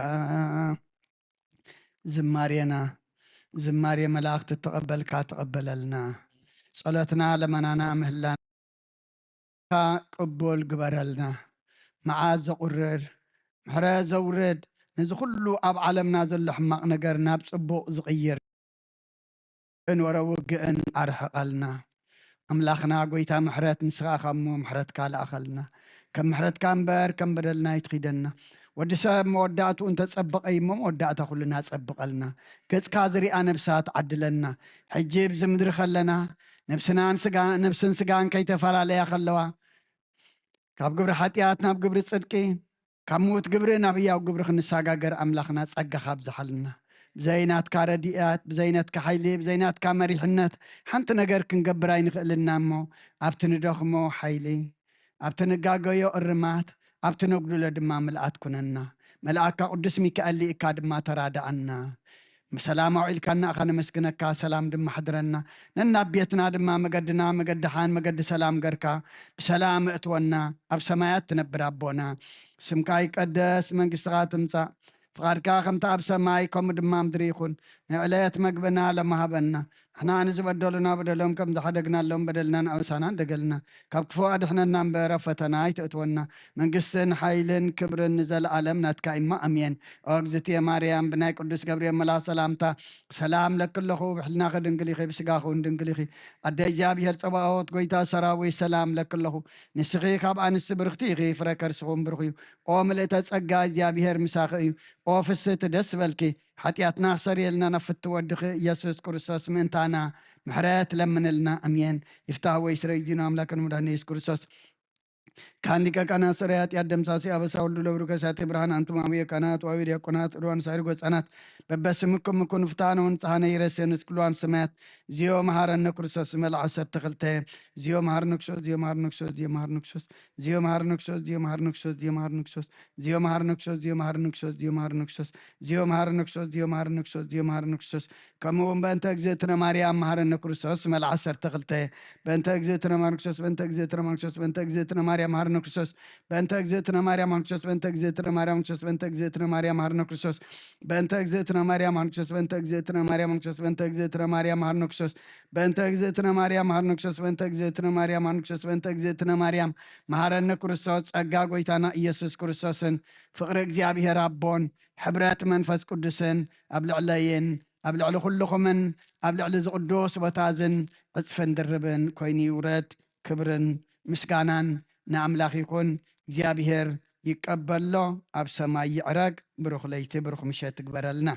زمارينا زماري ملاك تتقبلك تقبل صلاتنا لمنانا مهلنا قبول قبرلنا معاذ قرر محراز ورد نزي كله أب عالمنا زل حماق نجر نابس أبو زغير إن وروج إن أرحقلنا أملاخنا قويتا محرات نسخا خمو محرات كال أخلنا كم محرات كان بار كم بدلنا يتخيدنا ودسا مودات وانت تسبق أي مودات كلنا تسبق لنا كز كازري أنا بسات عدلنا حجيب زمدر خلنا نفسنا نسقان نفسن سقان كي تفعل عليها خلوا كاب قبر حاتياتنا بقبر صدقي كموت قبرنا بيا وقبر خنساقا أملاخنا تسقى خاب زحلنا بزينات كارديات بزينات كحيلي بزينات كمريحنات حنت نجر كنقبراي نخلنا مو أبتندخمو حيلي أبتنقاقيو الرمات أبتنقلو لدما ملآت كننا ملآكا قدس ميكا اللي إكاد ما تراد عنا مسلام وعيلكنا أخنا مسكنك سلام دم حضرنا ننا بيتنا دم مقدنا مقدحان مقد سلام قركا بسلام اتونا أبسمايات تنبر أبونا سمكاي قدس من قصغات مصا فقاركا خمتا أبسمايكم دم مدريخون نعليت مقبنا لما هبنا احنا نزبدلنا بدلهم كم زحدقنا لهم بدلنا نعوسانا دقلنا كبكفو احنا نمبر فتنا يتأتونا من قصن حيلن كبر نزل عالمنا تكايما أمين أغزتي مريم بناي قدس جبريل ملا سلامتا سلام لك الله بحلنا خد انقليخي بسقاخون دنقليخي أدي جابي هرصباوت قويتا سراوي سلام لك الله نسخي خاب عن السبرختيخي فركر سخون برخيو وملئتا تسقا جابي هر مساخيو وفست دس بلكي حتياتنا سريلنا نفت ودخ يسوس كرسوس من تانا محرات لمن لنا أمين يفتح ويسريجنا أملاك المدانيس كرسوس كان لك كان سريات يدم ساسي أبسا ولو لبرك ساتي برهان أنتم أمي كانت وأويريا كانت روان سايرغوس أنات ببسمكم مكون فتانا ونصحانا يرسين سكلوان سمات زيو مهارن كرسوس مل عسر تخلته زيو مهار نكسوس زيو مهار نكسوس زيو مهار نكسوس زيو مهار نكسوس زيو مهار نكسوس زيو مهار نكسوس زيو مهار نكسوس زيو مهار نكسوس زيو مهار نكسوس زيو مهار نكسوس زيو مهار نكسوس زيو مهار نكسوس كمو بنت اجزتنا مريم مهارن كرسوس مل عسر تخلته بنت اجزتنا ماركسوس بنت اجزتنا ماركسوس بنت اجزتنا مريم مهارن كرسوس بنت اجزتنا مريم ماركسوس بنت اجزتنا مريم ماركسوس بنت اجزتنا مريم مهارن كرسوس بنت اجزتنا مريم ماركسوس بنت اجزتنا مريم ماركسوس بنت اجزتنا مريم مهارن كرسوس بنت اجزتنا مريم مهارن كرسوس بنت اجزتنا مريم مهارن كرسوس بنت اجزتنا مريم مهارن كرسوس ጸጋ ጎይታና ኢየሱስ ክርስቶስን ፍቅሪ እግዚአብሔር አቦን ሕብረት መንፈስ ቅዱስን ኣብ ልዕለይን ኣብ ልዕሊ ኩልኹምን ኣብ ልዕሊ ዝቅዱስ ቦታዝን ዕፅፍን ድርብን ኮይኑ ይውረድ ክብርን ምስጋናን ንኣምላኽ ይኹን እግዚአብሔር ይቀበሎ ኣብ ሰማይ ይዕረግ ብሩኽ ለይቲ ብሩኽ ምሸት ትግበረልና